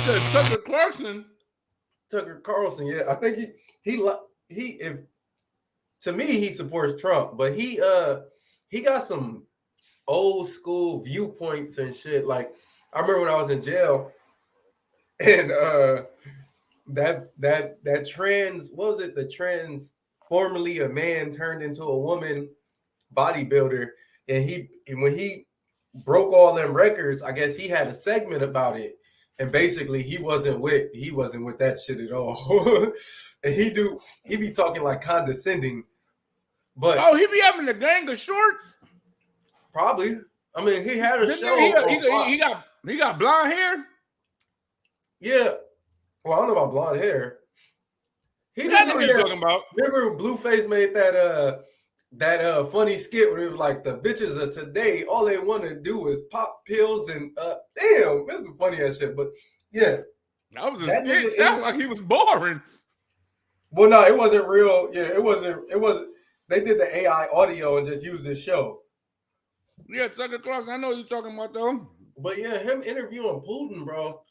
said Tucker Carlson. Tucker Carlson, yeah, I think he if to me he supports Trump, but he got some old school viewpoints and shit. Like I remember when I was in jail, and that trans, what was it? The trans, formerly a man turned into a woman bodybuilder, and when he broke all them records, I guess he had a segment about it. And basically he wasn't with that shit at all. And he be talking like condescending. But he be having a gang of shorts? probably. I mean, he had a show. He got blonde hair? Yeah. Well, I don't know about blonde hair. He that's what you're talking about. Remember Blueface made that funny skit where it was like, the bitches of today, all they want to do is pop pills and damn, this is funny as shit. But yeah, it sounded like he was boring. Well, no, it wasn't real. Yeah, it wasn't. They did the AI audio and just used his show. Yeah, Tucker Carlson, I know what you're talking about though. But yeah, him interviewing Putin, bro.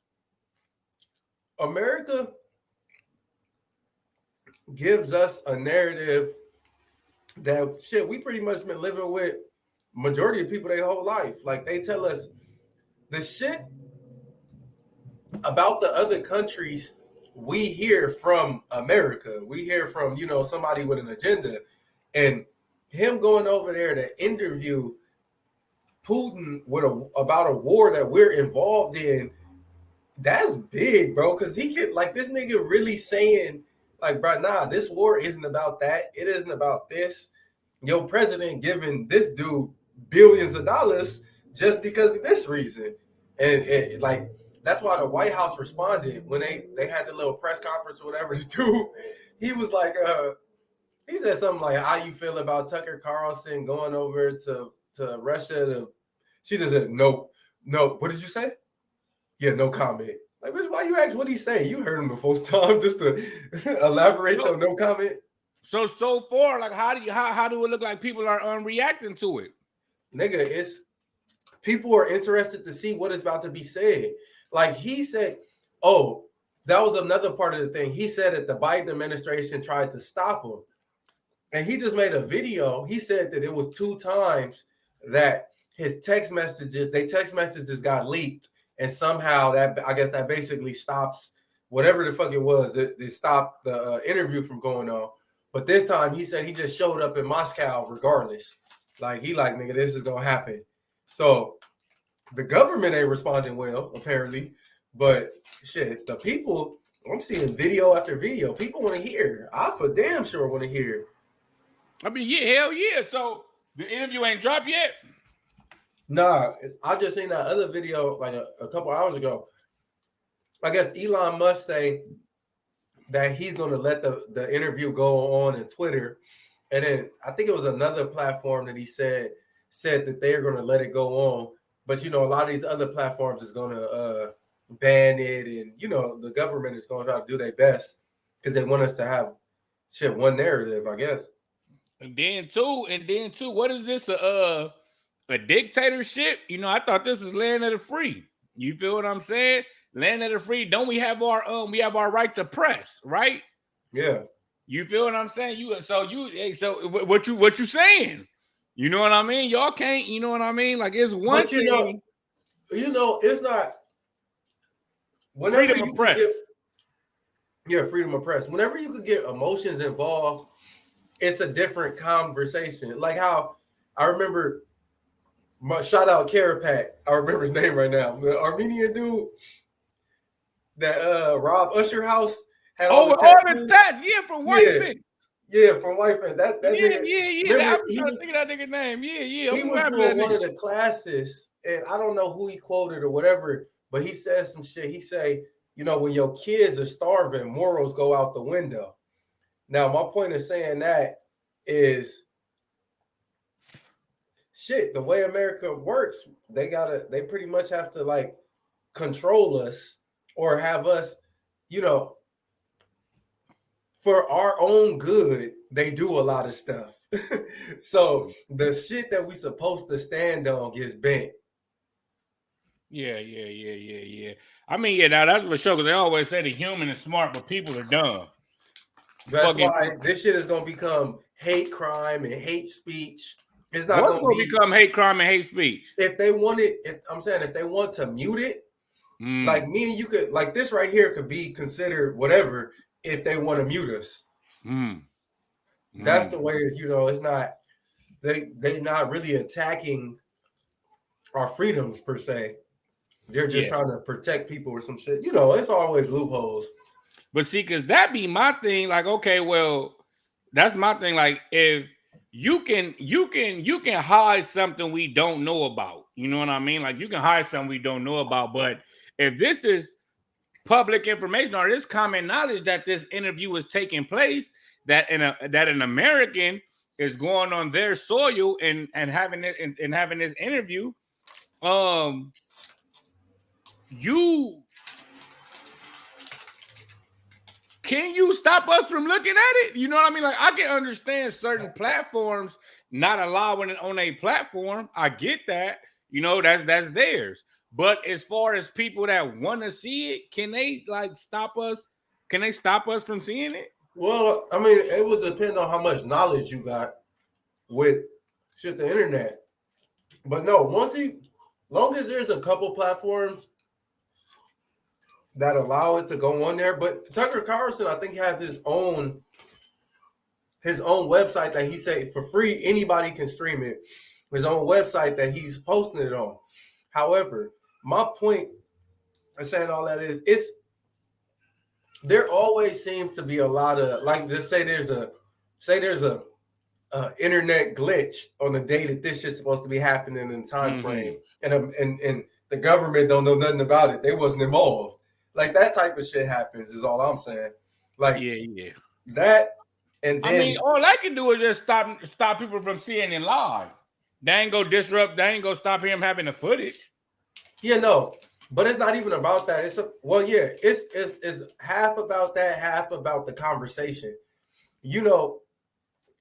America gives us a narrative that shit we pretty much been living with majority of people their whole life. Like they tell us the shit about the other countries we hear from America. We hear from, somebody with an agenda. And him going over there to interview Putin about a war that we're involved in, that's big, bro. Because he could, like, this nigga really saying, like, bro, nah, this war isn't about that. It isn't about this. Your president giving this dude billions of dollars just because of this reason. And like, that's why the White House responded when they had the little press conference or whatever to do. He was like, he said something like, how you feel about Tucker Carlson going over to Russia? She just said, no. What did you say? Yeah, no comment. Like, bitch, why you ask what he say? You heard him the first time just to elaborate your no comment. So far, like, how do it look like people are reacting to it? Nigga, people are interested to see what is about to be said. Like he said, oh, that was another part of the thing. He said that the Biden administration tried to stop him. And he just made a video. He said that it was 2 times that his text messages got leaked. And somehow I guess that basically stops whatever the fuck it was. It stopped the interview from going on. But this time he said he just showed up in Moscow regardless. Like, nigga, this is going to happen. So the government ain't responding well, apparently. But shit, the people, I'm seeing video after video. People want to hear. I for damn sure want to hear. I mean, yeah, hell yeah. So the interview ain't dropped yet? Nah, I just seen that other video like a couple hours ago. I guess Elon Musk say that he's going to let the interview go on in Twitter. And then I think it was another platform that he said that they're going to let it go on. But, a lot of these other platforms is going to ban it. And, the government is going to try to do their best because they want us to have one narrative, I guess. And then too, what is this? A dictatorship? I thought this was land of the free. You feel what I'm saying? Land of the free. Don't we have our right to press, right? Yeah. You feel what I'm saying? So what you saying? You know what I mean? Y'all can't, you know what I mean? Like, it's one but thing. It's not freedom of press. Freedom of press. Whenever you could get emotions involved, it's a different conversation. Like how I remember, shout out Karapat. I remember his name right now. The Armenian dude that robbed Usher House had all the tats. Yeah, from White Fence. Yeah, from White Fence. That yeah. Nigga, I'm trying to think of that nigga name. Yeah. He was doing one of the classes, and I don't know who he quoted or whatever, but he said some shit. He say, when your kids are starving, morals go out the window. Now, my point of saying that is, shit, the way America works, they pretty much have to, like, control us or have us, for our own good, they do a lot of stuff. So the shit that we supposed to stand on gets bent. Yeah. I mean, yeah, now that's for sure. Because they always say the human is smart, but people are dumb. That's Fucking, why this shit is gonna become hate crime and hate speech. It's not what's gonna gonna be become hate crime and hate speech? if they want it. If I'm saying if they want to mute it, like Mm, me and you could like this right here could be considered whatever if they want to mute us. mm, That's mm. the way it's not they not really attacking our freedoms per se. They're just Yeah. trying to protect people or some shit. It's always loopholes. But see, because that be my thing. Like, okay, well, that's my thing. Like, if you can hide something we don't know about. You know what I mean? Like, you can hide something we don't know about. But if this is public information or this common knowledge that this interview is taking place, that an American is going on their soil and having it and having this interview, um, you can you stop us from looking at it? You know what I mean? Like, I can understand certain platforms not allowing it on a platform. I get that. That's theirs. But as far as people that want to see it, can they like stop us? Can they stop us from seeing it? Well, I mean, it would depend on how much knowledge you got with shit the internet. But no, long as there's a couple platforms that allow it to go on there. But Tucker Carlson, I think, has his own website that he said for free. Anybody can stream it. His own website that he's posting it on. However, my point in saying all that is, there always seems to be a lot of like just say there's a internet glitch on the day that this shit's supposed to be happening in the time frame, and the government don't know nothing about it. They wasn't involved. Like that type of shit happens is all I'm saying. Like Yeah. that, and I mean, then all I can do is just stop people from seeing it live. They ain't go disrupt. They ain't go stop him having the footage. no, but it's not even about that. It's half about that, half about the conversation. You know,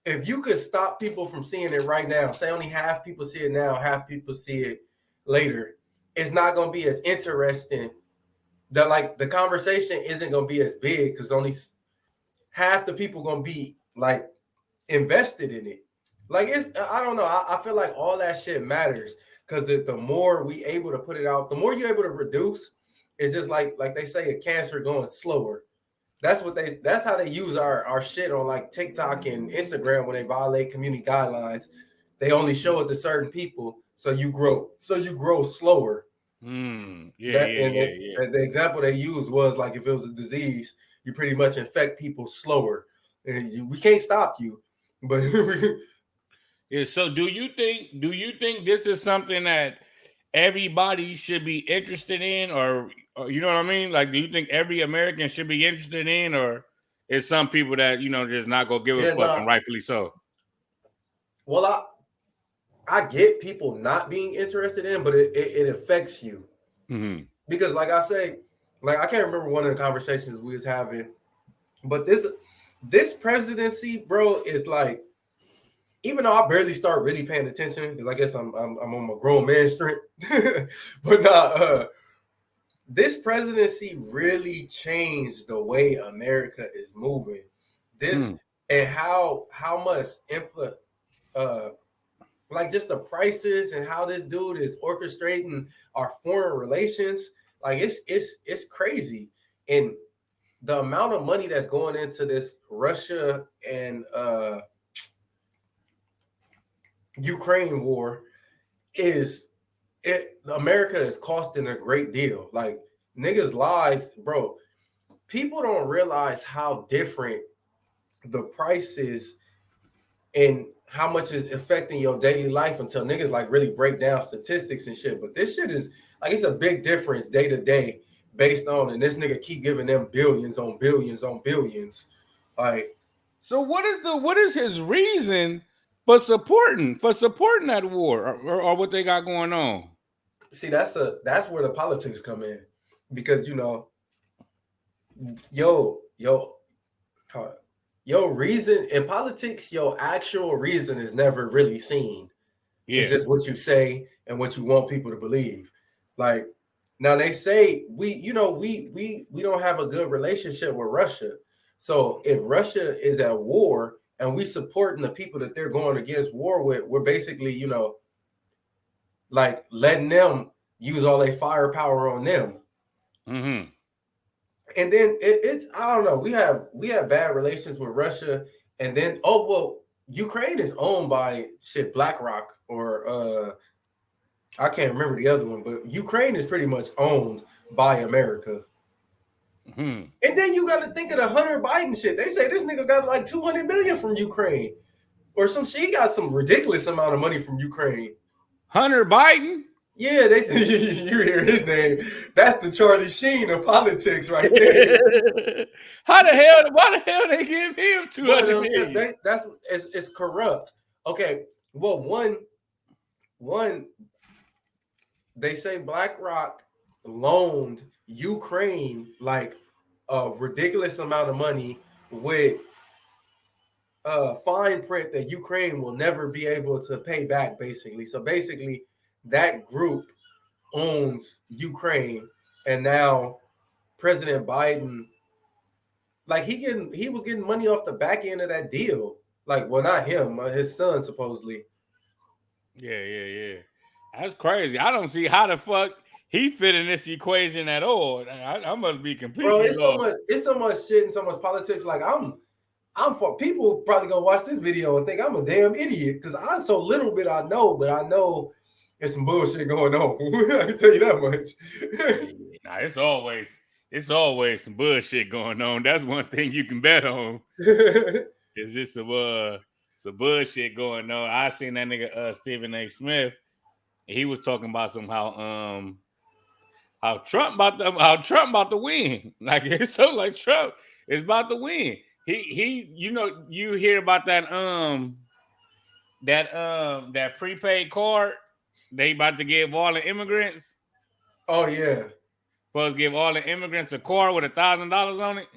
if you could stop people from seeing it right now, say only half people see it now, half people see it later, it's not going to be as interesting. The conversation isn't going to be as big because only half the people going to be like invested in it. Like I don't know. I feel like all that shit matters because the more we able to put it out, the more you're able to reduce. It's just like they say, a cancer going slower. That's how they use our shit on like TikTok and Instagram when they violate community guidelines. They only show it to certain people, so you grow slower. Yeah, That yeah, and, yeah, it, yeah. and the example they used was like if it was a disease, you pretty much infect people slower, and we can't stop you, but Yeah. So, do you think this is something that everybody should be interested in, or you know what I mean? Like, do you think every American should be interested in, or is some people that just not gonna give a yeah, fuck, nah. and rightfully so? Well, I get people not being interested in, but it affects you Mm-hmm. because, like I say, like I can't remember one of the conversations we was having, but this presidency, bro, is like, even though I barely start really paying attention because I guess I'm on my grown man strength, but this presidency really changed the way America is moving. This Mm. and how much influence, uh, like just the prices and how this dude is orchestrating our foreign relations. Like it's crazy, and the amount of money that's going into this Russia and Ukraine war is America is costing a great deal. Like niggas' lives, bro. People don't realize how different the price is and how much is affecting your daily life until niggas like really break down statistics and shit. But this shit is like it's a big difference day to day based on, and this nigga keep giving them billions on billions on billions. Like, So, what is his reason for supporting that war, or what they got going on? see, that's where the politics come in. Because yo, yo, your reason in politics, your actual reason is never really seen. It's Yeah. just what you say and what you want people to believe. Like now they say we don't have a good relationship with Russia. So if Russia is at war and we supporting the people that they're going against war with, we're basically, like letting them use all their firepower on them. Mm-hmm. And then it's I don't know. We have bad relations with Russia, and then Ukraine is owned by BlackRock or I can't remember the other one, but Ukraine is pretty much owned by America. Mm-hmm. And then you got to think of the Hunter Biden shit. They say this nigga got like 200 million from Ukraine or some shit. He got some ridiculous amount of money from Ukraine. Hunter Biden? Yeah, they say you hear his name. That's the Charlie Sheen of politics right there. Why the hell they give him 200 million? That's it's corrupt. Okay, well, one they say BlackRock loaned Ukraine like a ridiculous amount of money with fine print that Ukraine will never be able to pay back, basically. So basically, that group owns Ukraine, and now President Biden, like he was getting money off the back end of that deal. Like, well, not him, his son supposedly. Yeah. That's crazy. I don't see how the fuck he fit in this equation at all. I must be Bro, completely lost. it's so much shit and so much politics. Like I'm for people probably gonna watch this video and think I'm a damn idiot because I so little bit I know, but I know there's some bullshit going on. I can tell you that much. Nah, it's always some bullshit going on. That's one thing you can bet on. Is this some bullshit going on? I seen that nigga Stephen A. Smith. He was talking about somehow how Trump about to win. Like it's so like Trump is about to win. He you hear about that prepaid card they about to give all the immigrants. Oh yeah. Supposed to give all the immigrants a card with $1,000 on it.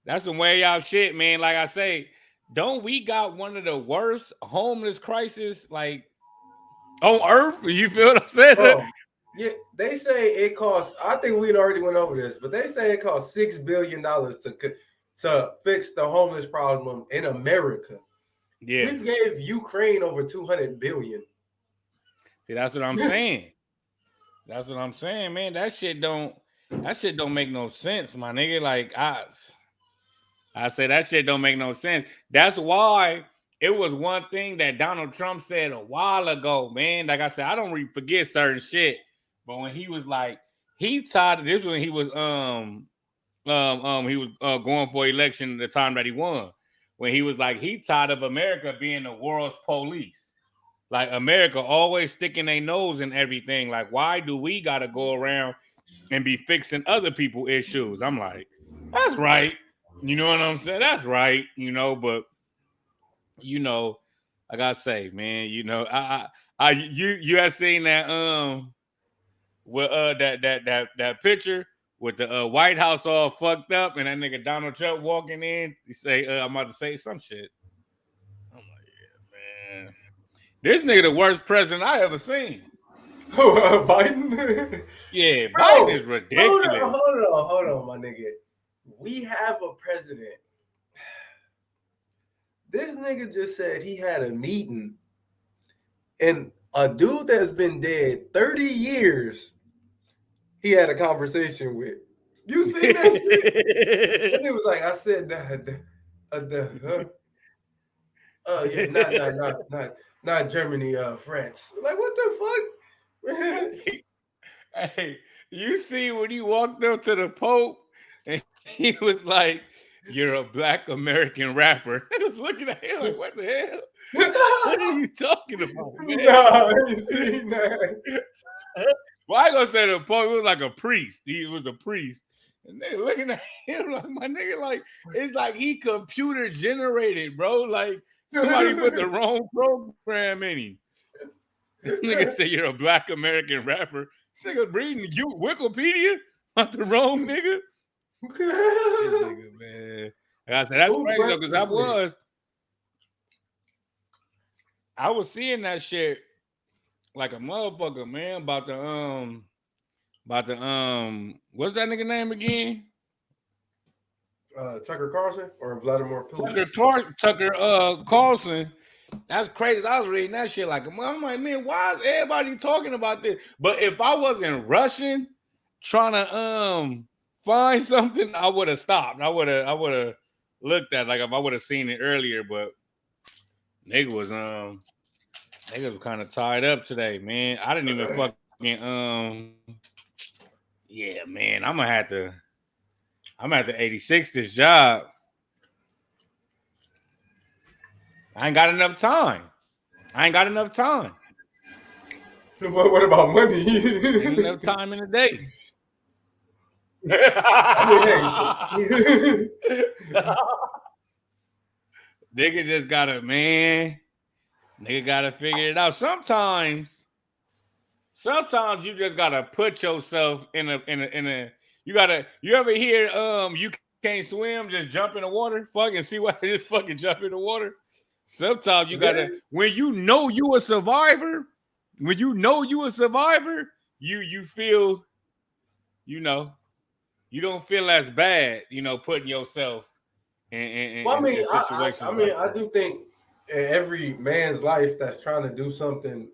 That's some way out shit, man. Like I say, don't we got one of the worst homeless crises like on earth? You feel what I'm saying? Bro, yeah, they say it costs. I think we already went over this, but they say it costs $6 billion to fix the homeless problem in America. Yeah, we gave Ukraine over 200 billion. See, that's what I'm saying. That's what I'm saying, man. That shit don't make no sense, my nigga. Like I say that shit don't make no sense. That's why it was one thing that Donald Trump said a while ago, man. Like I said, I don't forget certain shit. But when he was like, he tied this when he was going for election the time that he won. When he was like, he tired of America being the world's police. Like America always sticking their nose in everything. Like, why do we gotta go around and be fixing other people's issues? I'm like, that's right. You know what I'm saying? That's right. But I gotta say, man, you have seen that with that picture with the White House all fucked up and that nigga Donald Trump walking in. You say, I'm about to say some shit. I'm like, yeah, man. This nigga the worst president I ever seen. Biden? Yeah, Biden is ridiculous. Hold on, my nigga. We have a president. This nigga just said he had a meeting and a dude that's been dead 30 years he had a conversation with. You seen that shit? And it was like, I said, yeah, not Germany, France. Like, what the fuck? Hey, you see when he walked up to the Pope and he was like, "You're a black American rapper." I was looking at him like, "What the hell? What are you talking about, man?" No, I ain't seen that. Well, I ain't gonna say the Pope. It was like a priest. He was a priest. And they looking at him like, my nigga, like, it's like he computer generated, bro. Like, somebody put the wrong program in him. This nigga say you're a black American rapper. This nigga reading Wikipedia about the wrong nigga. This nigga, man. Like I said, that's crazy though, because I was. I was seeing that shit like a motherfucker, man, about the what's that nigga name again? Tucker Carlson or Vladimir Putin? Tucker Carlson. That's crazy. I was reading that shit like, I'm like, man, why is everybody talking about this? But if I wasn't rushing, trying to find something, I would have stopped. I would have looked at, like, if I would have seen it earlier. But nigga was nigga was kind of tied up today, man. I didn't even fucking yeah, man. I'm gonna have to 86 this job. I ain't got enough time. I ain't got enough time. What about money? Ain't enough time in the day. I mean, hey, shit. Nigga just gotta, man. Nigga gotta figure it out. Sometimes you just gotta put yourself in a. You ever hear you can't swim, just jump in the water, fucking see what just fucking jump in the water. Sometimes you Yeah. gotta when you know you a survivor, you feel, you know, you don't feel as bad, putting yourself Well, I in mean, I situations mean, like I that. do think in every man's life that's trying to do something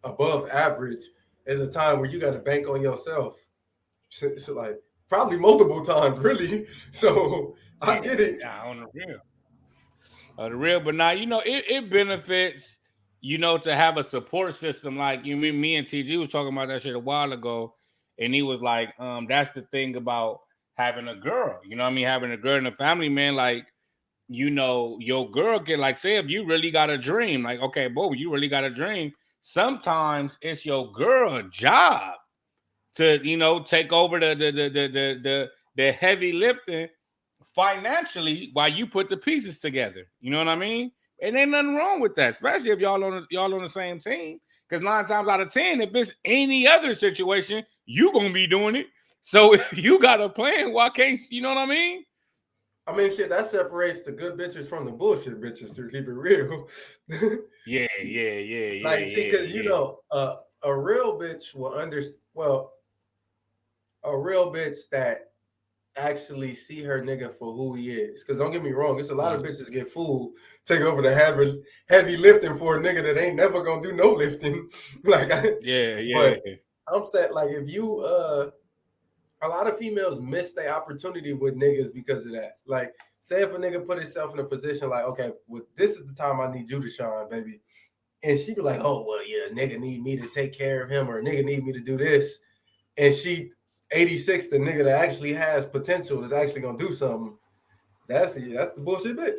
above average is a time where you got to bank on yourself. So, like probably multiple times, really. So I Yeah, get it. on the real, but now it benefits, to have a support system. Like me and TG was talking about that shit a while ago, and he was like, that's the thing about having a girl. You know what I mean? Having a girl in the family, man. Like, your girl can, like, say if you really got a dream, like, okay, boy, you really got a dream. Sometimes it's your girl job to, take over the heavy lifting financially while you put the pieces together. You know what I mean? And ain't nothing wrong with that, especially if y'all on the same team. Because 9 times out of 10, if it's any other situation, you gonna be doing it. So if you got a plan, why can't you know what I mean? I mean, shit, that separates the good bitches from the bullshit bitches. To keep it real, Yeah, yeah, yeah, yeah, like, see, yeah, because yeah. a real bitch will understand. Well, a real bitch that actually see her nigga for who he is. Because don't get me wrong, it's a lot of Mm. bitches get fooled, take over the heavy lifting for a nigga that ain't never gonna do no lifting. like, Yeah, yeah, but I'm saying, like, if you a lot of females miss their opportunity with niggas because of that. Like, say if a nigga put himself in a position like, okay, well, this is the time I need you to shine, baby. And she be like, oh, well, yeah, nigga need me to take care of him, or nigga need me to do this. And she 86, the nigga that actually has potential is actually gonna do something. That's the bullshit bitch.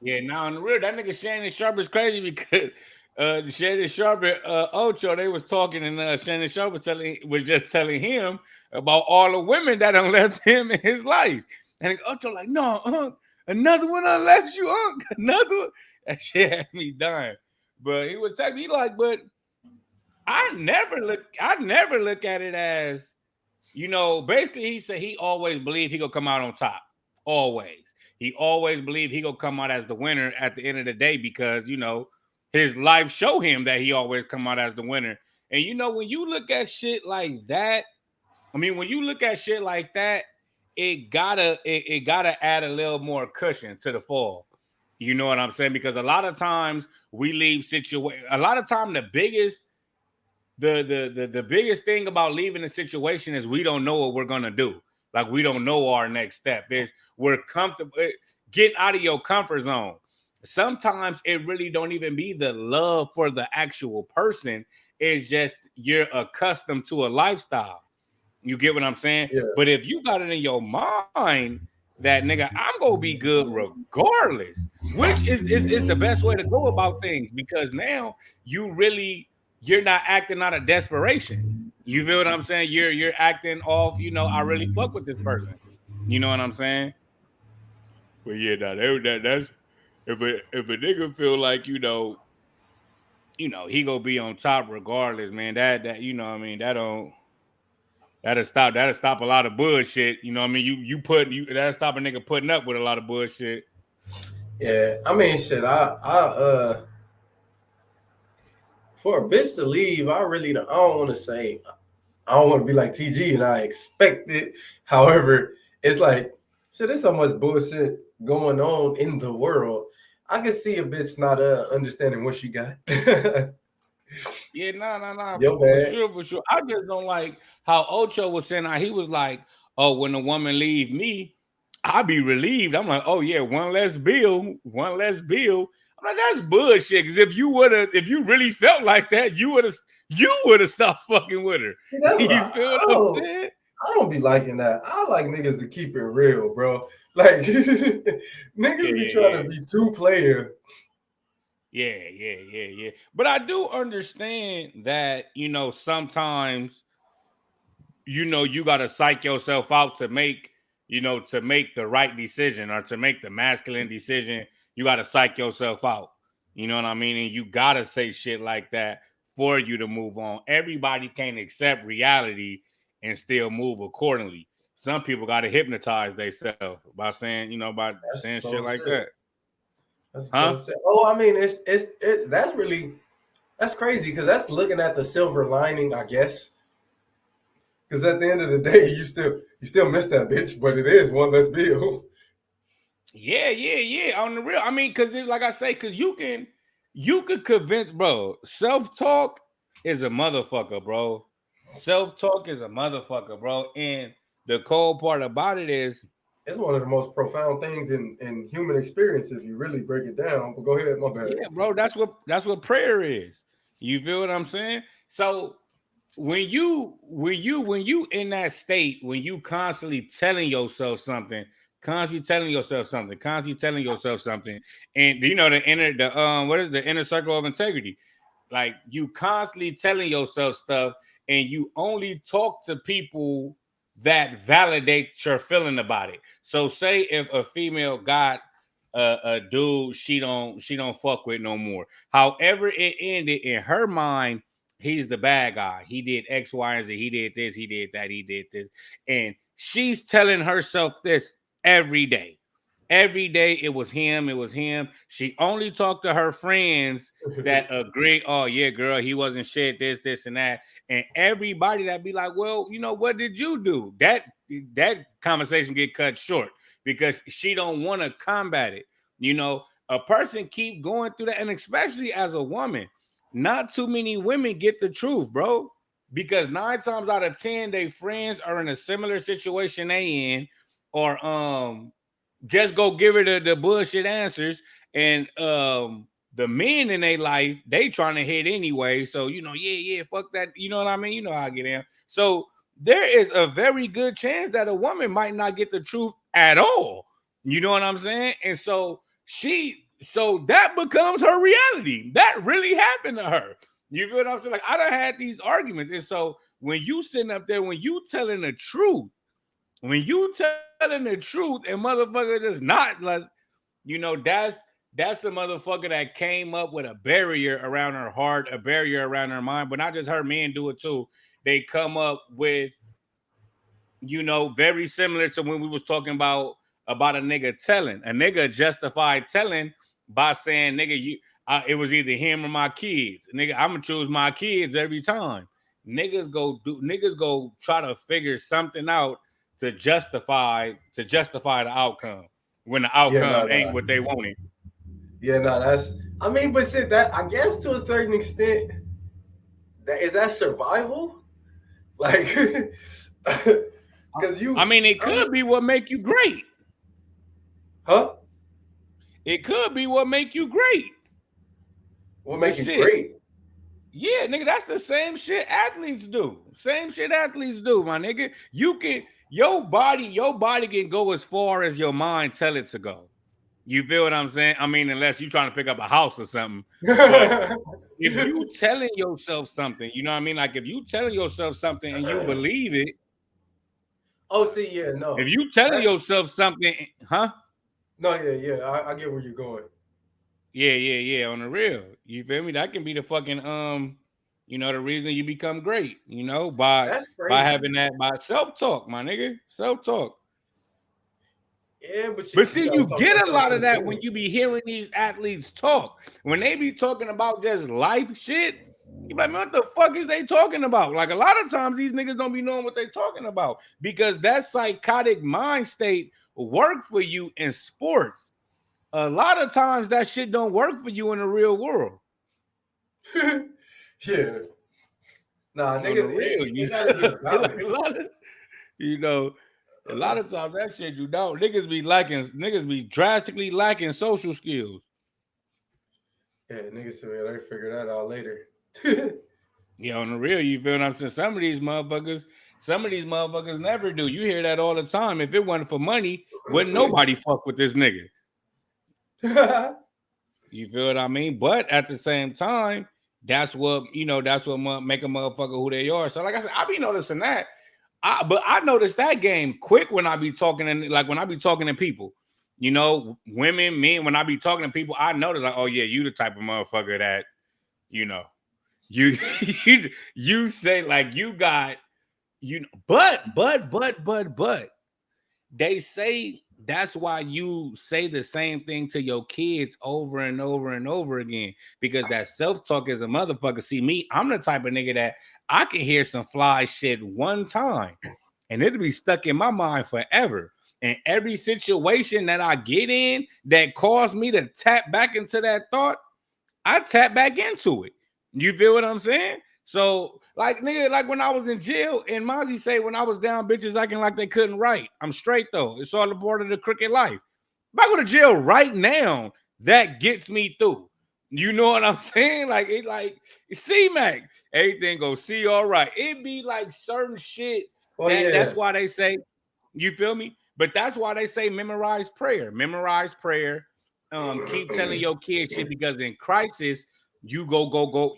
yeah. Now on the real, that nigga Shannon Sharp is crazy because Shannon Sharp and Ocho, they was talking, and Shannon Sharp was just telling him about all the women that done left him in his life. And Ocho like, no, another one done left you, another one. That shit had me dying. But he was telling me like, but I never look at it as, basically he said he always believed he gonna come out on top. Always. He always believed he gonna come out as the winner at the end of the day because, his life show him that he always come out as the winner. And when you look at shit like that, I mean, when you look at shit like that, it gotta add a little more cushion to the fall. You know what I'm saying? Because a lot of times we leave situation. A lot of time the biggest thing about leaving a situation is we don't know what we're gonna do. Like, we don't know our next step. Is we're comfortable getting out of your comfort zone. Sometimes it really don't even be the love for the actual person. It's just you're accustomed to a lifestyle. You get what I'm saying? Yeah, But if you got it in your mind that, nigga, I'm gonna be good regardless, which is the best way to go about things, because now you're not acting out of desperation. You feel what I'm saying? You're acting off, I really fuck with this person. You know what I'm saying? But yeah, that's if a nigga feel like, he gonna be on top regardless, man. That you know what I mean, that'll stop a lot of bullshit. You know what I mean? That'll stop a nigga putting up with a lot of bullshit. Yeah, I mean, shit. For a bitch to leave, I don't want to say, I don't want to be like TG, and I expect it. However, it's like, shit. There's so much bullshit going on in the world. I can see a bitch not understanding what she got. Yeah, nah, Yo, for bad. sure, for sure. I just don't like how Ocho was saying how he was like, oh, when a woman leave me, I be relieved. I'm like, oh yeah, one less bill, one less bill. I'm like, that's bullshit. Because if you really felt like that, you would have stopped fucking with her. See, that's what You feel what I'm saying? I don't be liking that. I like niggas to keep it real, bro. Like Yeah, niggas be yeah, trying yeah. to be too player. Yeah. But I do understand that, sometimes you got to psych yourself out to make the right decision or to make the masculine decision. You got to psych yourself out. You know what I mean? And you got to say shit like that for you to move on. Everybody can't accept reality and still move accordingly. Some people got to hypnotize themselves by saying That's shit cold like shit. that. That's Huh? cold shit. Oh, I mean, that's really that's crazy because that's looking at the silver lining, I guess. Because at the end of the day, you still miss that bitch, but it is one less bill. Yeah. On the real, I mean, because like I say, because you could convince, bro. Self talk is a motherfucker, bro. Self talk is a motherfucker, bro. And the cold part about it is, It's one of the most profound things in human experience if you really break it down. But go ahead, my bad. yeah, bro. That's what prayer is. You feel what I'm saying? So when you in that state, when you constantly telling yourself something, and what is the inner circle of integrity? Like you constantly telling yourself stuff, and you only talk to people that validate your feeling about it. So say if a female got a dude she don't fuck with no more. However it ended in her mind, he's the bad guy. He did X, Y, and Z. He did this. He did that. He did this. And she's telling herself this every day. Every day it was him. It was him. She only talked to her friends that agree. Oh yeah, girl, he wasn't shit. This, and that. And everybody that be like, well, what did you do? That conversation get cut short because she don't want to combat it. A person keep going through that, and especially as a woman, not too many women get the truth, bro. Because 9 times out of 10, their friends are in a similar situation they in, or just go give her the bullshit answers. And the men in their life, they trying to hit anyway. So, yeah, fuck that. You know what I mean? You know how I get in. So there is a very good chance that a woman might not get the truth at all. You know what I'm saying? And so that becomes her reality. That really happened to her. You feel what I'm saying? Like I done had these arguments. And so when you sitting up there, when you telling the truth, when you telling the truth and motherfucker just not like, that's a motherfucker that came up with a barrier around her heart, a barrier around her mind, but not just her, men do it too. They come up with, very similar to when we was talking about a nigga justified telling by saying, nigga, it was either him or my kids. Nigga, I'm gonna choose my kids every time. Niggas go try to figure something out to justify the outcome when the Yeah, no, outcome ain't no. what they wanted. Yeah, no, that's. I mean, but shit, that I guess to a certain extent, that is that survival. Like, because I you, mean, it I mean, could be what make you great. huh? It could be what make you great. What Cause make it shit, great? yeah, nigga, that's the same shit athletes do. Same shit athletes do, my nigga. Your body can go as far as your mind tell it to go. You feel what I'm saying? I mean, unless you trying to pick up a house or something. But if you telling yourself something, you know what I mean? Like if you telling yourself something and you believe it, Oh, see, yeah, if no, you telling that, yourself something, huh? no, yeah. I get where you're going. Yeah, on the real. You feel me? That can be the fucking the reason you become great, by That's by crazy. having that by self-talk, my nigga. Self-talk. Yeah, but But you see, gotta you talk get a yourself lot of into that when doing you be hearing these athletes talk. When they be talking about just life shit, you be like, man, what the fuck is they talking about? Like a lot of times these niggas don't be knowing what they talking about because that psychotic mind state work for you in sports. A lot of times that shit don't work for you in the real world. it. Yeah. Nah, On the nigga, real, it gotta be a like a balance. lot of, you know, a lot of times that shit you don't. Niggas be drastically lacking social skills. Yeah, niggas said they figure that out later. Yeah, on the real, you feel what I'm saying? Some of these motherfuckers never do. You hear that all the time. If it wasn't for money, wouldn't nobody fuck with this nigga. You feel what I mean? But at the same time, that's what make a motherfucker who they are. So, like I said, I be noticing that. But I noticed that game quick when I be talking and like when I be talking to people, women, men. When I be talking to people, I notice like, oh yeah, you the type of motherfucker that, you know, you you say like you got but they say that's why you say the same thing to your kids over and over and over again because that self-talk is a motherfucker. See me, I'm the type of nigga that I can hear some fly shit one time and it'll be stuck in my mind forever. And every situation that I get in that caused me to tap back into that thought, I tap back into it. You feel what I'm saying? So, like, nigga, like when I was in jail, and Mozzie say when I was down, bitches acting like they couldn't write. I'm straight though. It's all a part of the cricket life. If I go to jail right now, that gets me through. You know what I'm saying? Like it, like C-Mac, everything goes see all right. It be like certain shit Oh that's yeah. why they say, you feel me? But that's why they say memorize prayer. Memorize prayer. Keep telling your kids shit because in crisis, you go.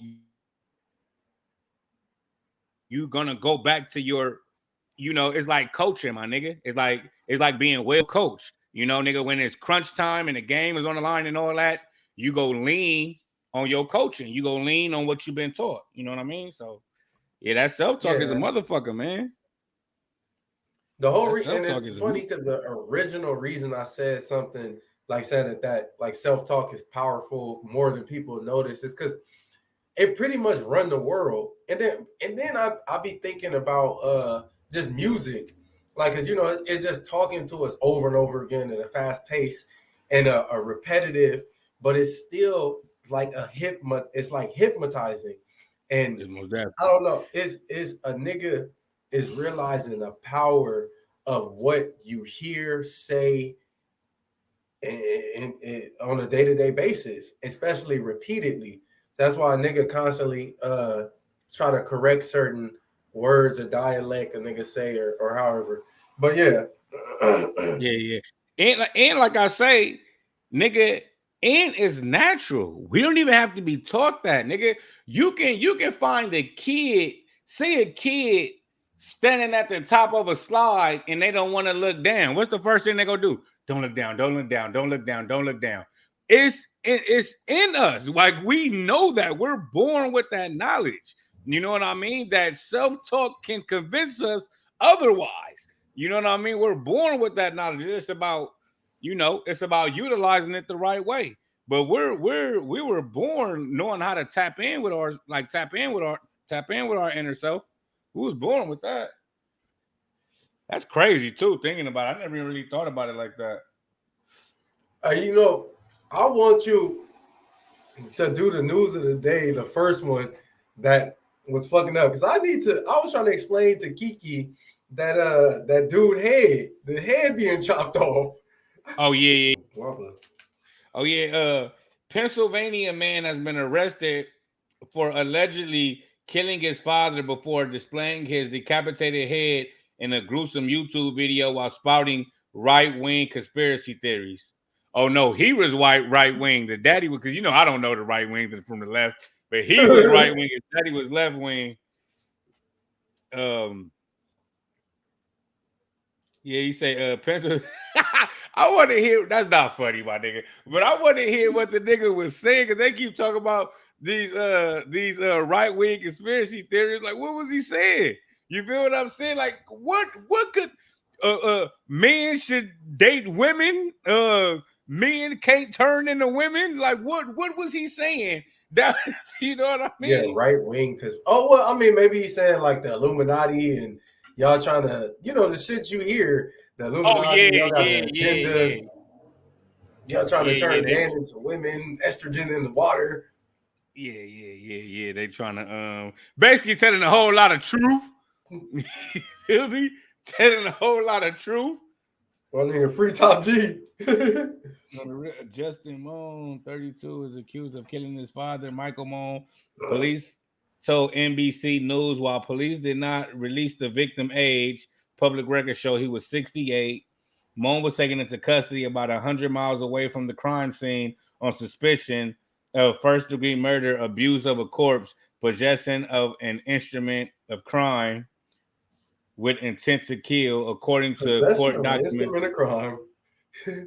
You gonna go back to your, it's like coaching, my nigga. It's like being well coached. Nigga, when it's crunch time and the game is on the line and all that, you go lean on your coaching. You go lean on what you've been taught. You know what I mean? So yeah, that self-talk is a Yeah. motherfucker, man. The whole That and self-talk it's is a funny because the original reason I said something like said that like self-talk is powerful more than people notice is because it pretty much run the world. And then I be thinking about just music. Like cause it's just talking to us over and over again at a fast pace and a repetitive, but it's still like it's like hypnotizing. And it's most definitely. I don't know, is a nigga is realizing the power of what you hear, say, on a day-to-day basis, especially repeatedly. That's why a nigga constantly try to correct certain words or dialect a nigga say or however. But yeah. Yeah. And like I say, nigga, and it's natural. We don't even have to be taught that, nigga. You can find see a kid standing at the top of a slide and they don't want to look down. What's the first thing they gonna do? Don't look down, don't look down, don't look down, don't look down. It's in us. Like we know that we're born with that knowledge. You know what I mean? That self-talk can convince us otherwise. You know what I mean? We're born with that knowledge. It's about utilizing it the right way. But we were born knowing how to tap in with our inner self. We was born with that. That's crazy too, thinking about it. I never even really thought about it like that. You know, I want you to do the news of the day, the first one that was fucking up. Because I was trying to explain to Kiki that that dude the head being chopped off. Oh yeah. Guava. Oh yeah. Pennsylvania man has been arrested for allegedly killing his father before displaying his decapitated head in a gruesome YouTube video while spouting right-wing conspiracy theories. Oh no, he was right wing. The daddy was, because I don't know the right wing from the left, but he was right wing. His daddy was left wing. Yeah, you say pencil. I want to hear. That's not funny, my nigga. But I want to hear what the nigga was saying because they keep talking about these right wing conspiracy theories. Like, what was he saying? You feel what I'm saying? Like, what could Men should date women. Men can't turn into women. Like what was he saying? That you know what I Yeah, mean? right wing. Because I mean, maybe he's saying like the Illuminati and y'all trying to, the shit you hear. The Oh Illuminati, yeah, y'all got yeah, an yeah, agenda. yeah. Y'all trying to Yeah, turn men into women, estrogen in the water. yeah. They trying to basically telling a whole lot of truth. You feel me? Telling a whole lot of truth. Well, nigga, free Top G. Justin Moan, 32, is accused of killing his father, Michael Moan. Police told NBC News while police did not release the victim age, public records show he was 68. Moan was taken into custody about 100 miles away from the crime scene on suspicion of first-degree murder, abuse of a corpse, possession of an instrument of crime with intent to kill, according to Possession court of an documents. instrument of crime.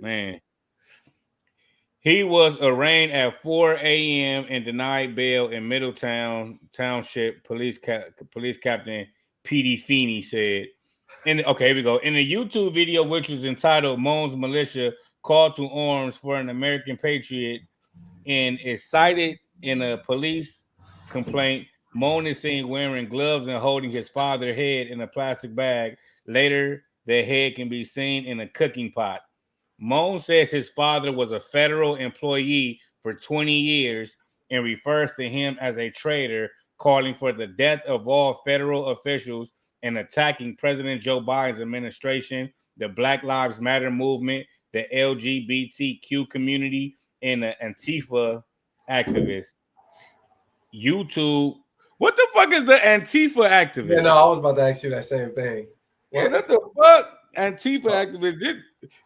Man. He was arraigned at 4 a.m. and denied bail in Middletown Township. Police Captain P.D. Feeney said. Okay, here we go. In a YouTube video, which was entitled Moan's Militia Call to Arms for an American Patriot, and is cited in a police complaint, Moan is seen wearing gloves and holding his father's head in a plastic bag. Later, the head can be seen in a cooking pot. Moan says his father was a federal employee for 20 years and refers to him as a traitor, calling for the death of all federal officials and attacking President Joe Biden's administration, the Black Lives Matter movement, the LGBTQ community, and the Antifa activists. YouTube. What the fuck is the Antifa Yeah, activist? no, I was about to ask you that same thing. Yeah, What? what the fuck? Antifa activist.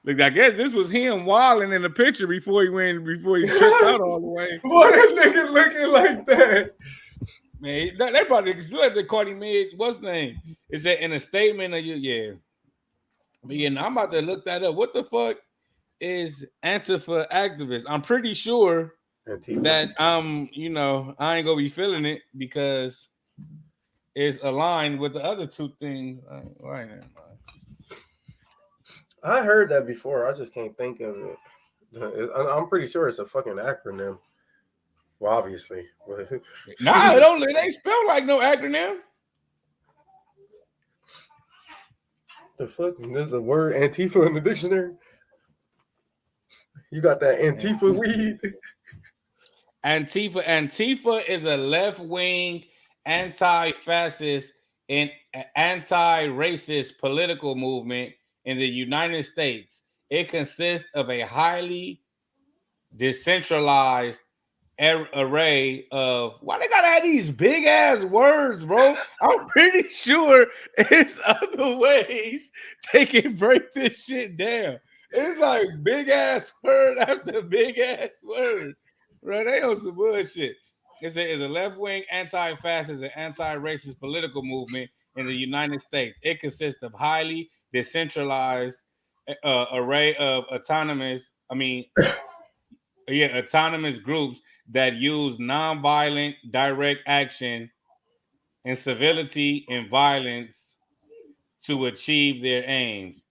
Look, I guess this was him wilding in the picture before he tripped out all the way. Why that nigga looking like that? Man, they probably let the Cardi made what's name? Is that in a statement of you? Yeah. But yeah, now I'm about to look that up. What the fuck is Antifa activist? I'm pretty sure Antifa. that I ain't gonna be feeling it because it's aligned with the other two things. Right now. I heard that before. I just can't think of it. I'm pretty sure it's a fucking acronym. Well, obviously. Nah, it ain't spelled like no acronym. The fuck? There's the word Antifa in the dictionary. You got that Antifa weed? Antifa is a left-wing, anti-fascist, and anti-racist political movement in the United States. It consists of a highly decentralized array of why they gotta have these big ass words, bro. I'm pretty sure it's other ways they can break this shit down. It's like big ass word after big ass word. Bro, they on some bullshit. It's a left-wing, anti-fascist, and anti-racist political movement in the United States. It consists of highly decentralized array of autonomous groups that use nonviolent direct action and civility and violence to achieve their aims.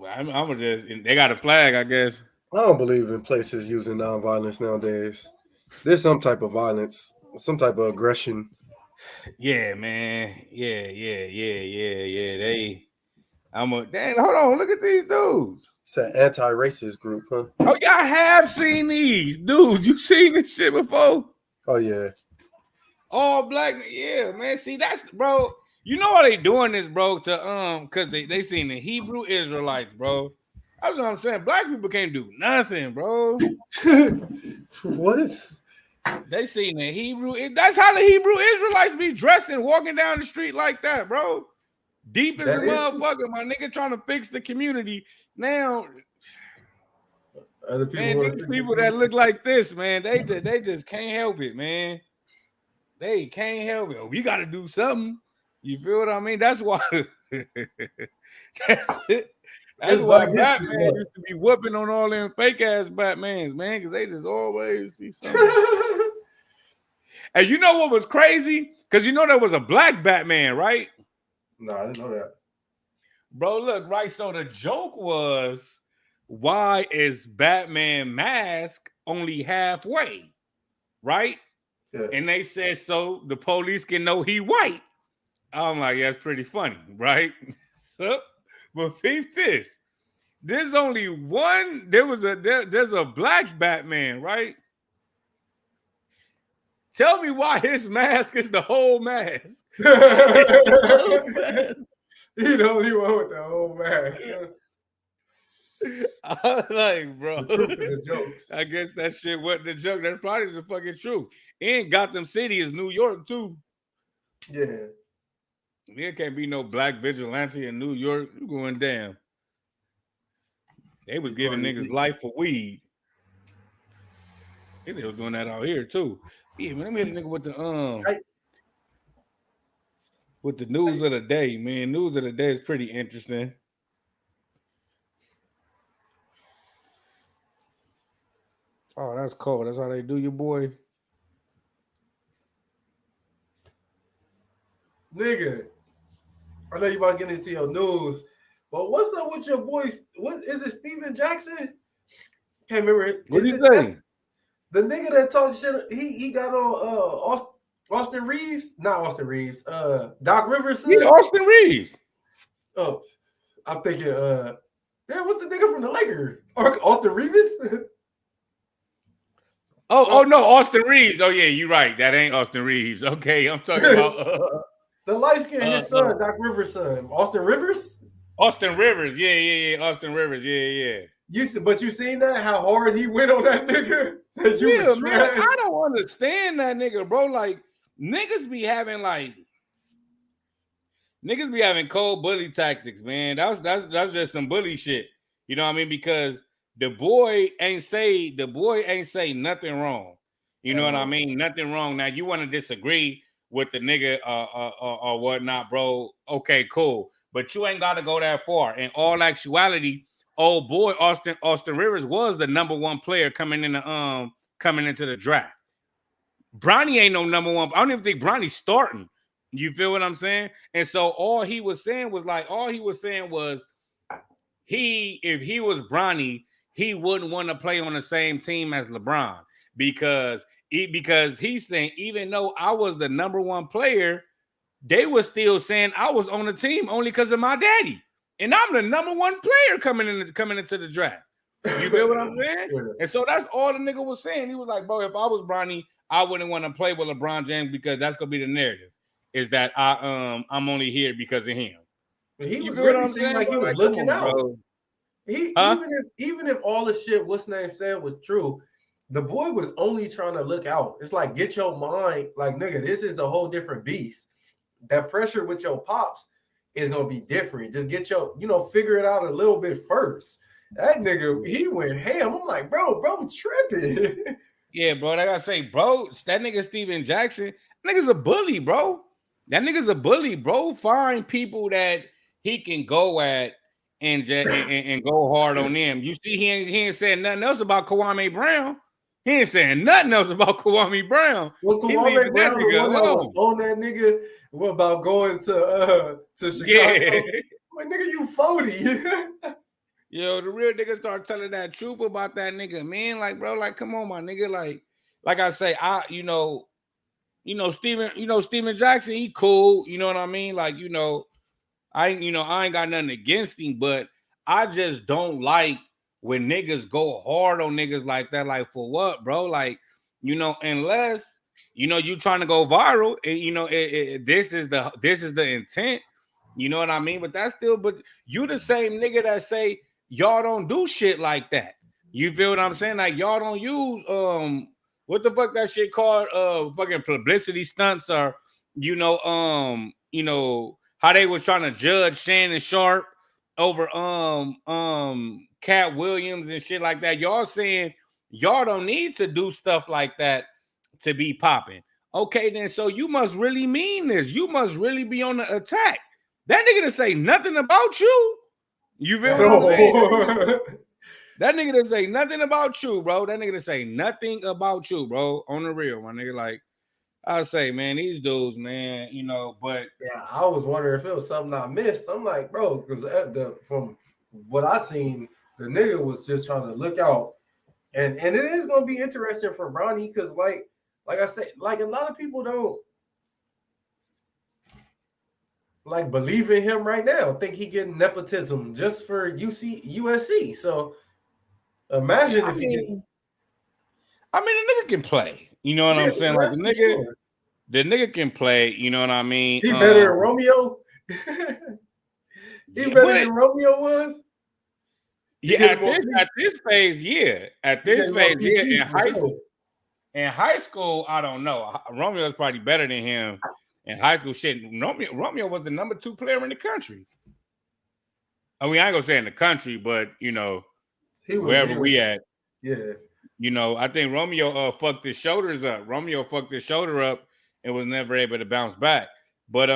I'm gonna just they got a flag, I guess. I don't believe in places using nonviolence nowadays. There's some type of violence, some type of aggression. Yeah, man. Yeah. Damn, hold on, look at these dudes. It's an anti-racist group, huh? Oh, y'all have seen these dudes. You seen this shit before? Oh yeah. All black, yeah, man. See, that's bro. You know why they doing this, bro? Because they seen the Hebrew Israelites, bro. That's what I'm saying. Black people can't do nothing, bro. What? They seen the Hebrew. That's how the Hebrew Israelites be dressing, walking down the street like that, bro. Deep as a motherfucker, my nigga, trying to fix the community. Now, other people, man, these people that look like this, man, they just can't help it, man. They can't help it. We got to do something. You feel what I mean? That's why. That's it. That's why Batman used to be whooping on all them fake ass Batmans, man, because they just always see something. And you know what was crazy? Because you know there was a black Batman, right? No, I didn't know that. Bro, look, right. So the joke was, why is Batman mask only halfway? Right? Yeah. And they said so the police can know he white. I'm like, yeah, it's pretty funny, right? So, but peep this. There's only one. There's a black Batman, right? Tell me why his mask is the whole mask. It's the whole mask. He the only one with the whole mask. I'm like, bro. The truth of the jokes. I guess that shit wasn't the joke. That's probably the fucking truth. And Gotham City is New York too. Yeah. There can't be no black vigilante in New York. You going down. They was giving niggas life for weed. They was doing that out here too. Yeah, man, let me hit a nigga with the news of the day, man. News of the day is pretty interesting. Oh, that's cold. That's how they do you, boy. Nigga, I know you about to get into your news, but what's up with your boys? What is it, Steven Jackson? Can't remember it. What do you say? The nigga that talked shit, he got on Austin Reeves? Not Austin Reeves. Doc Rivers. Yeah, Austin Reeves. Oh, I'm thinking, damn, what's the nigga from the Lakers? Austin Reeves? Oh no, Austin Reeves. Oh yeah, you're right. That ain't Austin Reeves. Okay, I'm talking about the light skin, his son, Doc Rivers' son, Austin Rivers. Austin Rivers, yeah, Austin Rivers, yeah. But you seen that? How hard he went on that nigga? Yeah, man. I don't understand that nigga, bro. Like niggas be having cold bully tactics, man. That's just some bully shit. You know what I mean? Because the boy ain't say nothing wrong. You know what I mean? Nothing wrong. Now you want to disagree with the nigga or whatnot, bro. Okay, cool. But you ain't got to go that far. In all actuality, old boy Austin Rivers was the number one player coming into the draft. Bronny ain't no number one. I don't even think Bronny's starting. You feel what I'm saying? And so all he was saying was if he was Bronny, he wouldn't want to play on the same team as LeBron because he's saying even though I was the number one player, they were still saying I was on the team only because of my daddy, and I'm the number one player coming into the draft. You feel what I'm saying? Yeah. And so that's all the nigga was saying. He was like, bro, if I was Bronny, I wouldn't want to play with LeBron James because that's gonna be the narrative. Is that I'm only here because of him. He was really seeming like he was looking out. Bro. Even if all the shit what's name said was true, the boy was only trying to look out. It's like get your mind, like nigga, this is a whole different beast. That pressure with your pops is gonna be different. Just get your, figure it out a little bit first. That nigga, he went ham. I'm like, bro tripping. Yeah, bro. Like I say, bro, that nigga Steven Jackson, that nigga's a bully, bro. That nigga's a bully, bro. Find people that he can go at and go hard on them. You see, he ain't saying nothing else about Kwame Brown. He ain't saying nothing else about Kwame Brown. Was Kwame Brown the one that was on that nigga? What about going to Chicago? Yeah. Like, nigga, you 40. Yo, the real nigga start telling that truth about that nigga, man. Like, bro, like, come on, my nigga. Like I say, Steven Jackson, he cool. You know what I mean? Like, I ain't got nothing against him, but I just don't like when niggas go hard on niggas like that. Like, for what, bro? Like, unless you trying to go viral, and this is the intent. You know what I mean? But you the same nigga that say y'all don't do shit like that. You feel what I'm saying? Like y'all don't use what the fuck that shit called fucking publicity stunts or how they was trying to judge Shannon Sharp over Cat Williams and shit like that. Y'all saying y'all don't need to do stuff like that to be popping. Okay, then so you must really mean this. You must really be on the attack. That nigga to say nothing about you. You feel what I'm saying? That nigga to say nothing about you, bro. That nigga to say nothing about you, bro. On the real, my nigga. Like, I say, man, these dudes, man, but Yeah, I was wondering if it was something I missed. I'm like, bro, because from what I seen, the nigga was just trying to look out, and it is gonna be interesting for Bronny because like I said, like a lot of people don't like believe in him right now. Think he getting nepotism just for USC. So yeah, imagine I if he get mean, the nigga can play. You know what yeah, I'm saying? Like that's for sure. the nigga can play. You know what I mean? He better than Romeo. He Yeah, better but than Romeo was. He yeah, gave him more at P. this phase, yeah, at He gave this him more phase, yeah. PT for sure. In high school, I don't know. Romeo's probably better than him in high school. Shit, Romeo was the number 2 player in the country. I mean, I ain't gonna say in the country, but He wherever we was at, yeah. I think Romeo fucked his shoulders up. Romeo fucked his shoulder up and was never able to bounce back. But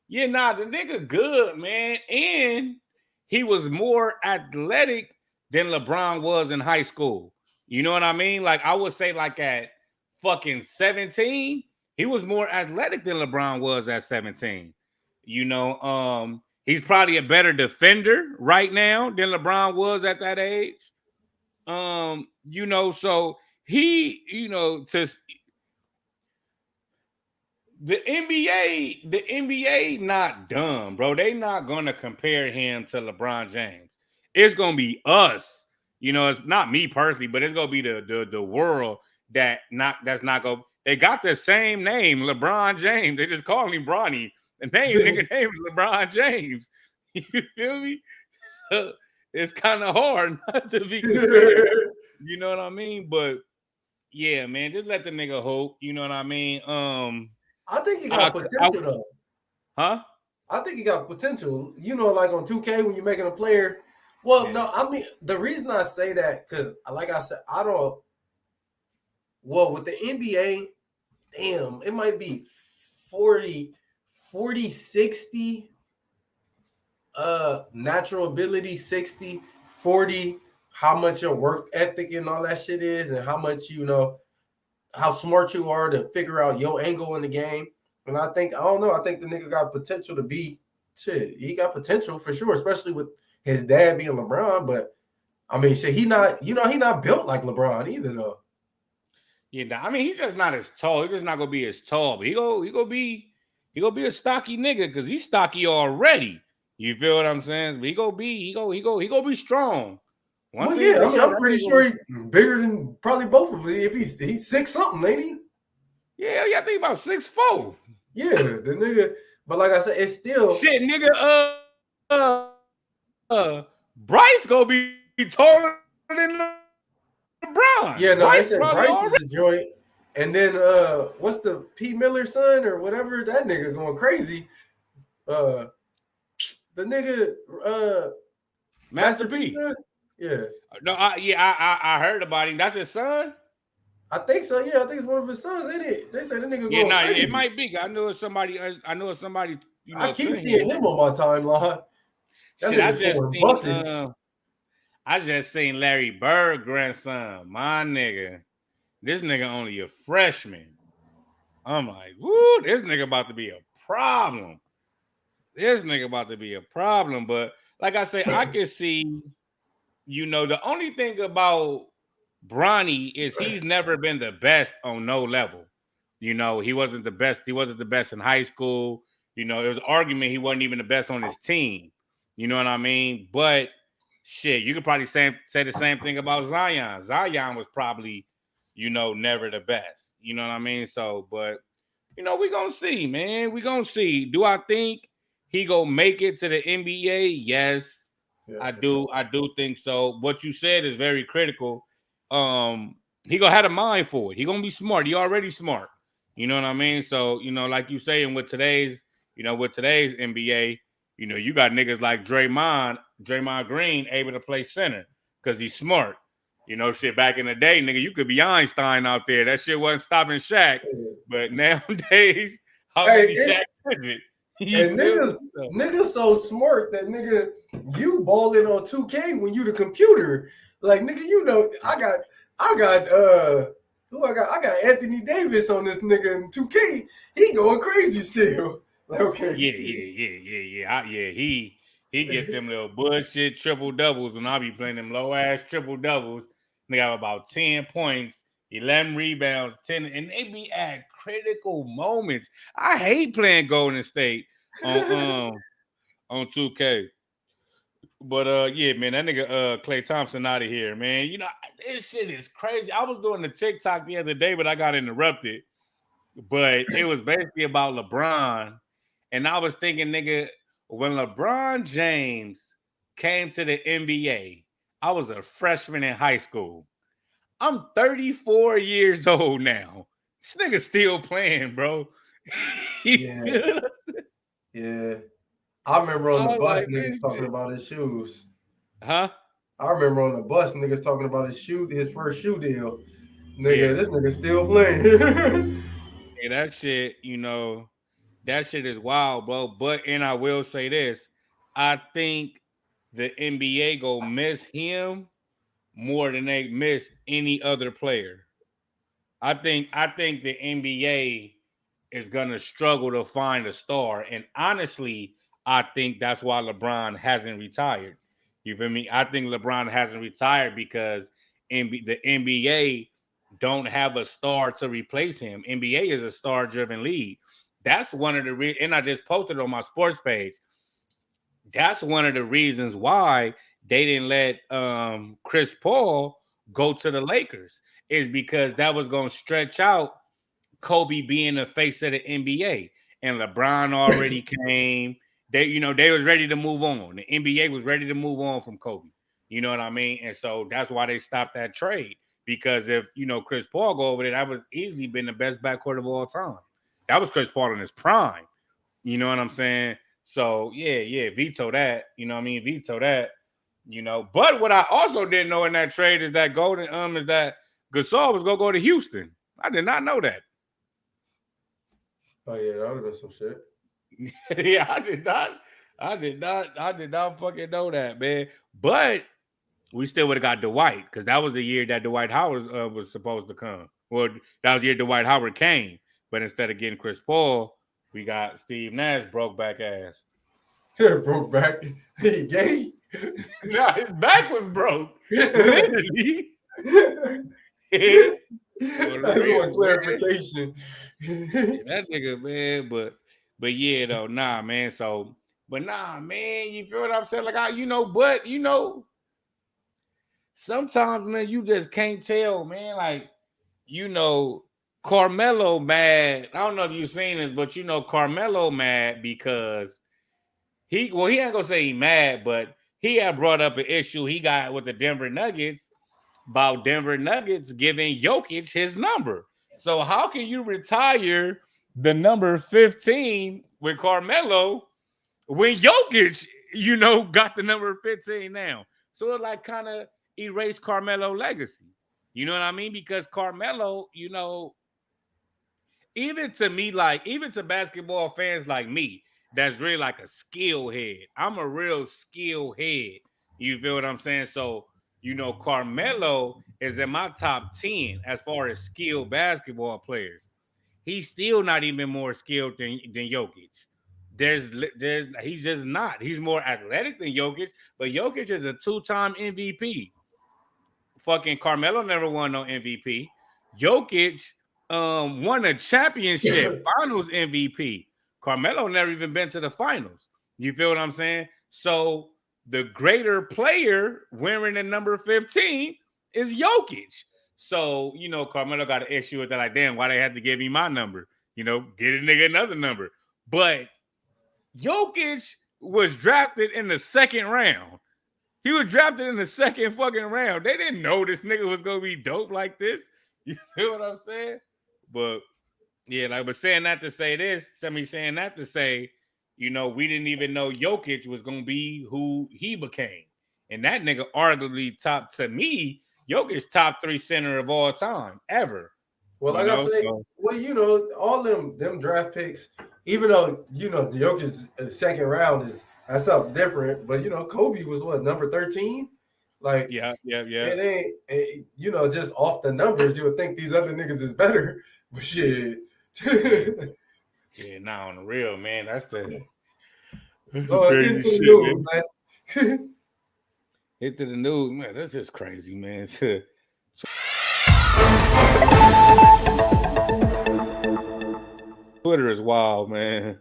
yeah, nah, the nigga good, man. And he was more athletic than LeBron was in high school. You know what I mean? Like I would say like at fucking 17, he was more athletic than LeBron was at 17. He's probably a better defender right now than LeBron was at that age. So he, to the NBA not dumb, bro. They not gonna compare him to LeBron James. It's gonna be us. It's not me personally, but it's gonna be the world that's not gonna. They got the same name, LeBron James. They just call him Bronny. The nigga name is LeBron James. You feel me? So it's kind of hard not to be compared. You know what I mean? But yeah, man, just let the nigga hope. You know what I mean? I think he I, got I, potential though. huh? I think he got potential. Like on 2K when you're making a player. Well, Yeah. no, I mean the reason I say that because, like I said, I don't. Well, with the NBA, damn, it might be 40, 60. Natural ability 60, 40. How much your work ethic and all that shit is, and how much how smart you are to figure out your angle in the game. And I don't know. I think the nigga got potential to be shit. He got potential for sure, especially with his dad being LeBron. But I mean, shit, he not built like LeBron either, though. Yeah, I mean, he's just not as tall. He's just not gonna be as tall, but he gonna be a stocky nigga because he's stocky already. You feel what I'm saying? But he gonna be strong. One Well, thing yeah, for I mean, sure, I'm that pretty nigga gonna sure be. he's bigger than probably both of them. If he's 6 something, ain't he? Yeah, I think about 6'4". Yeah, the nigga. But like I said, it's still Shit, nigga. Bryce gonna be taller than LeBron. yeah. Bryce No, they said probably Bryce already. is a joint, and then what's the P Miller son or whatever that nigga going crazy? Uh, the nigga Master Master P P. son. Yeah, No, I heard about him. That's his son. I think so. Yeah, I think it's one of his sons. Ain't it? They said the nigga Yeah, going no, it crazy. might be. I know it's somebody. I know it's somebody. I keep To seeing him. him on my timeline. That Shit, nigga scoring buckets. I just seen Larry Bird grandson. My nigga, this nigga only a freshman. I'm like, woo, this nigga about to be a problem. This nigga about to be a problem. But like I say, I can see. The only thing about Bronny is he's never been the best on no level. He wasn't the best. He wasn't the best in high school. There was argument he wasn't even the best on his team. You know what I mean? But shit, you could probably say the same thing about Zion. Zion was probably, never the best. You know what I mean? So, but we gonna see, man. We gonna see. Do I think he gonna make it to the NBA? Yes, Yeah, I for sure. do. I do think so. What you said is very critical. He gonna have a mind for it. He gonna be smart. He already smart. You know what I mean? So, like you saying with today's NBA, you got niggas like Draymond Green able to play center because he's smart. Shit, back in the day, nigga, you could be Einstein out there. That shit wasn't stopping Shaq. But nowadays, how many Hey, Shaq is it? You and feel niggas so smart that nigga, you balling on 2K when you the computer. Like nigga, I got Who I got? I got Anthony Davis on this nigga in 2K. He going crazy still. Like, okay. Yeah. He get them little bullshit triple doubles when I be playing them low ass triple doubles. They got about 10 points, 11 rebounds, 10, and they be at critical moments. I hate playing Golden State on 2K. But yeah, man, that nigga Clay Thompson out of here, man. You know, this shit is crazy. I was doing the TikTok the other day, but I got interrupted. But it was basically about LeBron. And I was thinking, nigga, when LeBron James came to the NBA, I was a freshman in high school. I'm 34 years old now. This nigga still playing, bro. Yeah, yeah. I remember on I the was bus like, niggas this talking shit. about his shoes. Huh? I remember on the bus niggas talking about his first shoe deal. Nigga, Yeah. this nigga still playing. Yeah, that shit, that shit is wild, bro. But and I will say this, I think the NBA go miss him more than they missed any other player. I think the NBA is gonna struggle to find a star, and honestly, I think that's why LeBron hasn't retired. You feel me? I think LeBron hasn't retired because the NBA don't have a star to replace him. NBA is a star-driven league. That's one of the and I just posted on my sports page. That's one of the reasons why they didn't let Chris Paul go to the Lakers is because that was going to stretch out Kobe being the face of the NBA, and LeBron already came. They was ready to move on. The NBA was ready to move on from Kobe. You know what I mean? And so that's why they stopped that trade, because if Chris Paul go over there, that would easily been the best backcourt of all time. That was Chris Paul in his prime. You know what I'm saying? So yeah, veto that. You know what I mean? Veto that. But what I also didn't know in that trade is that Gasol was gonna go to Houston. I did not know that. Oh yeah, that would have been some shit. Yeah, I did not fucking know that, man. But we still would have got Dwight, because that was the year that Dwight Howard was supposed to come. Well, that was the year Dwight Howard came. But instead of getting Chris Paul, we got Steve Nash, broke back ass. Broke back. He gay. No, his back was broke. Literally. For That's real, one man. clarification. Yeah, that nigga, man. But yeah, though, nah, man. So, but nah, man, you feel what I'm saying? Like but sometimes, man, you just can't tell, man. Like, Carmelo mad. I don't know if you've seen this, but Carmelo mad because he ain't gonna say he mad, but he had brought up an issue he got with the Denver Nuggets about Denver Nuggets giving Jokic his number. So how can you retire the number 15 with Carmelo when Jokic, got the number 15 now? So it like kind of erased Carmelo legacy. You know what I mean? Because Carmelo, even to me, like even to basketball fans like me, that's really like a skill head. I'm a real skill head. You feel what I'm saying? So, Carmelo is in my top 10 as far as skilled basketball players. He's still not even more skilled than Jokic. There's he's just not. He's more athletic than Jokic, but Jokic is a two-time MVP. Fucking Carmelo never won no MVP. Jokic won a championship, finals MVP. Carmelo never even been to the finals. You feel what I'm saying? So the greater player wearing the number 15 is Jokic. So, Carmelo got an issue with that. Like, damn, why they had to give me my number? Get a nigga another number. But Jokic was drafted in the second round. He was drafted in the second fucking round. They didn't know this nigga was gonna be dope like this. You feel what I'm saying? But yeah, like, but saying that to say this, saying that to say, we didn't even know Jokic was gonna be who he became. And that nigga arguably to me, Jokic's top 3 center of all time, ever. Well, like I say, So, well, all them draft picks, even though the Jokic's second round that's something different, but Kobe was what, number 13? Like, Yeah, yeah, yeah. it ain't, you know, just off the numbers, you would think these other niggas is better. But shit. Yeah, yeah. Now on the real, man, that's the Going crazy into the shit, news, man. man. Hit to the news, man. That's just crazy, man. Twitter is wild, man.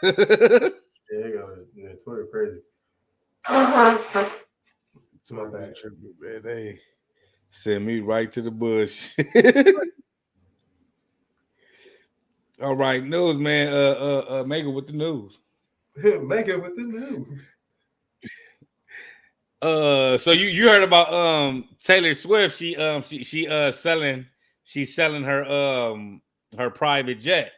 Yeah, Twitter crazy. My Twitter be bad. tripping, man. They send me right to the bush. All right, news, man. Megan with the news. Make it with the news. So you heard about Taylor Swift? She she's selling her private jet.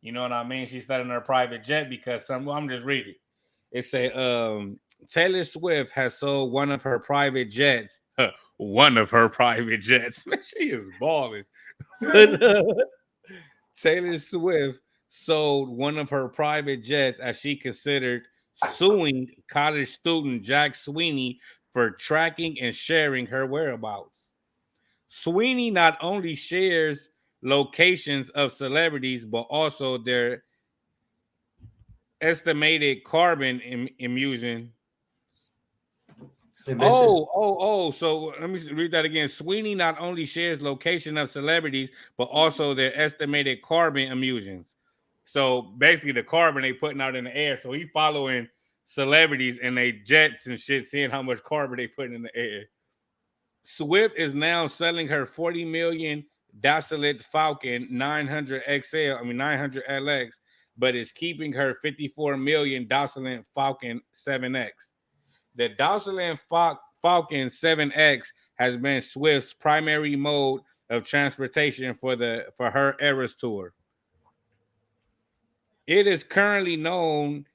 You know what I mean? She's selling her private jet because I'm just reading. It say Taylor Swift has sold one of her private jets. One of her private jets. Man, she is balling. But Taylor Swift sold one of her private jets as she considered suing college student Jack Sweeney for tracking and sharing her whereabouts. Sweeney not only shares locations of celebrities, but also their estimated carbon emission. Emission. So let me read that again. Sweeney not only shares location of celebrities, but also their estimated carbon emissions. So basically, the carbon they putting out in the air. So he following celebrities and they jets and shit, seeing how much carbon they putting in the air. Swift is now selling her 40 million Dassault Falcon 900 XL, 900 LX, but is keeping her 54 million Dassault Falcon 7X. The Dassault Falcon 7X has been Swift's primary mode of transportation for her Eras tour. It is currently known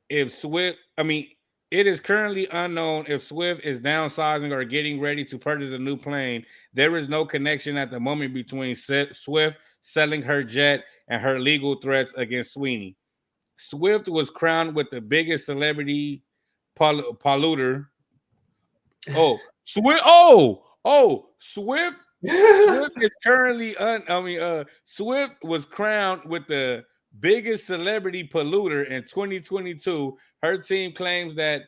if Swift, it is currently unknown if Swift is downsizing or getting ready to purchase a new plane. There is no connection at the moment between Swift selling her jet and her legal threats against Sweeney. Swift was crowned with the biggest celebrity polluter. Oh, Swift. Swift. Swift is currently Swift was crowned with the biggest celebrity polluter in 2022. Her team claims that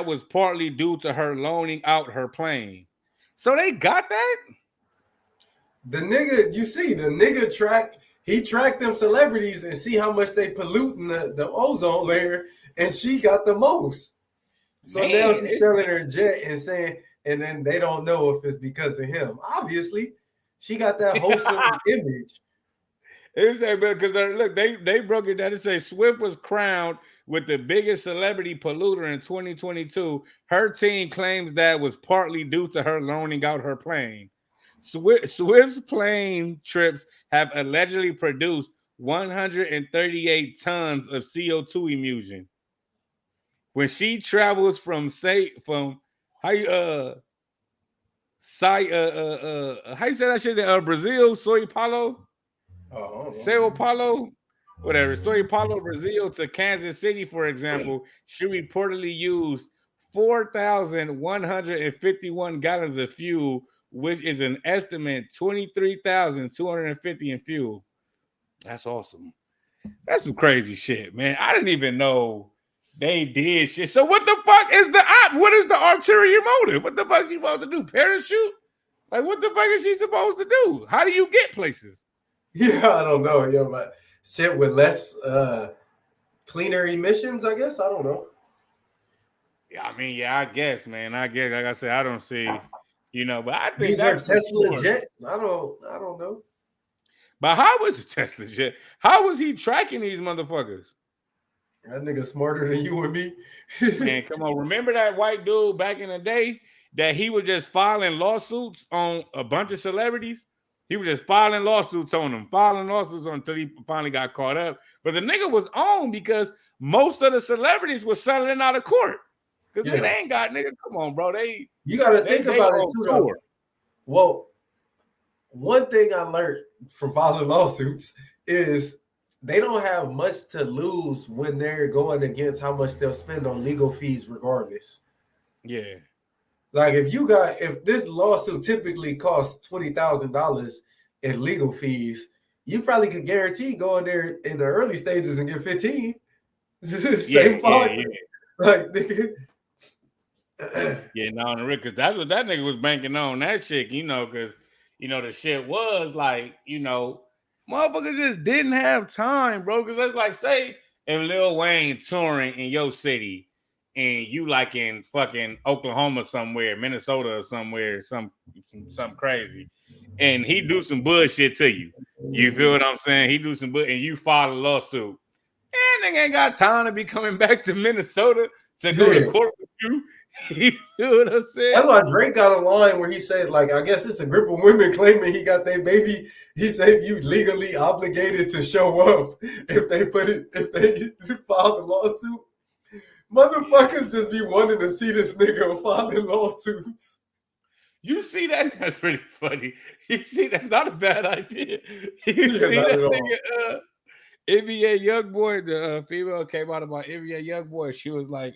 was partly due to her loaning out her plane. So they got that? The nigga, you see, the nigga he tracked them celebrities and see how much they polluting the ozone layer, and she got the most. So now Man, she's selling her jet and saying, and then they don't know if it's because of him. Obviously, she got that wholesome image. it's because look, they broke it down. It say Swift was crowned with the biggest celebrity polluter in 2022. Her team claims that was partly due to her loaning out her plane. Swift's plane trips have allegedly produced 138 tons of CO2 emission. When she travels from how you how you say that shit in Brazil, Sao Paulo? Sao Paulo, whatever, Sao Paulo, Brazil to Kansas City, for example, she reportedly used 4,151 gallons of fuel, which is an estimate 23,250 in fuel. That's awesome. That's some crazy shit, man. I didn't even know they did shit. So what the fuck is what is the ulterior motive? What the fuck is she supposed to do? Parachute? Like what the fuck is she supposed to do? How do you get places? Yeah, I don't know. Yeah, but shit with less cleaner emissions, I guess. I don't know. Yeah, I guess, man. I guess, like I said, I don't see, but I think Use her that's for Tesla sure. jet. I don't know. But how was the Tesla jet? How was he tracking these motherfuckers? That nigga smarter than you and me. Man, come on. Remember that white dude back in the day that he was just filing lawsuits on a bunch of celebrities? He was just filing lawsuits on them, until he finally got caught up. But the nigga was on because most of the celebrities were settling out of court. Because Yeah. they ain't got, nigga, come on, bro. You got to They think about it on too, though. tour. Well, one thing I learned from filing lawsuits is they don't have much to lose when they're going against how much they'll spend on legal fees, regardless. Yeah. Like if this lawsuit typically costs $20,000 in legal fees, you probably could guarantee going there in the early stages and get 15. Yeah, Same yeah, politics. yeah. Like nigga. Yeah, no, on the record, because that's what that nigga was banking on, that shit, because, the shit was like, motherfuckers just didn't have time, bro. Because that's like, say, if Lil Wayne touring in your city and you like in fucking Oklahoma somewhere, Minnesota or somewhere, some crazy, and he do some bullshit to you. You feel what I'm saying? He do some bullshit and you file a lawsuit. And nigga ain't got time to be coming back to Minnesota to go to Yeah. court with you. You feel what I'm saying? That's why Drake got a line where he said, like, I guess it's a group of women claiming he got their baby. He said you legally obligated to show up if they file the lawsuit. Motherfuckers just be wanting to see this nigga filing lawsuits. You see that? That's pretty funny. You see, that's not a bad idea. You Yeah, see not that at all. nigga, NBA Youngboy, the female came out about NBA Youngboy. She was like,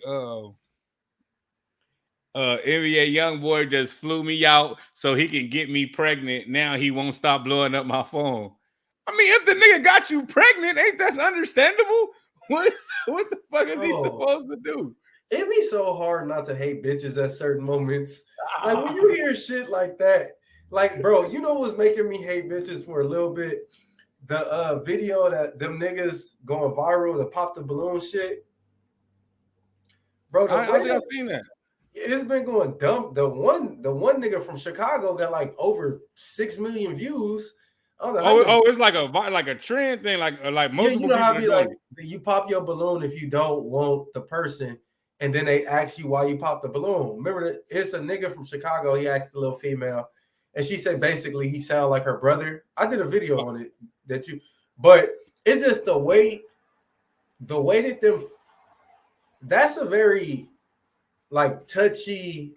NBA Youngboy just flew me out so he can get me pregnant. Now he won't stop blowing up my phone. I mean, if the nigga got you pregnant, ain't that understandable? What the fuck is he Bro, supposed to do? it be so hard not to hate bitches at certain moments. Like when you hear shit like that, like bro, you know what's making me hate bitches for a little bit? The video that them niggas going viral, the pop the balloon shit. Bro, the I way don't think I've that seen that. it's been going dumb. The one nigga from Chicago got like over 6 million views. I don't know how you. Oh, it's like a trend thing, like Yeah, you multiple know how people it are be doing like it. you pop your balloon if you don't want the person, and then they ask you why you popped the balloon. Remember, it's a nigga from Chicago. He asked a little female, and she said basically he sounded like her brother. I did a video on it but it's just the way that them. That's a very like touchy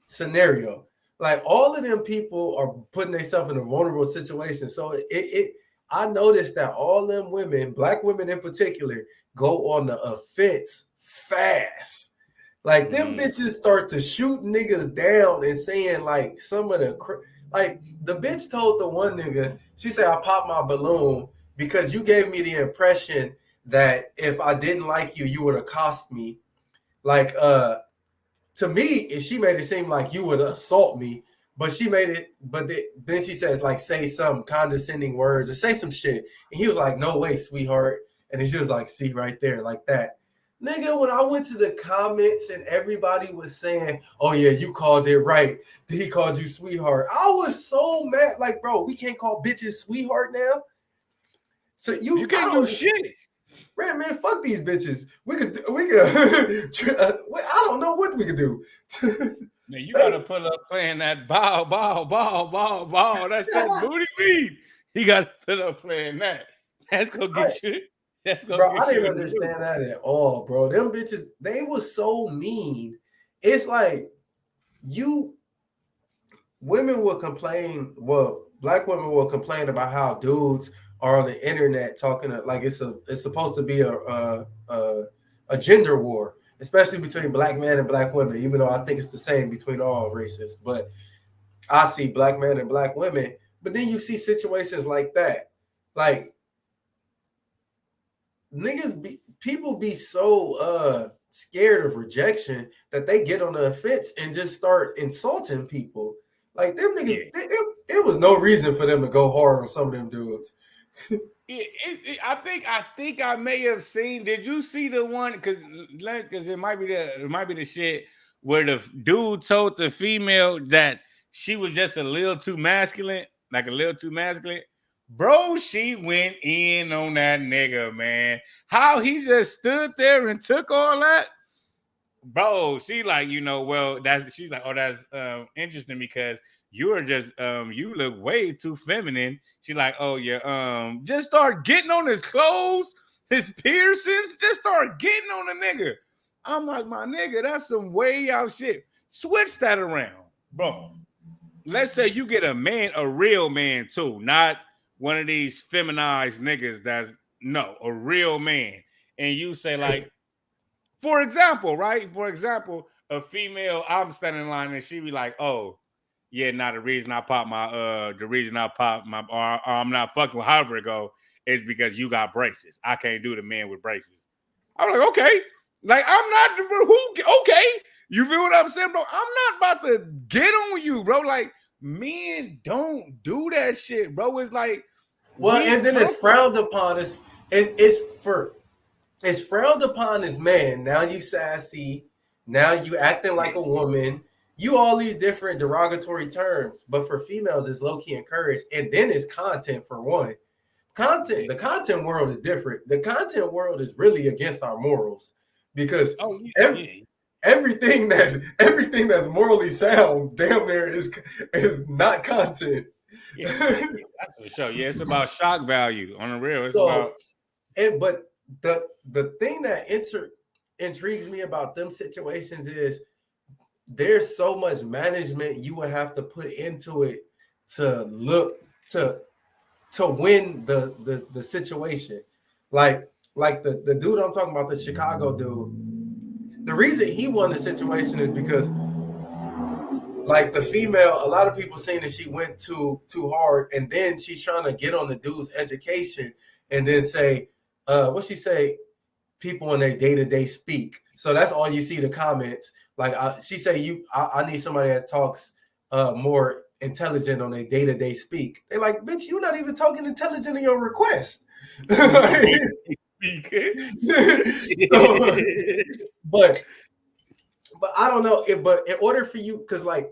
scenario. Like all of them people are putting themselves in a vulnerable situation. So I noticed that all them women, black women in particular, go on the offense fast. Like them Mm. bitches start to shoot niggas down and saying like some of the like the bitch told the one nigga, she said I popped my balloon because you gave me the impression that if I didn't like you, you would accost me. Like to me, she made it seem like you would assault me, but she made it. But then she says like say some condescending words or say some shit, and he was like, "No way, sweetheart," and then she was like, "See right there, like that." Nigga, when I went to the comments and everybody was saying, "Oh yeah, you called it right," he called you sweetheart. I was so mad. Like, bro, we can't call bitches sweetheart now. So You I can't do don't. shit. Man, fuck these bitches. I don't know what we could do. Now you Hey, gotta pull up playing that bow, bow, bow, bow, bow. That's that booty beat. You gotta pull up playing that. That's gonna I, get you. That's gonna bro, I get you didn't in the mood. understand that at all, bro. Them bitches, they was so mean. It's like you women will complain. Well, black women will complain about how dudes are on the internet talking like it's supposed to be a gender war, especially between black men and black women. Even though I think it's the same between all races, but I see black men and black women. But then you see situations like that, like people be so scared of rejection that they get on the offense and just start insulting people. Like them niggas, Yeah. it was no reason for them to go hard on some of them dudes. I think I may have seen. Did you see the one? Because it might be the shit where the dude told the female that she was just a little too masculine, like a little too masculine. Bro, she went in on that nigga, man. How he just stood there and took all that. Bro, she like, well, she's like, oh, that's interesting because you are just you look way too feminine. She like, oh yeah, just start getting on his clothes, his piercings, just start getting on the nigga. I'm like, my nigga, that's some way out shit. Switch that around, bro. Let's say you get a real man too, not one of these feminized niggas that's no, a real man. And you say, like, for example, right? For example, a female, I'm standing in line and she be like, oh, yeah, the reason I pop my or I'm not fucking with however it go is because you got braces. I can't do the man with braces. I'm like, okay. Like, I'm not okay. You feel what I'm saying, bro? I'm not about to get on you, bro. Like, men don't do that shit, bro. It's like Well, we and then it's comfortable. frowned upon. It's frowned upon as man. Now you sassy. Now you acting like a woman. You all these different derogatory terms, but for females, it's low key encouraged. And then it's content for one. Yeah. The content world is different. The content world is really against our morals because Oh ev- yeah. everything that's morally sound, damn near is not content. Yeah, that's for sure. Yeah, it's about shock value on the real. It's about So, but the thing that intrigues me about them situations is there's so much management you would have to put into it to look to win the situation. Like the dude I'm talking about, the Chicago dude. The reason he won the situation is because like the female, a lot of people saying that she went too hard, and then she's trying to get on the dude's education, and then say, what she say? People in their day to day speak. So that's all you see the comments. Like she say, I need somebody that talks more intelligent on their day to day speak. They're like, bitch, you're not even talking intelligent in your request. So, but I don't know. But in order for you, because like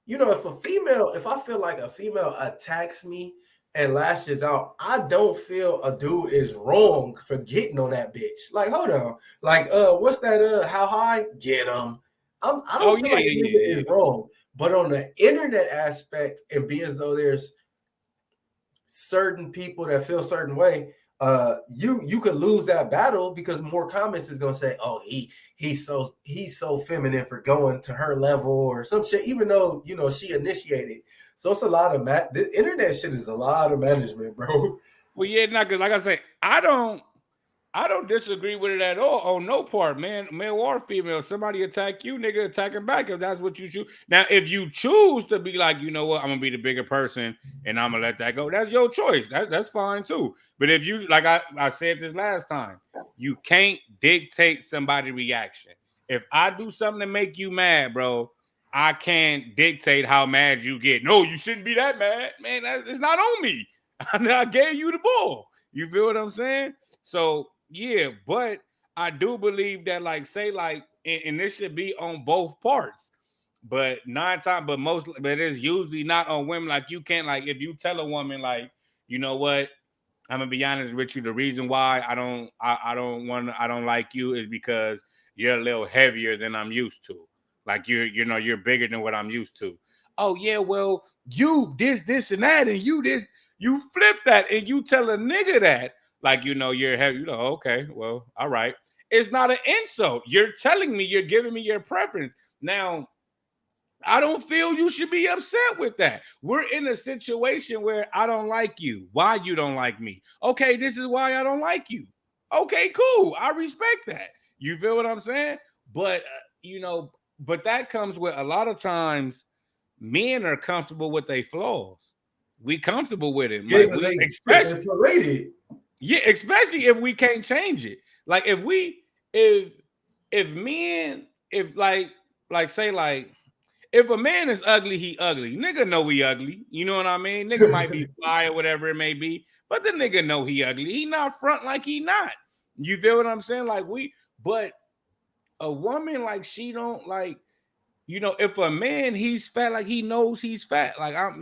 if I feel like a female attacks me and lashes out, I don't feel a dude is wrong for getting on that bitch. Like, hold on. Like, what's that? How high? Get him. I oh don't feel yeah, like a yeah, nigga yeah, is wrong. But on the internet aspect, and be as though there's certain people that feel a certain way, you could lose that battle because more comments is gonna say, oh, he's so feminine for going to her level or some shit, even though she initiated. So it's a lot of the internet shit is a lot of management, bro. Well, yeah, not because like I say, I don't disagree with it at all on no part, man, male or female. Somebody attack you, nigga, attack him back if that's what you choose. Now, if you choose to be like, you know what, I'm gonna be the bigger person and I'm gonna let that go, that's your choice. That's fine too. But if you like I said this last time, you can't dictate somebody's reaction. If I do something to make you mad, bro, I can't dictate how mad you get. No, you shouldn't be that mad, man. It's not on me. I gave you the ball. You feel what I'm saying? So yeah, but I do believe that, like, say, like, and this should be on both parts, but but it's usually not on women. Like, you can't, like, if you tell a woman, like, you know what, I'm gonna be honest with you. The reason why I don't like you is because you're a little heavier than I'm used to. Like you're bigger than what I'm used to. Oh yeah, well you this and that, and you this you flip that, and you tell a nigga that like you're heavy. You know, okay, well, all right. It's not an insult. You're telling me, you're giving me your preference. Now I don't feel you should be upset with that. We're in a situation where I don't like you. Why you don't like me? Okay, this is why I don't like you. Okay, cool. I respect that. You feel what I'm saying? But but that comes with a lot of times men are comfortable with their flaws. We comfortable with it. Yeah, Like because we they especially paraded. yeah, especially if we can't change it. Like if if men if like say like if a man is ugly, he ugly. Nigga know he ugly. You know what I mean? Nigga might be fly or whatever it may be, but the nigga know he ugly. He not front like he not. You feel what I'm saying? But a woman like she don't like. If a man he's fat, like he knows he's fat. Like I'm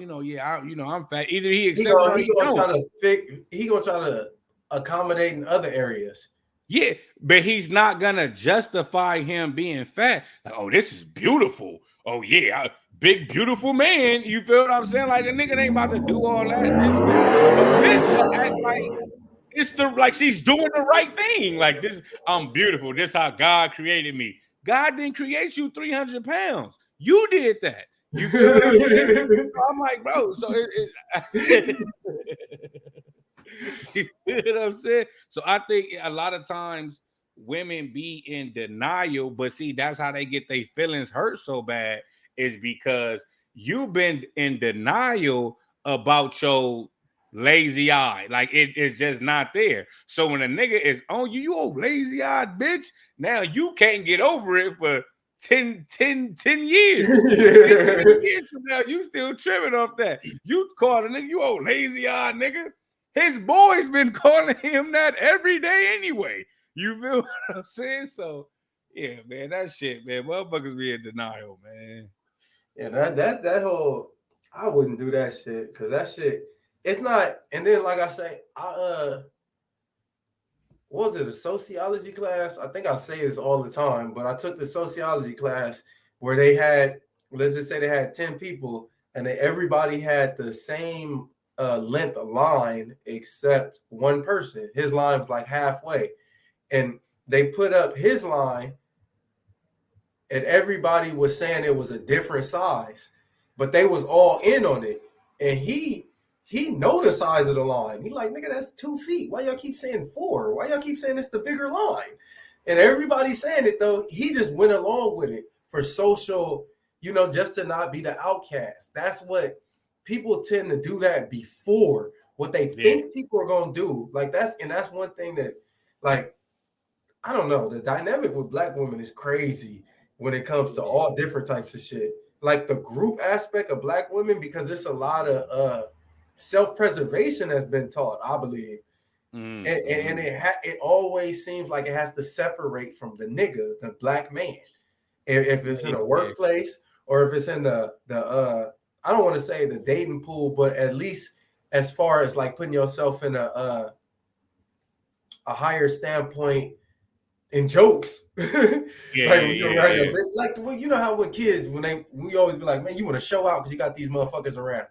fat. Either he He accept it gonna or he he gonna don't. try to he gonna try to accommodate in other areas. Yeah, but he's not gonna justify him being fat. Like, oh, this is beautiful. Oh yeah, big beautiful man. You feel what I'm saying? Like a nigga ain't about to do all that. A bitch will act like like she's doing the right thing. Like this, I'm beautiful. This how God created me. God didn't create you 300 pounds. You did that. You feel what I'm saying? So I'm like, bro. You know what I'm saying? So I think a lot of times women be in denial, but see, that's how they get their feelings hurt so bad, is because you've been in denial about your lazy eye. Like it's just not there. So when a nigga is on you, you old lazy eyed bitch, now you can't get over it for 10 years. 10, 20 years from now, you still tripping off that. You call a nigga, you old lazy eyed nigga. His boy's been calling him that every day anyway. You feel what I'm saying? So, yeah, man, that shit, man. Motherfuckers be in denial, man. Yeah, that whole I wouldn't do that shit because that shit it's not. And then like I say, what was it, a sociology class? I think I say this all the time, but I took the sociology class where they had, let's just say they had 10 people and everybody had the same length of line except one person. His line was like halfway. And they put up his line and everybody was saying it was a different size, but they was all in on it. And he know the size of the line. He like, nigga, that's 2 feet. Why y'all keep saying 4? Why y'all keep saying it's the bigger line? And everybody saying it though. He just went along with it for social, just to not be the outcast. That's what people tend to do that before what they think people are gonna do. Like that's one thing that, like, I don't know. The dynamic with black women is crazy when it comes to all different types of shit. Like the group aspect of black women, because it's a lot of self-preservation has been taught, I believe. And it always seems like it has to separate from the nigga, the black man. If it's in a workplace or if it's in the I don't want to say the dating pool, but at least as far as like putting yourself in a higher standpoint in jokes. Like when you're around your bitch, like you know how when kids, we always be like, man, you want to show out because you got these motherfuckers around.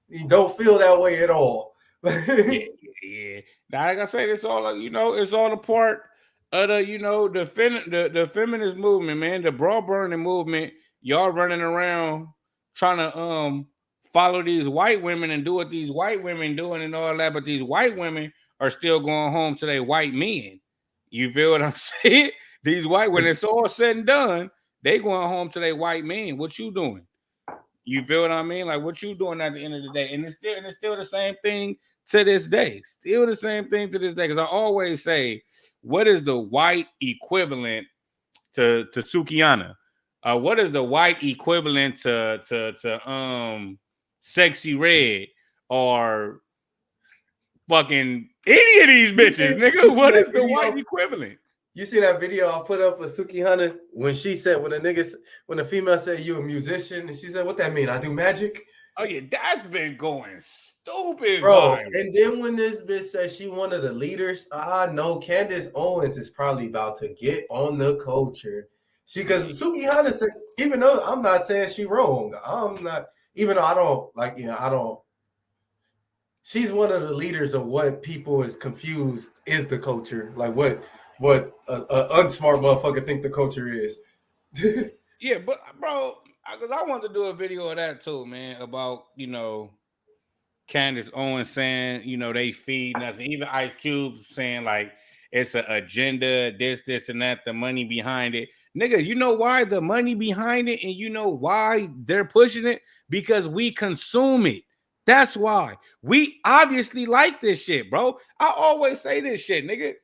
You don't feel that way at all. Yeah. Now, like I say, it's all it's all a part of the feminist movement, man. The bra burning movement. Y'all running around trying to follow these white women and do what these white women doing and all that, but these white women are still going home to their white men. You feel what I'm saying? These white, when it's all said and done, they going home to their white men. What you doing? You feel what I mean? Like what you doing at the end of the day? And it's still the same thing to this day. Still the same thing to this day. Because I always say, what is the white equivalent to Sukiana? What is the white equivalent to Sexy Red or fucking any of these bitches, nigga? What is the white equivalent? You see that video I put up with Sukihana when she said, when the female said you a musician, and she said, what that mean? I do magic? Oh yeah, that's been going stupid, bro. viral. And then when this bitch says she one of the leaders, I know Candace Owens is probably about to get on the culture. Because Sukihana said, even though I'm not saying she wrong, I'm not, even though I don't like, I don't. She's one of the leaders of what people is confused is the culture. Like what a unsmart motherfucker think the culture is. Yeah, but bro, because I want to do a video of that too, man, about Candace Owens saying they feeding us, and even Ice Cube saying like it's an agenda, this and that, the money behind it, nigga. You know why the money behind it, and you know why they're pushing it, because we consume it. That's why we obviously like this shit, bro. I always say this shit, nigga.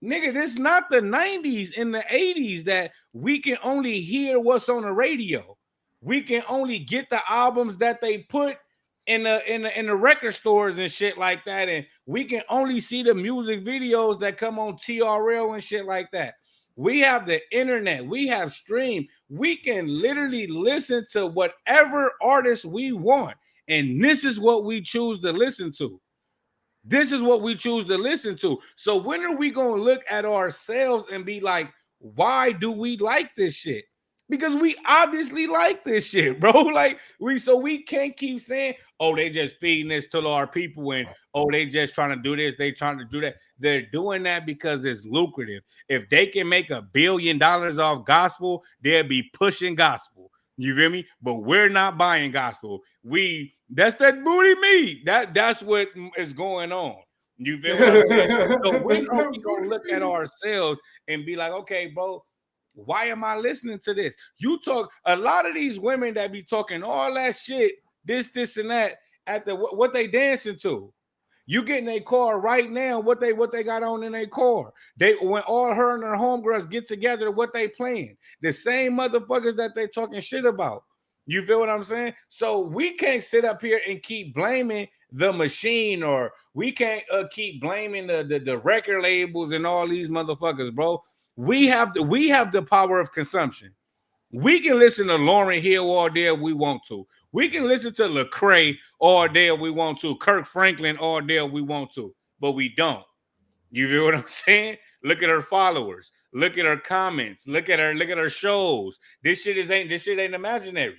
Nigga, this not the 90s and the 80s that we can only hear what's on the radio. We can only get the albums that they put in the record stores and shit like that. And we can only see the music videos that come on TRL and shit like that. We have the internet, we have stream. We can literally listen to whatever artist we want. And this is what we choose to listen to. This is what we choose to listen to. So when are we going to look at ourselves and be like, why do we like this shit? Because we obviously like this shit, bro. Like we can't keep saying, oh, they just feeding this to our people, and oh, they just trying to do this, they trying to do that. They're doing that because it's lucrative. If they can make $1 billion off gospel, they'll be pushing gospel. You feel me? But we're not buying gospel. That's that booty meat. That's what is going on. You feel what I'm saying? So when are we gonna look at ourselves and be like, okay, bro, why am I listening to this? You talk a lot of these women that be talking all that shit, this, and that at the what they dancing to. You get in a car right now. What they got on in a car? They when all her and her homegirls get together, what they playing? The same motherfuckers that they talking shit about. You feel what I'm saying? So we can't sit up here and keep blaming the machine, or we can't keep blaming the record labels and all these motherfuckers, bro. We have the power of consumption. We can listen to Lauryn Hill all day if we want to. We can listen to Lecrae all day if we want to. Kirk Franklin all day if we want to, but we don't. You feel what I'm saying? Look at her followers. Look at her comments. Look at her. Look at her shows. This shit ain't imaginary.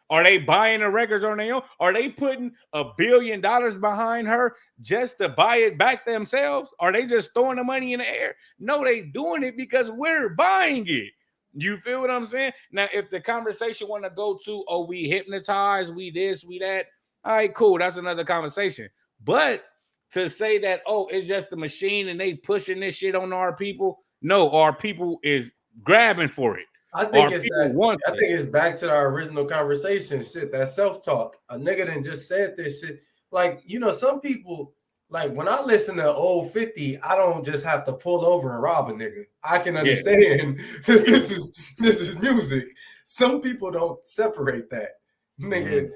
Are they buying the records on their own? Are they putting $1 billion behind her just to buy it back themselves? Are they just throwing the money in the air? No, they doing it because we're buying it. You feel what I'm saying? Now, if the conversation want to go to, oh, we hypnotized, we this, we that, all right, cool. That's another conversation. But to say that, oh, it's just the machine and they pushing this shit on our people, no, our people is grabbing for it. I think Our it's people that. want I it. think it's back to our original conversation. Shit, that self talk. A nigga done just said this shit. Like some people. Like when I listen to old 50, I don't just have to pull over and rob a nigga. I can Yeah. understand that Yeah. this is music. Some people don't separate that. Nigga,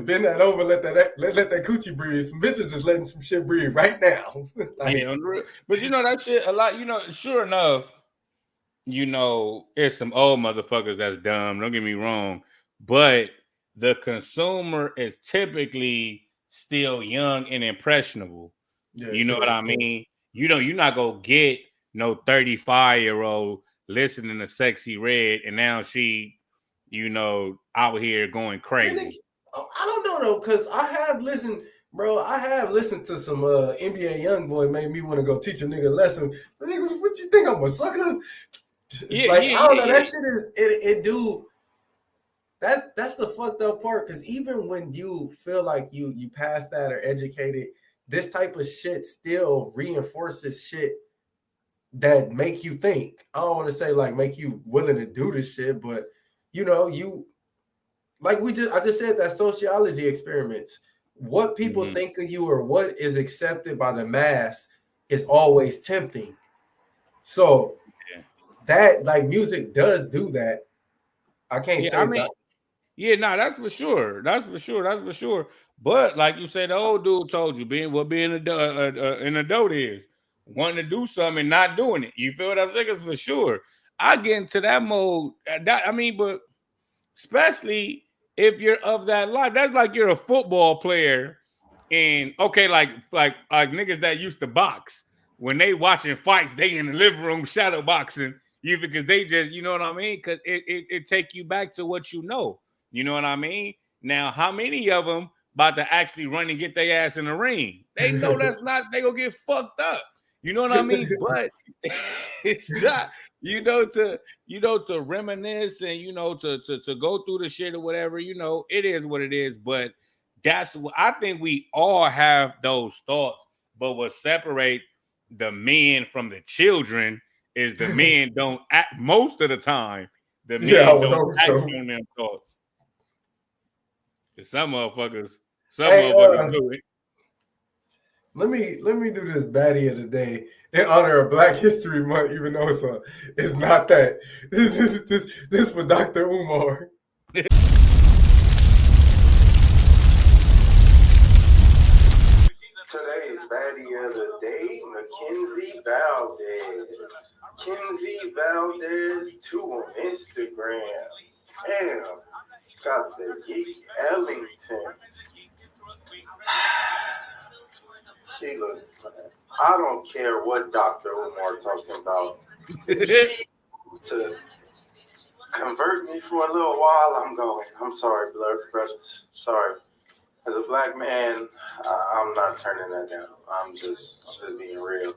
bend that over, let that coochie breathe. Some bitches is letting some shit breathe right now. Like, Yeah, but that shit a lot. Sure enough, it's some old motherfuckers that's dumb. Don't get me wrong, but the consumer is typically still young and impressionable. yeah, You know what sure, I sure. mean? You're not gonna get no 35-year-old listening to Sexy Red, and now she, out here going Then crazy. I don't know though, cause I have listened, bro. I have listened to some NBA YoungBoy made me want to go teach a nigga a lesson. Nigga, what you think I'm a sucker? Yeah, Like yeah, I don't yeah, know. yeah. That shit is it do. That's the fucked up part. Cause even when you feel like you past that or educated, this type of shit still reinforces shit that make you think. I don't want to say like make you willing to do this shit, but you like I just said that sociology experiments. What people Mhm. think of you or what is accepted by the mass is always tempting. So Yeah. that like music does do that. I can't Yeah, I say mean, that. yeah, no, that's for sure. That's for sure. That's for sure. But like you said, the old dude told you being an adult is wanting to do something and not doing it. You feel what I'm saying? 'Cause for sure. I get into that mode. But especially if you're of that life. That's like you're a football player, and okay, like niggas that used to box when they watching fights, they in the living room shadow boxing you because they just you know what I mean because it take you back to what you know. You know what I mean? Now, how many of them about to actually run and get their ass in the ring? They know that's not. They gonna get fucked up. You know what I mean? But it's not. You know to to reminisce and to go through the shit or whatever. It is what it is. But that's what I think we all have those thoughts. But what separate the men from the children is the men don't act most of the time. The Yeah, I men would don't hope act so. on them thoughts. 'Cause some Hey, motherfuckers do it. let me do this baddie of the day in honor of Black History Month, even though it's not that. This for Dr. Umar. Today's baddie of the day, Mackenzie Valdez. Kenzie Valdez 2 on Instagram. Damn, got the Geek Ellington. She look. I don't care what Dr. Umar talking about. She to convert me for a little while. I'm going. I'm sorry, brothers. Sorry. As a black man, I'm not turning that down. I'm just being real.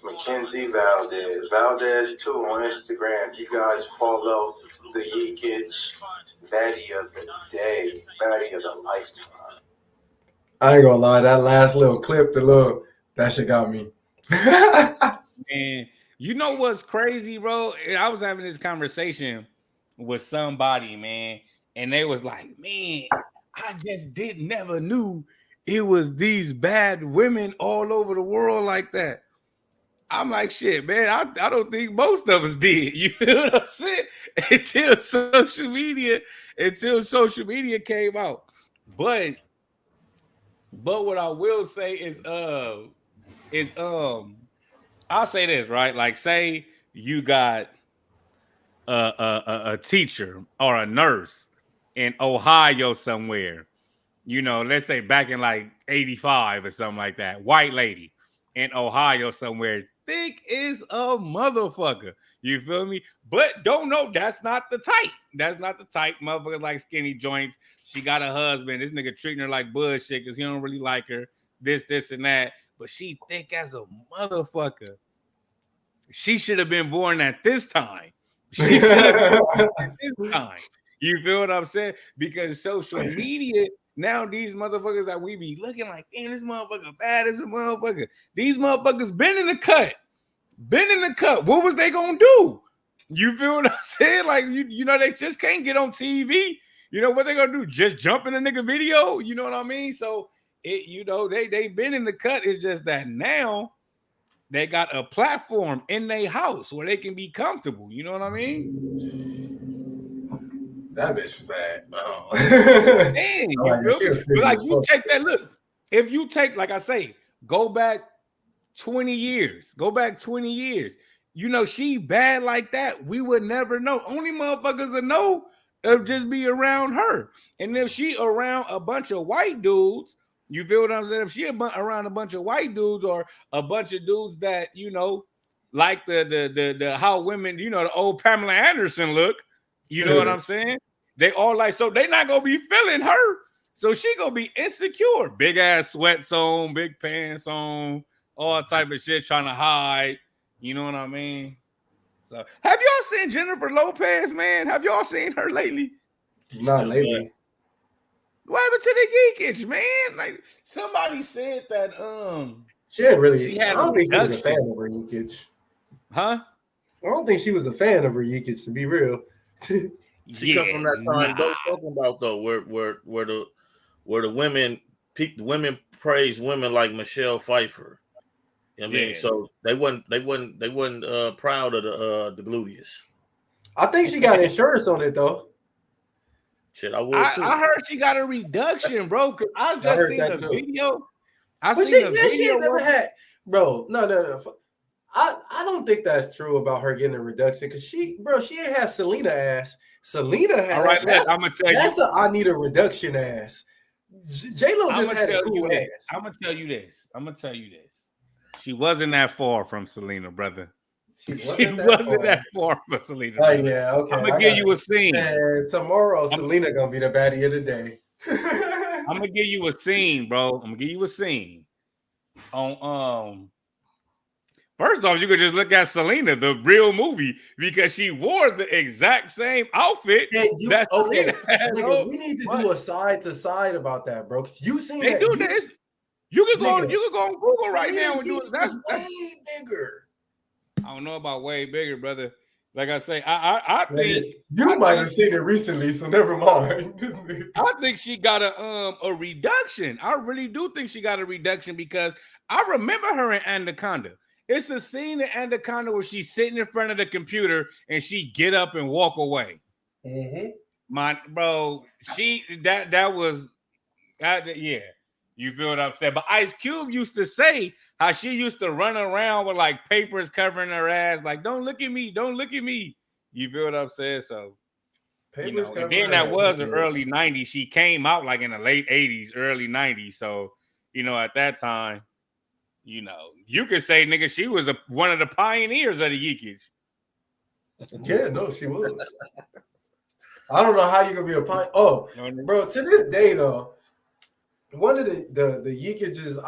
Mackenzie Valdez. Valdez 2 on Instagram. You guys follow the Geekage baddie of the day, baddie of the lifetime. I ain't gonna lie, that last little clip, the little That shit got me. And you know what's crazy, bro? I was having this conversation with somebody, man, and they was like, "Man, I just did never knew it was these bad women all over the world like that." I'm like, shit, man. I don't think most of us did. You feel what I'm saying? Until social media came out. But what I will say is I'll say this, right? Like, say you got a teacher or a nurse in Ohio somewhere, you know, let's say back in like 85 or something like that, white lady in Ohio somewhere, thick is a motherfucker. You feel me? But don't know that's not the type. That's not the type. Motherfucker like skinny joints. She got a husband. This nigga treating her like bullshit because he don't really like her. This, and that. But she thick as a motherfucker. She should have been born at this time. She should have been born at this time. You feel what I'm saying? Because social media, now these motherfuckers that we be looking like, damn, this motherfucker bad as a motherfucker. These motherfuckers been in the cut. Been in the cut. What was they gonna do? You feel what I'm saying? Like, you know, they just can't get on TV. You know what they gonna do? Just jump in a nigga video? You know what I mean? So it, you know, they been in the cut. It's just that now they got a platform in their house where they can be comfortable. You know what I mean? That bitch was bad. Oh. Man, I you like her. feel She me? was But pretty like as you fuck. take that look, if you take, like I say, go back 20 years, you know, she bad like that, we would never know. Only motherfuckers that know of just be around her. And if she around a bunch of white dudes, you feel what I'm saying? If she around a bunch of white dudes or a bunch of dudes that, you know, like the how women, you know, the old Pamela Anderson look, you know what I'm saying? They all like, so they not gonna be feeling her. So she gonna be insecure. Big ass sweats on, big pants on, all type of shit trying to hide. You know what I mean? So have y'all seen Jennifer Lopez, man? Have y'all seen her lately? She's Not still bad. lately. What happened to the geekage, man? Like somebody said that She didn't she really. I had a don't think she was a reduction. fan of her Yeekage. Huh? I don't think she was a fan of her Yeekage, to be real. She come Yeah, from that time nah. Dope talking about though, where the women praise women like Michelle Pfeiffer. You know what I mean? Yeah. So they wasn't proud of the gluteus. I think she got insurance on it though. Shit, I would too. I heard she got a reduction, bro. Cause I I just heard seen that a too. video. I But seen a she video ain't never one. had, bro. No. I don't think that's true about her getting a reduction because she ain't have Selena ass. Selena All had right, that. look, I'm gonna tell you. That's a I need a reduction ass. J Lo I'm just gonna had a tell you cool this. ass. I'm gonna tell you this. I'm gonna tell you this. She wasn't that far from Selena, brother. She She wasn't that wasn't far. that far from Selena, Oh brother. yeah, okay. I'm gonna I give got you a it. scene. And tomorrow, I'm, Selena gonna be the baddie of the day. I'm gonna give you a scene, bro. I'm gonna give you a scene. On first off, you could just look at Selena, the real movie, because she wore the exact same outfit And you that okay, Selena had. nigga? We need to But do a side to side about that, bro. 'Cause you seen they that? do this. You could go. Nigga, You could go on Google right Selena now and do it. Yeats was way bigger. I don't know about way bigger, brother. Like I say, I Man, think you might have seen it recently, so never mind. I think she got a reduction. I really do think she got a reduction because I remember her in Anaconda. It's a scene in Anaconda where she's sitting in front of the computer and she get up and walk away. Mm-hmm. My bro, she that was yeah. You feel what I'm saying? But Ice Cube used to say how she used to run around with like papers covering her ass, like "Don't look at me, don't look at me." You feel what I'm saying? So you Papers know, and covering then her that ass. was the early 90s. She came out like in the late 80s, early 90s. So, you know, at that time, you know, you could say, nigga, she was one of the pioneers of the yeekage. Yeah, no, she was. I don't know how you gonna be a pioneer. Oh, You know what I mean? bro, to this day though, one of the yeekages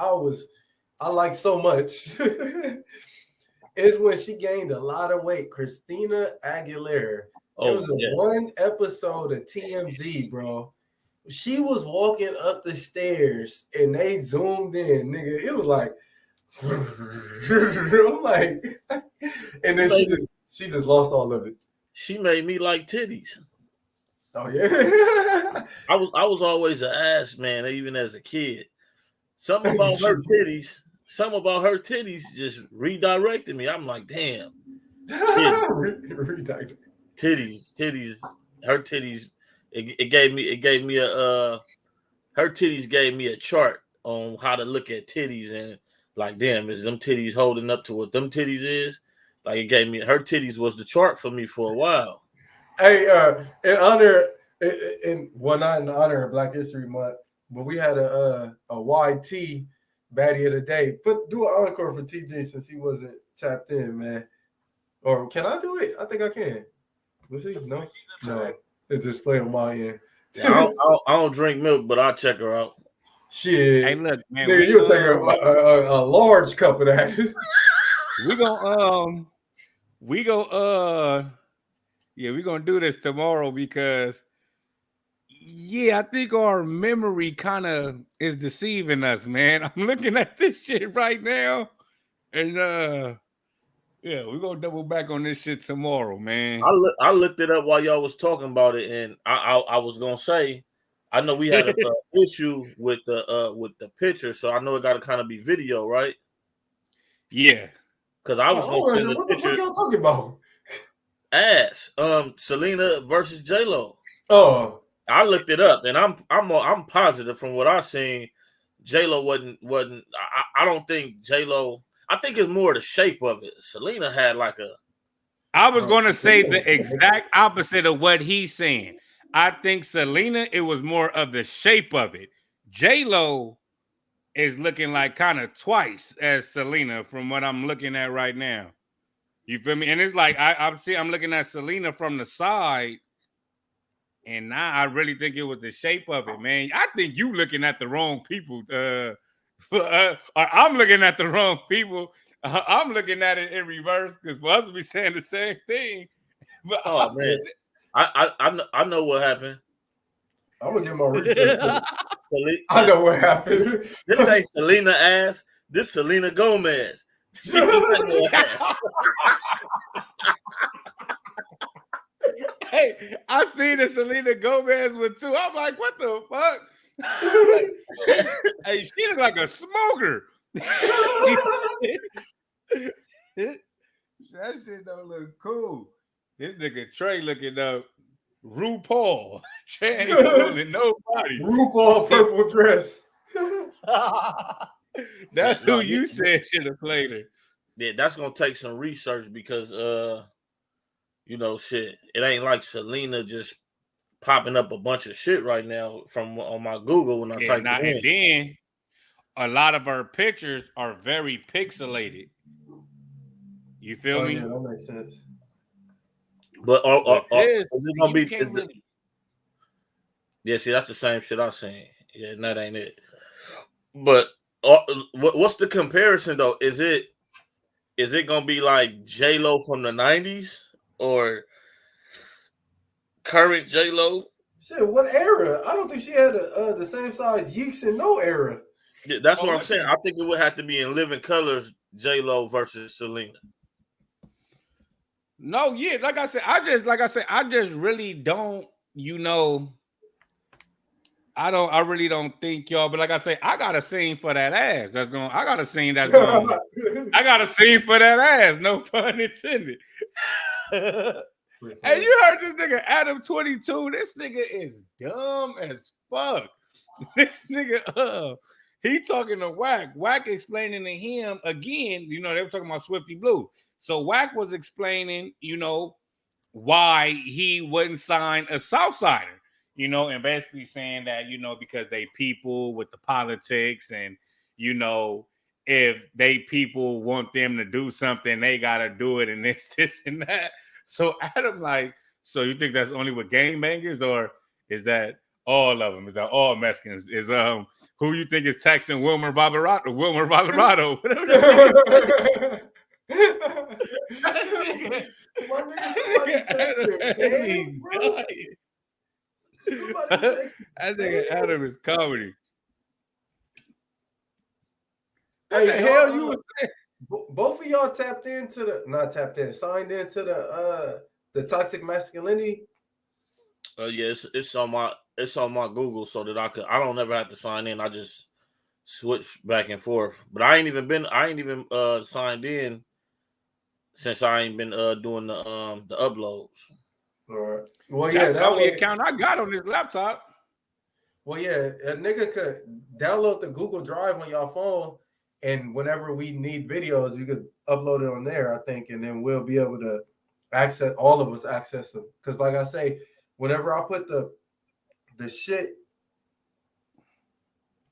I like so much is when she gained a lot of weight. Christina Aguilera. It Oh was a yes. one episode of TMZ, bro. She was walking up the stairs and they zoomed in, nigga. It was like, I'm like, and then she just lost all of it. She made me like titties. Oh yeah. I was always an ass man, even as a kid. Something about her titties just redirected me. I'm like, damn. Redirected. Titties. Her titties. It gave me a her titties gave me a chart on how to look at titties and like, damn, is them titties holding up to what them titties is? Like it gave me her titties was the chart for me for a while. Hey, in honor, not in honor of Black History Month, but we had a YT baddie of the day. Do an encore for TJ since he wasn't tapped in, man. Or can I do it? I think I can. Let's see. No. It's display on my end. Yeah, I don't drink milk, but I'll check her out. Shit. Hey, look, man. Nigga, you'll take a large cup of that. We're gonna do this tomorrow because I think our memory kind of is deceiving us, man. I'm looking at this shit right now, and we're gonna double back on this shit tomorrow, man. I looked it up while y'all was talking about it, and I was gonna say, I know we had an issue with the picture, so I know it got to kind of be video, right? Yeah, because I was gonna send what the fuck y'all talking about? Ass, Selena versus J-Lo. Oh, I looked it up, and I'm positive from what I seen, J-Lo wasn't. I don't think J-Lo. I think it's more the shape of it. Selena had like a. I was going to say the exact opposite of what he's saying. I think Selena, it was more of the shape of it. J-Lo is looking like kind of twice as Selena from what I'm looking at right now. You feel me? And it's like I'm looking at Selena from the side, and now I really think it was the shape of it, man. I think you looking at the wrong people. I'm looking at the wrong people. I'm looking at it in reverse because for us to be saying the same thing. But man, I know what happened. I'm gonna get my research. I know what happened. This ain't Selena ass. This Selena Gomez. Hey, I seen the Selena Gomez one too. I'm like, what the fuck? Hey, she look like a smoker. That shit don't look cool. This nigga Trey looking up RuPaul. Trey ain't fooling nobody. RuPaul purple dress. That's who you said should have played her. Yeah, that's gonna take some research because shit. It ain't like Selena just popping up a bunch of shit right now from on my Google when I type it in. And then a lot of her pictures are very pixelated. You feel me? Yeah, that makes sense. But is it gonna be? Yeah, see, that's the same shit I seen. Yeah, and that ain't it. But what's the comparison though? Is it gonna be like J-Lo from the 90s or current J-Lo? Shit, what era? I don't think she had the same size yeeks in no era. Yeah, that's what I'm saying. I think it would have to be in living colors, J-Lo versus Selena. No, yeah, like I said, I just really don't, I really don't think y'all, but like I say, I got a scene for that ass. I got a scene for that ass. No pun intended. Hey, you heard this nigga Adam 22? This nigga is dumb as fuck. This nigga, he talking to Wack. Wack explaining to him again, they were talking about Swifty Blue. So Wack was explaining, why he wouldn't sign a Southsider, and basically saying that, because they people with the politics and, if they people want them to do something, they got to do it and this and that. So Adam like, so you think that's only with gangbangers or is that all of them? Is that all Mexicans? Is who you think is taxing Wilmer Valderrado? Whatever that nigga Adam is comedy. What the hell you was saying? Both of y'all signed into the toxic masculinity. Yeah, it's on my Google so that I don't ever have to sign in. I just switch back and forth. But I ain't even signed in since I ain't been doing the uploads. All right. Well, yeah, That's the that only way. account I got on this laptop. Well, yeah, a nigga could download the Google Drive on your phone, and whenever we need videos, you could upload it on there, I think, and then we'll be able to all of us access them. Because, like I say, whenever I put the shit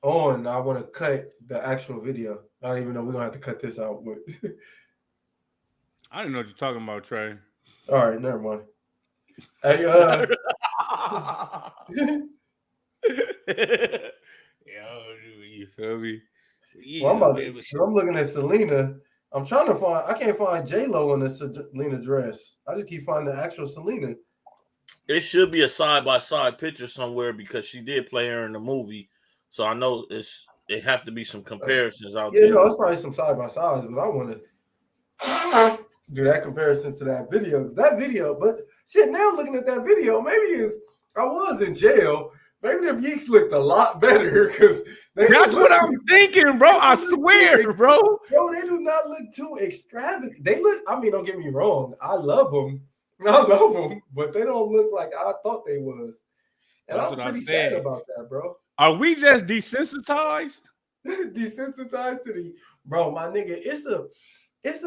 on, I want to cut the actual video. I don't even know we're gonna have to cut this out. But I didn't know what you're talking about, Trey. all right, never mind. Hey, Yo, you feel me? well, Yeah, I'm looking at Selena. I'm trying to find. I can't find J-Lo in the Selena dress. I just keep finding the actual Selena. It should be a side-by-side picture somewhere because she did play her in the movie. So I know it have to be some comparisons out Yeah, there. no, it's probably some side by sides, but I want to do that comparison to that video. But shit, now looking at that video, maybe I was in jail. Maybe them yeeks looked a lot better because that's what I'm thinking, bro. I swear, bro. Bro, they do not look too extravagant. They look. I mean, don't get me wrong. I love them, but they don't look like I thought they was. And That's I'm what pretty sad about that, bro. Are we just desensitized? Desensitized to the bro, my nigga. It's a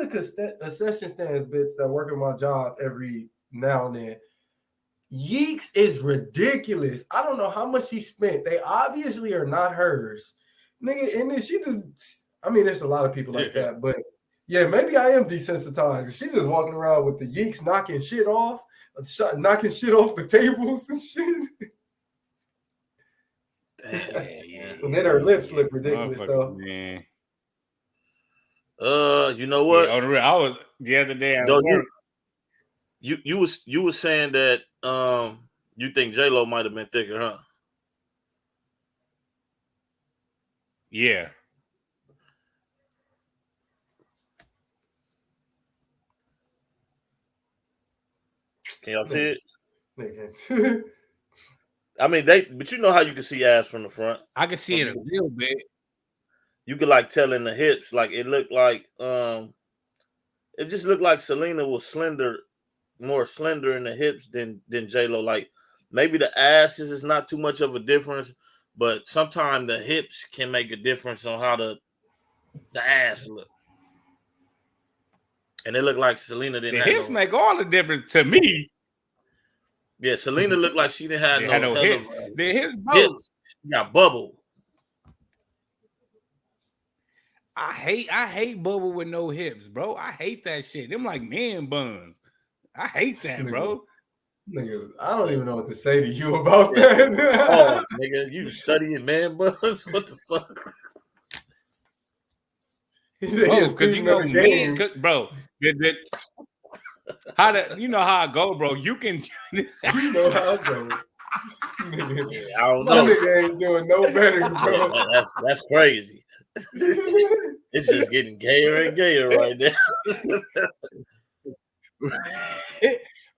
concession stands bitch that work at my job every now and then. Yeeks is ridiculous. I don't know how much she spent. They obviously are not hers, nigga. And then she just. I mean, there's a lot of people like that, but yeah, maybe I am desensitized. She just walking around with the yeeks knocking shit off the tables and shit. And then her lips look ridiculous though. Man. You know what? Yeah, on the real, I was the other day at work. work. You was saying that you think J-Lo might have been thicker, huh? Yeah. Can y'all see it? I mean, but you know how you can see ass from the front. I can see it a little bit. You could like tell in the hips, like it looked like it just looked like Selena was more slender in the hips than J-Lo. Like maybe the asses is not too much of a difference, but sometimes the hips can make a difference on how the ass look. And it looked like Selena didn't have hips make all the difference to me. Yeah, Selena looked like she didn't have no hips. The hips hips. She got bubble. I hate bubble with no hips, bro. I hate that shit. Them like man buns. I hate that, bro. Nigga, I don't even know what to say to you about that. Oh, nigga, you studying man buns? What the fuck? Because you know, men, bro. You know how I go, bro. You can. You know how I go. I don't know. My nigga ain't doing no better, bro. Yeah, that's crazy. It's just getting gayer and gayer right now.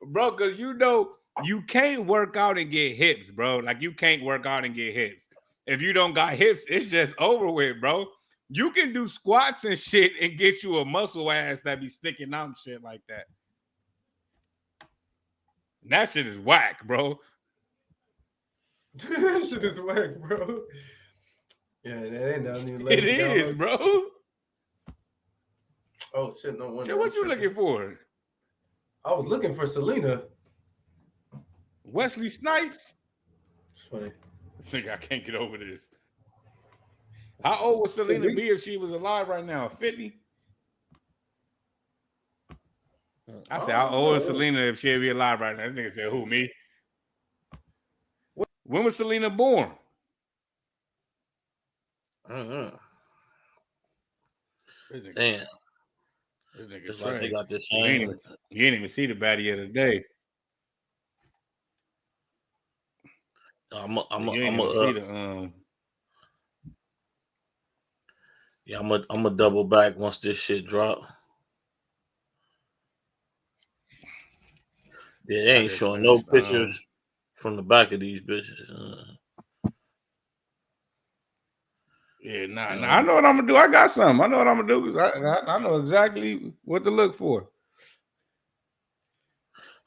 Bro, because you know you can't work out and get hips, bro. Like you can't work out and get hips. If you don't got hips, it's just over with, bro. You can do squats and shit and get you a muscle ass that be sticking out and shit like that. And that shit is whack, bro. That shit is whack, bro. Yeah, that ain't down even. It is, bro. Oh shit! No wonder. What you looking for? I was looking for Selena. Wesley Snipes. It's funny. This nigga, I can't get over this. How old would Selena be if she was alive right now? 50? I said, how old is Selena if she'd be alive right now? This nigga said, who, me? When was Selena born? Damn. This nigga it's like they got this same. You ain't even see the baddie of the day. I'm see the Yeah, I'm a double back once this shit drop. Yeah, they I ain't just showing no finished. pictures from the back of these bitches. Yeah, nah, I Um, know what I'm gonna do. I got something. I know what I'm gonna do because I know exactly what to look for.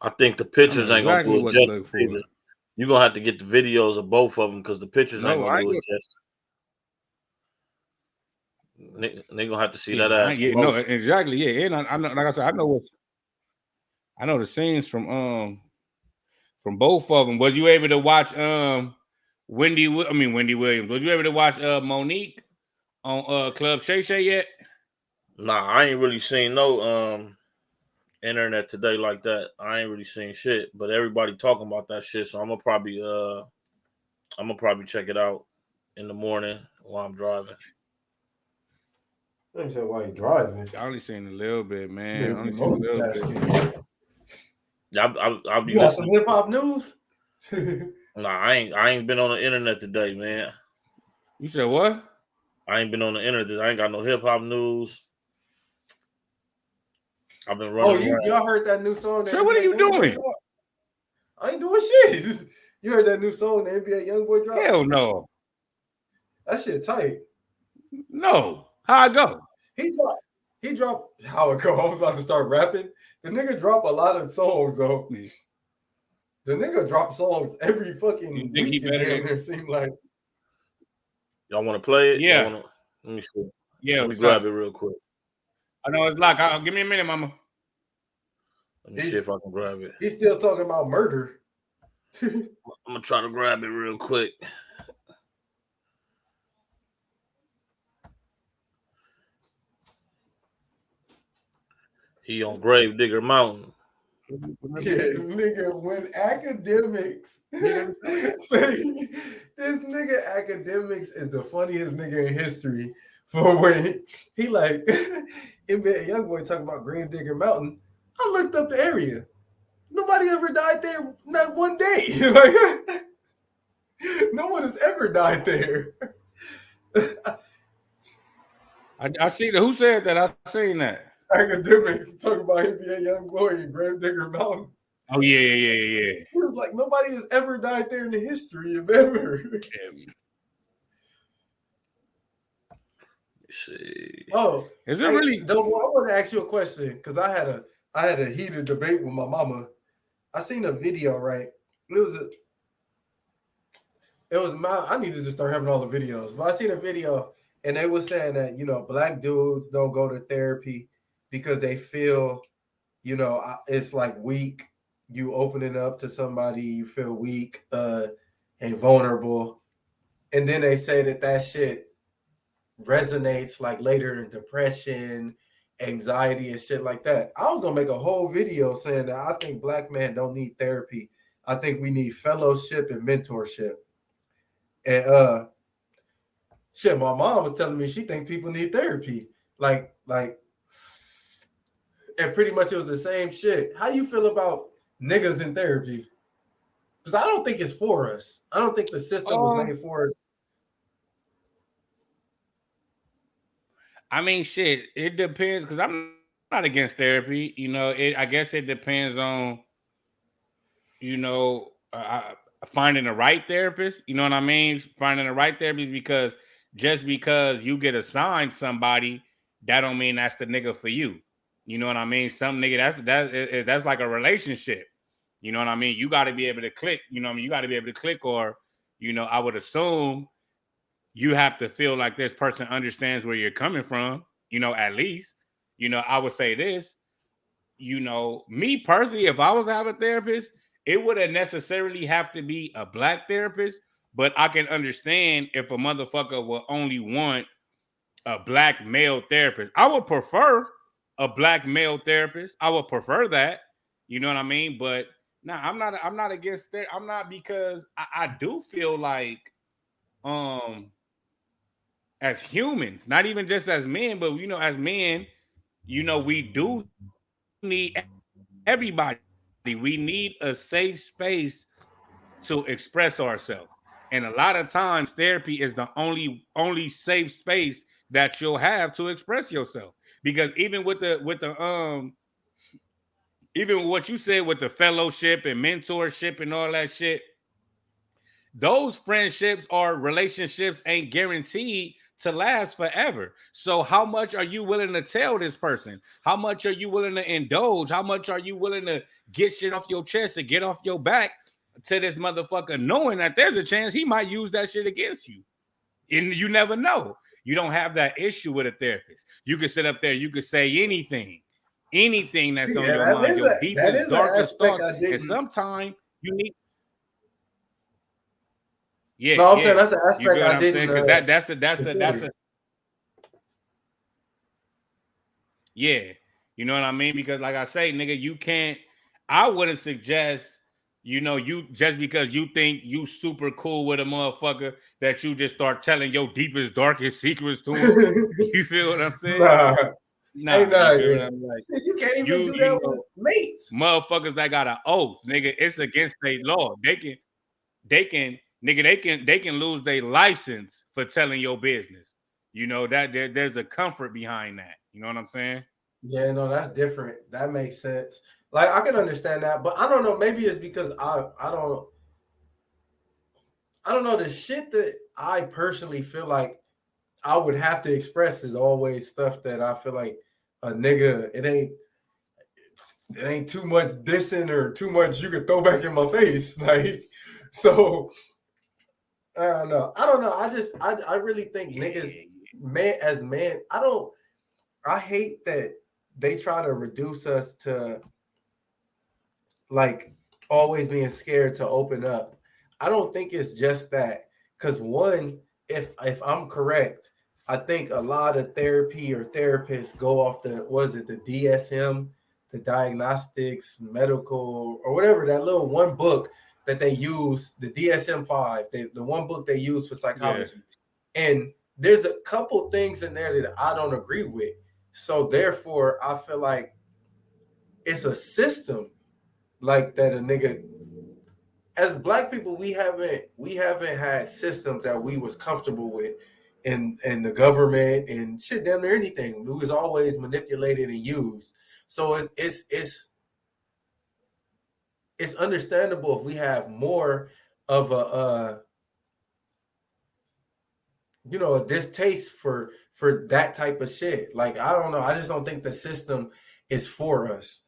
I think the I pictures know ain't gonna do exactly it what to justice look for. either. You're gonna have to get the videos of both of them because the pictures ain't No, gonna I do ain't it gonna. justice. They gonna have to see Yeah, that nah, ass yeah, no, close. exactly. Yeah, and I know, like I said, I know the scenes from both of them. Was you able to watch Wendy Williams? Was you able to watch Monique on Club Shay Shay yet? Nah, I ain't really seen no internet today like that. I ain't really seen shit, but everybody talking about that shit, so I'm gonna probably check it out in the morning while I'm driving. I ain't sure why you driving. I only seen a little bit, man. I Nigga only be seen a little bit. multitasking. Yeah, I'll be You got some listening. hip hop news? Nah, I ain't been on the internet today, man. You said what? I ain't been on the internet. I ain't got no hip hop news. I've been Oh, running around. y'all heard that new song that Sure, what are NBA you YoungBoy doing? dropped? I ain't doing shit. You heard that new song that NBA YoungBoy dropped? Hell no. That shit tight. No. How I go? He dropped. He dropped. How it go? I was about to start rapping. The nigga drop a lot of songs though. The nigga drop songs every You fucking think he week. It better damn than? near seem like. Y'all want to play it? Y'all Yeah. want to? Let me see. Yeah, Let me what's grab up? it real quick. I know it's locked. Give me a minute, mama. Let me see He's if I can grab it. he's still talking about murder. I'm gonna try to grab it real quick. He on Grave Digger Mountain. Yeah, nigga, when academics say this nigga academics is the funniest nigga in history for when he like NBA YoungBoy talking about Gravedigger Mountain. I looked up the area. Nobody ever died there, not one day. Like no one has ever died there. I see the who said that? I seen that. Academics talking about NBA YoungBoy and Gravedigger Mountain. Oh yeah. He was like, nobody has ever died there in the history of ever. Yeah. Let's see. Oh, Is it hey, really? Domo, I want to ask you a question because I had a heated debate with my mama. I seen a video, right? It was my I need to just start having all the videos. But I seen a video and they were saying that, black dudes don't go to therapy because they feel, it's like weak. You opening up to somebody, you feel weak, and vulnerable. And then they say that shit resonates like later in depression, anxiety, and shit like that. I was gonna make a whole video saying that I think black men don't need therapy. I think we need fellowship and mentorship. And shit, my mom was telling me she think people need therapy. Like, and pretty much it was the same shit. How you feel about niggas in therapy? Because I don't think it's for us. I don't think the system was Um, made for us. I mean, shit. It depends because I'm not against therapy. I guess it depends on you know uh, finding the right therapist. You know what I mean? Finding the right therapist because just because you get assigned somebody, that don't mean that's the nigga for you. You know what I mean? Some nigga that's like a relationship. You know what I mean? You got to be able to click. You know what I mean? You got to be able to click, or I would assume you have to feel like this person understands where you're coming from. At least. I would say this. Me personally, if I was to have a therapist, it wouldn't necessarily have to be a black therapist, but I can understand if a motherfucker will only want a black male therapist. I would prefer a black male therapist. I would prefer that. You know what I mean? But no, I'm not against that. I'm not because I do feel like um as humans, not even just as men, but as men, we do need everybody. We need a safe space to express ourselves. And a lot of times therapy is the only safe space that you'll have to express yourself. Because even what you said with the fellowship and mentorship and all that shit, those friendships or relationships ain't guaranteed to last forever. So how much are you willing to tell this person? How much are you willing to indulge? How much are you willing to get shit off your chest and get off your back to this motherfucker, knowing that there's a chance he might use that shit against you? And you never know. You don't have that issue with a therapist. You can sit up there, you can say anything that's on Yeah, your mind, your that deepest, is an darkest aspect thoughts. I And didn't. sometimes you need, yeah, No, I'm saying yeah. that's an You aspect feel what I I'm saying? didn't Because that's consider. a yeah. You know what I mean? Because like I say, nigga, you can't. I wouldn't suggest, you just because you think you super cool with a motherfucker that you just start telling your deepest, darkest secrets to him. You feel what I'm saying? Nah, ain't Nah, you not feel what yeah. I'm like? You can't even You do you that with know, mates. motherfuckers that got an oath, nigga, it's against state law. They can lose their license for telling your business. That there's a comfort behind that. You know what I'm saying? Yeah, no, that's different. That makes sense. Like I can understand that, but I don't know. Maybe it's because I don't know the shit that I personally feel like I would have to express is always stuff that I feel like a nigga it ain't too much dissing or too much you could throw back in my face. Like so I don't know. I don't know. I really think niggas Yeah. man, I hate that they try to reduce us to like always being scared to open up. I don't think it's just that. Cause one, if I'm correct, I think a lot of therapy or therapists go off the DSM, the diagnostics, medical, or whatever, that little one book that they use, the DSM-5, the one book they use for Yeah. psychology. And there's a couple things in there that I don't agree with. So therefore, I feel like it's a system like that a nigga as black people we haven't had systems that we was comfortable with in the government and shit damn near anything. We was always manipulated and used. So it's understandable if we have more of a distaste for that type of shit. Like I don't know. I just don't think the system is for us.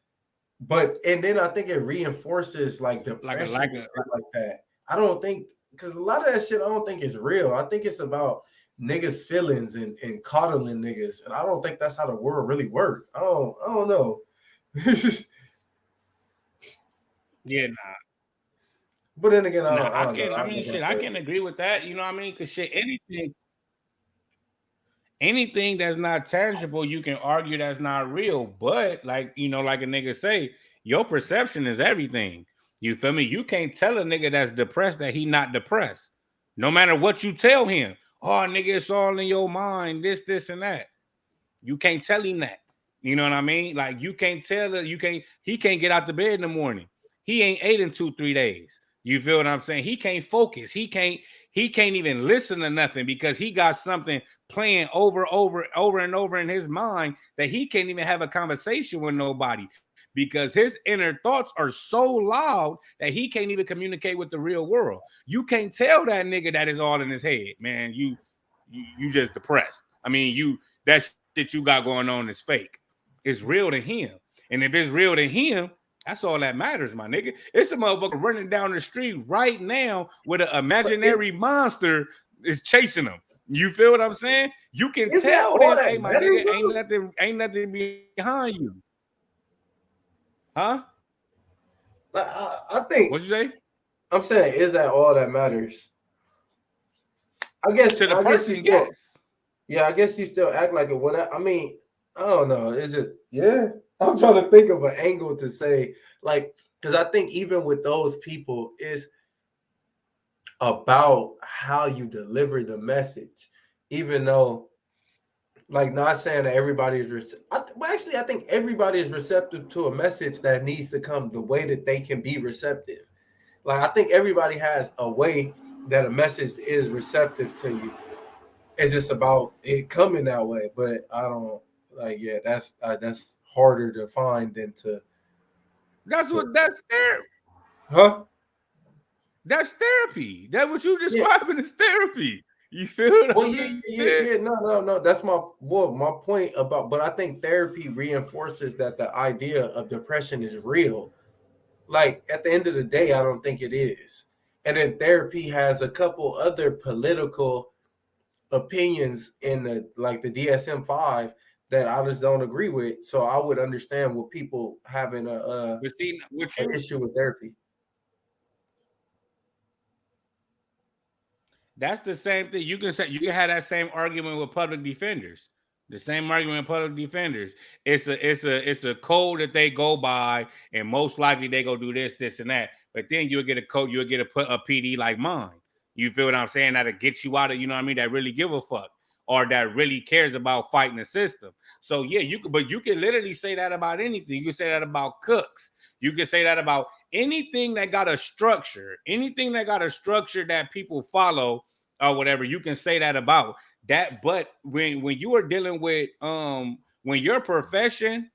But and then I think it reinforces like Like a depression like and a shit like that. I don't think because a lot of that shit I don't think is real. I think it's about niggas' feelings and coddling niggas, and I don't think that's how the world really works. I don't know. yeah. But then again, I Nah, don't, I I don't know. can. I I mean, live in shit, a I third. can agree with that. You know what I mean? Because shit, anything that's not tangible, you can argue that's not real. But like a nigga say, your perception is everything. You feel me? You can't tell a nigga that's depressed that he not depressed. No matter what you tell him. Oh, nigga, it's all in your mind. This, and that. You can't tell him that. You know what I mean? Like you can't tell it. He can't get out the bed in the morning. He ain't ate in 2-3 days. You feel what I'm saying? He can't focus. He can't even listen to nothing because he got something playing over and over in his mind that he can't even have a conversation with nobody because his inner thoughts are so loud that he can't even communicate with the real world. You can't tell that nigga that is all in his head, man. You just depressed. I mean, that shit you got going on is fake. It's real to him. And if it's real to him, that's all that matters, my nigga. It's a motherfucker running down the street right now with an But is imaginary monster is chasing him. You feel what I'm saying? You can is that tell all them, that hey, my matters nigga, though? ain't nothing behind you. Huh? Like, I What'd think you say? I'm saying is that all that matters? I guess To the I guess you person, still yes. Yeah, I guess you still act like it. What I mean, I don't know. Is it? Yeah, I'm trying to think of an angle to say like because I think even with those people, it's about how you deliver the message. Even though, like, not saying that everybody is, well, actually, I think everybody is receptive to a message that needs to come the way that they can be receptive. Like, I think everybody has a way. that a message is receptive to you. It's just about it coming that way. But I don't like. Yeah, that's harder to find than That's to what that's therapy. huh? That's therapy. That's what you Yeah. describing as therapy. You feel what Well, I'm yeah, saying? yeah, yeah. No, no, no. That's my point about. But I think therapy reinforces that the idea of depression is real. Like at the end of the day, I don't think it is. And then therapy has a couple other political opinions in the like the DSM-5 that I just don't agree with. So I would understand what people having But see, what an you issue with therapy. That's the same thing. You can say you can have that same argument with public defenders. The same argument with public defenders. It's a code that they go by, and most likely they go do this, this, and that. But then you'll get a code, you'll get a PD like mine. You feel what I'm saying? That'll get you out of, you know what I mean, that really give a fuck. Or that really cares about fighting the system. So yeah, you can literally say that about anything. You can say that about cooks. You can say that about anything that got a structure, anything that got a structure that people follow or whatever. You can say that about that. But when you are dealing with when your profession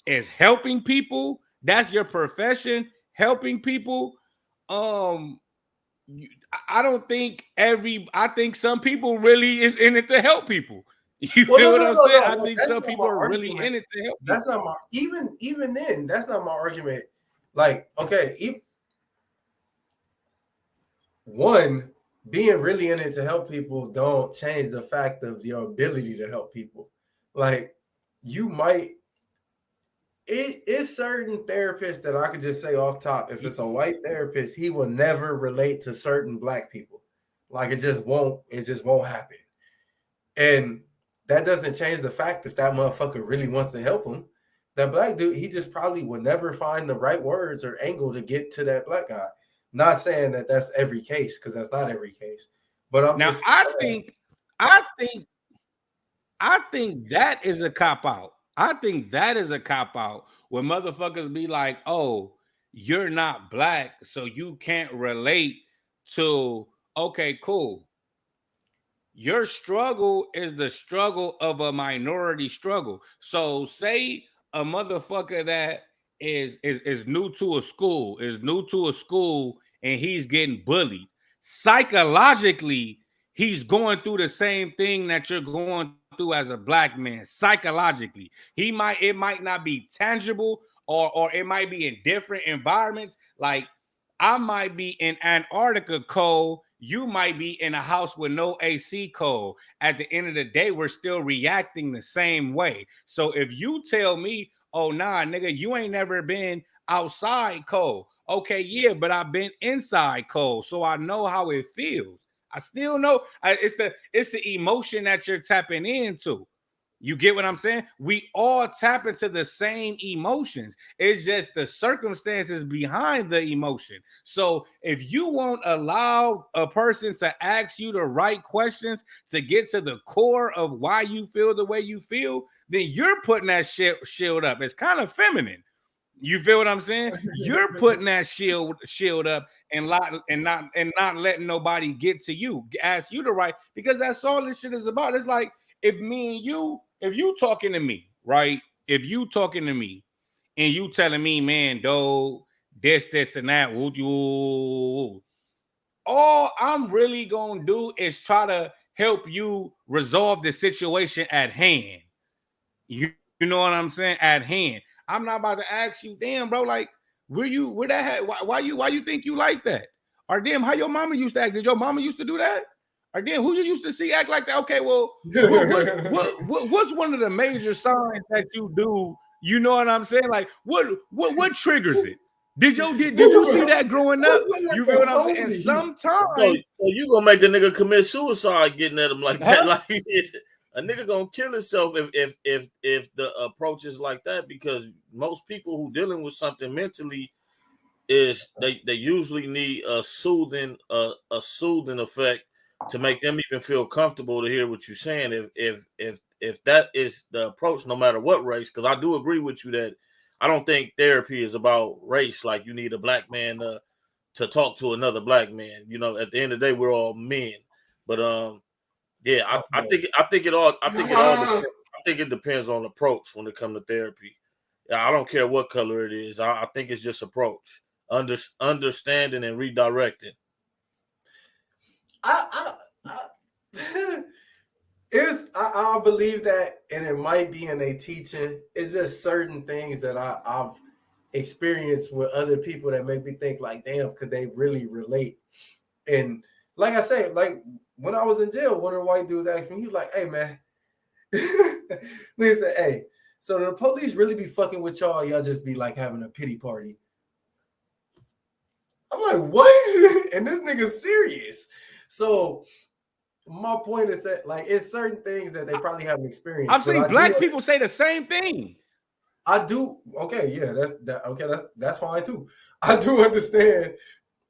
is helping people, that's your profession, helping people. Um, I don't think I think some people really is in it to help people. You Well, feel no, what no, I'm no, saying? no, I no. think That's some not people my are really argument. in it to help That's people. not my even then. That's not my argument. Like, okay, one being really in it to help people don't change the fact of your ability to help people. Like, you might it is certain therapists that I could just say off top. If it's a white therapist, he will never relate to certain black people. Like it just won't. It just won't happen. And that doesn't change the fact if that motherfucker really wants to help him. That black dude, he just probably would never find the right words or angle to get to that black guy. Not saying that that's every case because that's not every case. But I'm Now just I think I think that is a cop out. I think that is a cop out when motherfuckers be like, "Oh, you're not black, so you can't relate to." Okay, cool. Your struggle is the struggle of a minority struggle. So say a motherfucker that is new to a school, and he's getting bullied. Psychologically, he's going through the same thing that you're going through as a black man. Psychologically. It might not be tangible, or it might be in different environments. Like I might be in Antarctica cold. You might be in a house with no AC cold. At the end of the day, we're still reacting the same way. So if you tell me, oh, nah, nigga, you ain't never been outside cold. Okay, yeah, but I've been inside cold. So I know how it feels. I still know it's the emotion that you're tapping into. You get what I'm saying? We all tap into the same emotions. It's just the circumstances behind the emotion. So if you won't allow a person to ask you the right questions to get to the core of why you feel the way you feel, then you're putting that shield up. It's kind of feminine. You feel what I'm saying? You're putting that shield up and not letting nobody get to you, ask you to right, because that's all this shit is about. It's like if me and you, if you talking to me, right? If you talking to me and you telling me, man, dog, this, and that, all I'm really gonna do is try to help you resolve the situation at hand. You know what I'm saying? At hand. I'm not about to ask you, damn, bro, like, where that why you think you like that? Or damn, how your mama used to act? Did your mama used to do that? Or damn, who you used to see act like that? Okay, well, what's one of the major signs that you do? You know what I'm saying? Like, what triggers it? Did you see that growing up? what's up with You feel the what I'm saying? And homies? So, sometimes, so you gonna make a nigga commit suicide getting at him like that? huh? Like a nigga gonna kill himself if the approach is like that, because most people who dealing with something mentally is they usually need a soothing effect to make them even feel comfortable to hear what you're saying. If that is the approach, no matter what race, because I do agree with you that I don't think therapy is about race. Like you need a black man to talk to another black man. You know, at the end of the day, we're all men. But yeah, I think it all depends. I think it depends on approach when it comes to therapy. I don't care what color it is. I think it's just approach, understanding and redirecting. I believe that, and it might be in a teaching. It's just certain things that I've experienced with other people that make me think like, damn, could they really relate? And like I say, like when I was in jail, one of the white dudes asked me, he was like, "Hey man," he said, "Hey, so the police really be fucking with y'all? Y'all just be like having a pity party?" I'm like, what? And this nigga's serious. So my point is that like it's certain things that they probably haven't experienced. I've seen black people say the same thing. I do. Okay, yeah, that's fine too. I do understand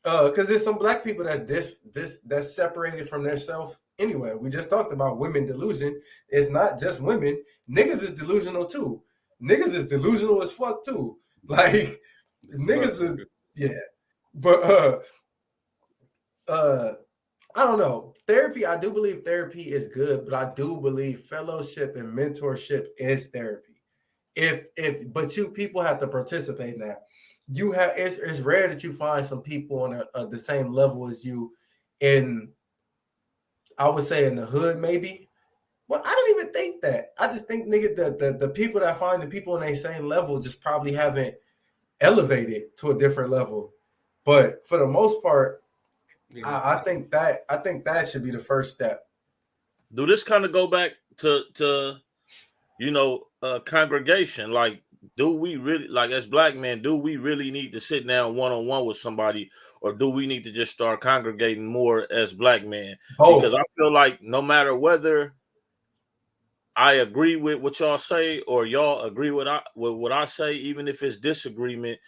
because there's some black people that's separated from their self anyway. We just talked about women delusion. It's not just women. Niggas is delusional too. Niggas is delusional as fuck too. Like niggas is yeah. But I don't know. Therapy, I do believe therapy is good, but I do believe fellowship and mentorship is therapy. But you people have to participate in that. You have it's rare that you find some people on the same level as you in, I would say, in the hood maybe. Well, I don't even think that. I just think nigga the people that find the people on their same level just probably haven't elevated to a different level. But for the most part, I think that should be the first step. Do this kind of go back to congregation? Like, do we really, like as black men, do we really need to sit down one-on-one with somebody, or do we need to just start congregating more as black men? Both. Because I feel like no matter whether I agree with what y'all say or y'all agree with what I say, even if it's disagreement,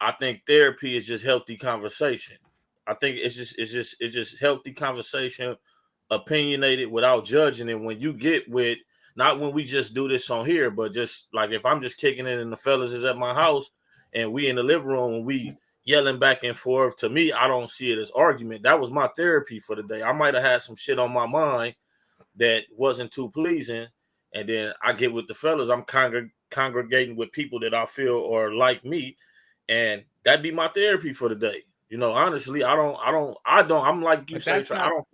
I think therapy is just healthy conversation. I think it's just healthy conversation, opinionated without judging it. When you get with, not when we just do this on here, but just like if I'm just kicking it and the fellas is at my house and we in the living room and we yelling back and forth, to me, I don't see it as argument. That was my therapy for the day. I might have had some shit on my mind that wasn't too pleasing, and then I get with the fellas. I'm congregating with people that I feel are like me, and that'd be my therapy for the day. You know, honestly, I'm like you say, I don't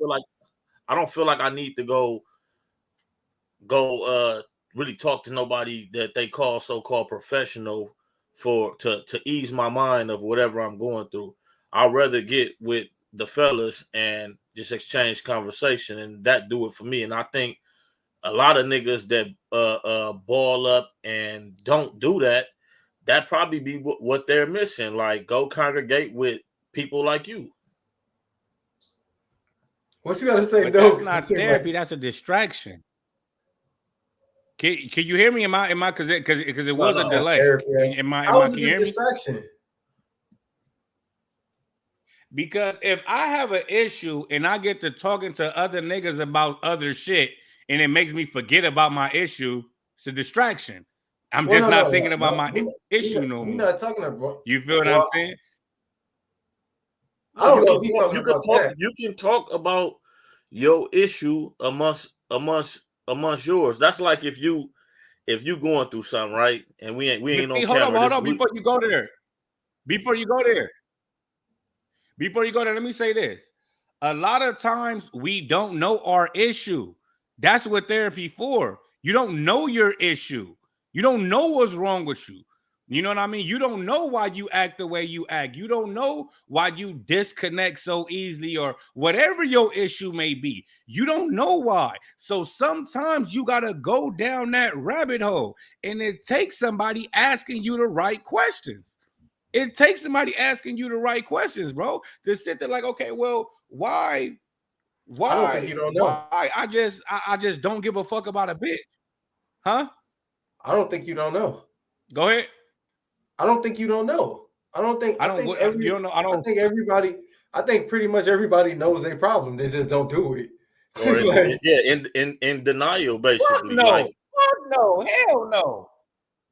feel like I need to go really talk to nobody that they call so-called professional to ease my mind of whatever I'm going through. I'd rather get with the fellas and just exchange conversation, and that do it for me. And I think a lot of niggas that ball up and don't do that, that probably be what they're missing. Like, go congregate with people like you. What you got to say, but though? That's not therapy. That's a distraction. Can you hear me? Am I? Because it was a delay. How is it a distraction? Because if I have an issue and I get to talking to other niggas about other shit and it makes me forget about my issue, it's a distraction. I'm just not thinking about my issue no more. We're not talking about. You feel what I'm saying? I don't know if you're talking about that. You can talk about your issue amongst yours. That's like if you going through something, right? And we ain't on camera. Hold on, before you go there, let me say this. A lot of times we don't know our issue. That's what therapy for. You don't know your issue. You don't know what's wrong with you. You know what I mean? You don't know why you act the way you act. You don't know why you disconnect so easily or whatever your issue may be. You don't know why. So sometimes you got to go down that rabbit hole, and it takes somebody asking you the right questions. It takes somebody asking you the right questions, bro, to sit there like, okay, well, why? I don't think you don't know. Why? I just don't give a fuck about a bitch. Huh? I don't think you don't know. Go ahead. I don't think you don't know. I think pretty much everybody knows their problem. They just don't do it. In denial, basically. No,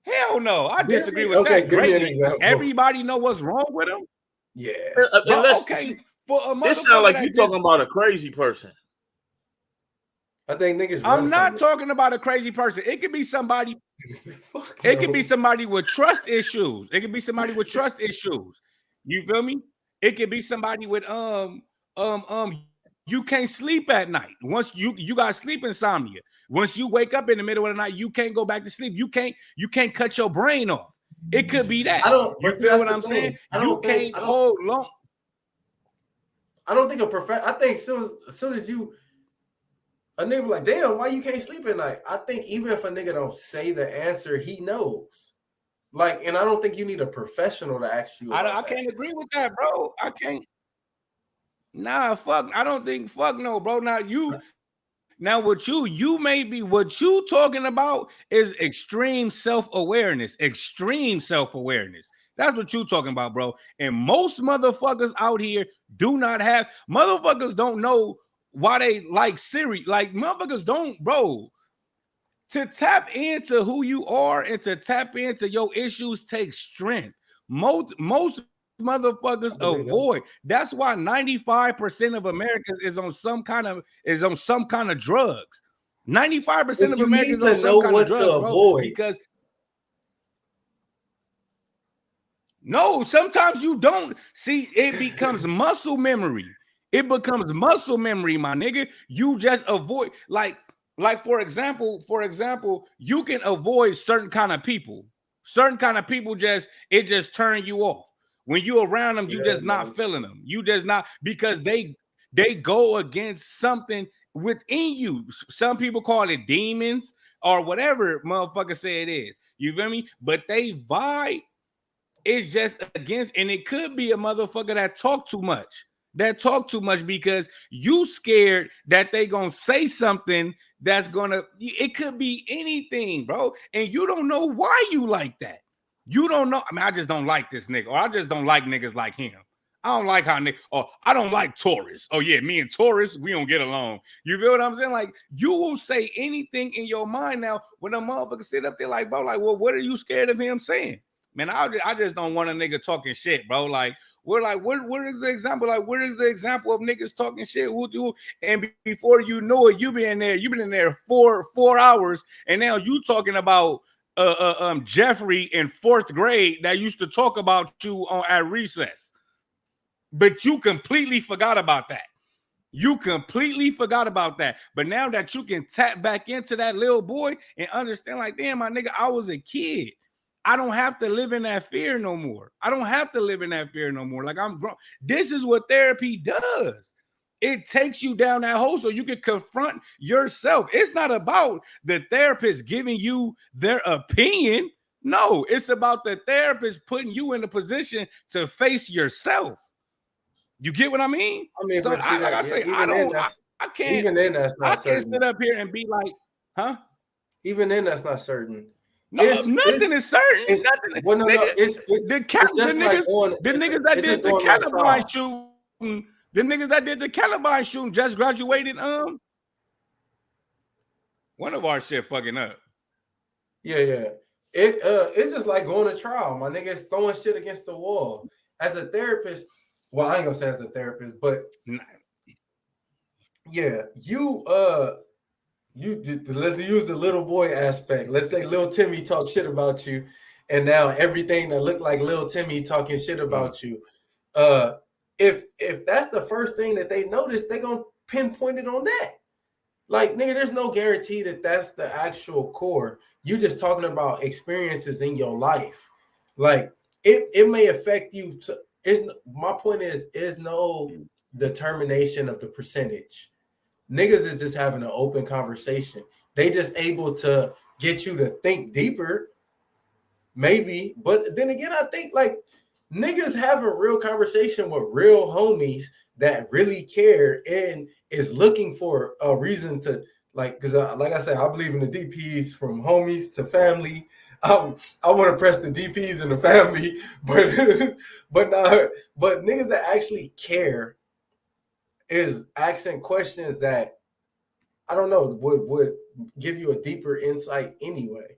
hell no. I disagree with that. Give me an example. Everybody know what's wrong with them. Yeah. But Unless okay, for a this sound motherfucker like you that just talking about a crazy person. I think niggas run I'm from not it. talking about a crazy person. It could be somebody. Fuck It could be no. somebody with trust issues. It could be somebody with trust issues. You feel me? It could be somebody with you can't sleep at night. Once you got sleep insomnia. Once you wake up in the middle of the night, you can't go back to sleep. You can't cut your brain off. It could be that. I don't. You But see, feel that's what the I'm saying? thing. You can't hold long. I don't think I think as soon as you a nigga be like, damn, why you can't sleep at night? I think even if a nigga don't say the answer, he knows. Like, and I don't think you need a professional to ask you about I that. can't agree with that, bro. I can't. Nah, fuck. I don't think fuck no, bro. Now you may be what you talking about is extreme self-awareness. Extreme self-awareness. That's what you talking about, bro. And most motherfuckers out here do not have motherfuckers don't know why they like Siri. Like motherfuckers don't, bro. To tap into who you are and to tap into your issues takes strength. Most motherfuckers I believe avoid. that. That's why 95% of Americans is on some kind of drugs. 95% But of you need Americans on to some know kind of what to drugs, bro. avoid. Because no, sometimes you don't see it becomes muscle memory. It becomes muscle memory, my nigga. You just avoid like for example, you can avoid certain kind of people. Certain kind of people just turn you off. When you around them, you Yeah, just no, not it's feeling true. them. You just not because they go against something within you. Some people call it demons or whatever motherfucker say it is. You feel me? But they vibe it's just against, and it could be a motherfucker that talk too much. That talk too much because you scared that they gonna say something that's gonna. It could be anything, bro, and you don't know why you like that. You don't know. I mean, I just don't like this nigga, or I just don't like niggas like him. I don't like how nigga, or I don't like Taurus. Oh yeah, me and Taurus, we don't get along. You feel what I'm saying? Like you will say anything in your mind now when a motherfucker sit up there like, bro, like, well, what are you scared of him saying? Man, I just don't want a nigga talking shit, bro. Like, we're like, where is the example? Like, where is the example of niggas talking shit? Who do? And before you know it, you've been in there 4 hours, and now you talking about Jeffrey in fourth grade that used to talk about you on at recess, but you completely forgot about that. You completely forgot about that. But now that you can tap back into that little boy and understand, like, damn, my nigga, I was a kid. I don't have to live in that fear no more. I don't have to live in that fear no more. Like I'm grown. This is what therapy does. It takes you down that hole so you can confront yourself. It's not about the therapist giving you their opinion. No, it's about the therapist putting you in a position to face yourself. You get what I mean? I mean, So but see like I that, yeah, say, I can't even then that's I not can't sit certain. up here and be like, huh? Even then that's not certain. No, nothing is certain. It's Nothing, well, no, nigga. no. The Just like niggas, going. the niggas that It's did just the going like Columbine trial. shooting, the niggas that did the Columbine shooting just graduated. One of our shit fucking up. Yeah, yeah. It's just like going to trial. My nigga is throwing shit against the wall. As a therapist, well, I ain't gonna say as a therapist, but yeah, let's use the little boy aspect. Let's say little Timmy talk shit about you, and now everything that looked like little Timmy talking shit about you. Uh, if that's the first thing that they notice, they gonna pinpoint it on that. Like, nigga, there's no guarantee that that's the actual core. You just talking about experiences in your life. Like, it may affect you. My point is no determination of the percentage. Niggas is just having an open conversation. They just able to get you to think deeper, maybe. But then again, I think like niggas have a real conversation with real homies that really care and is looking for a reason to like, because like I said, I believe in the DPs from homies to family. I want to press the DPs in the family, but but niggas that actually care is asking questions that I don't know would give you a deeper insight anyway.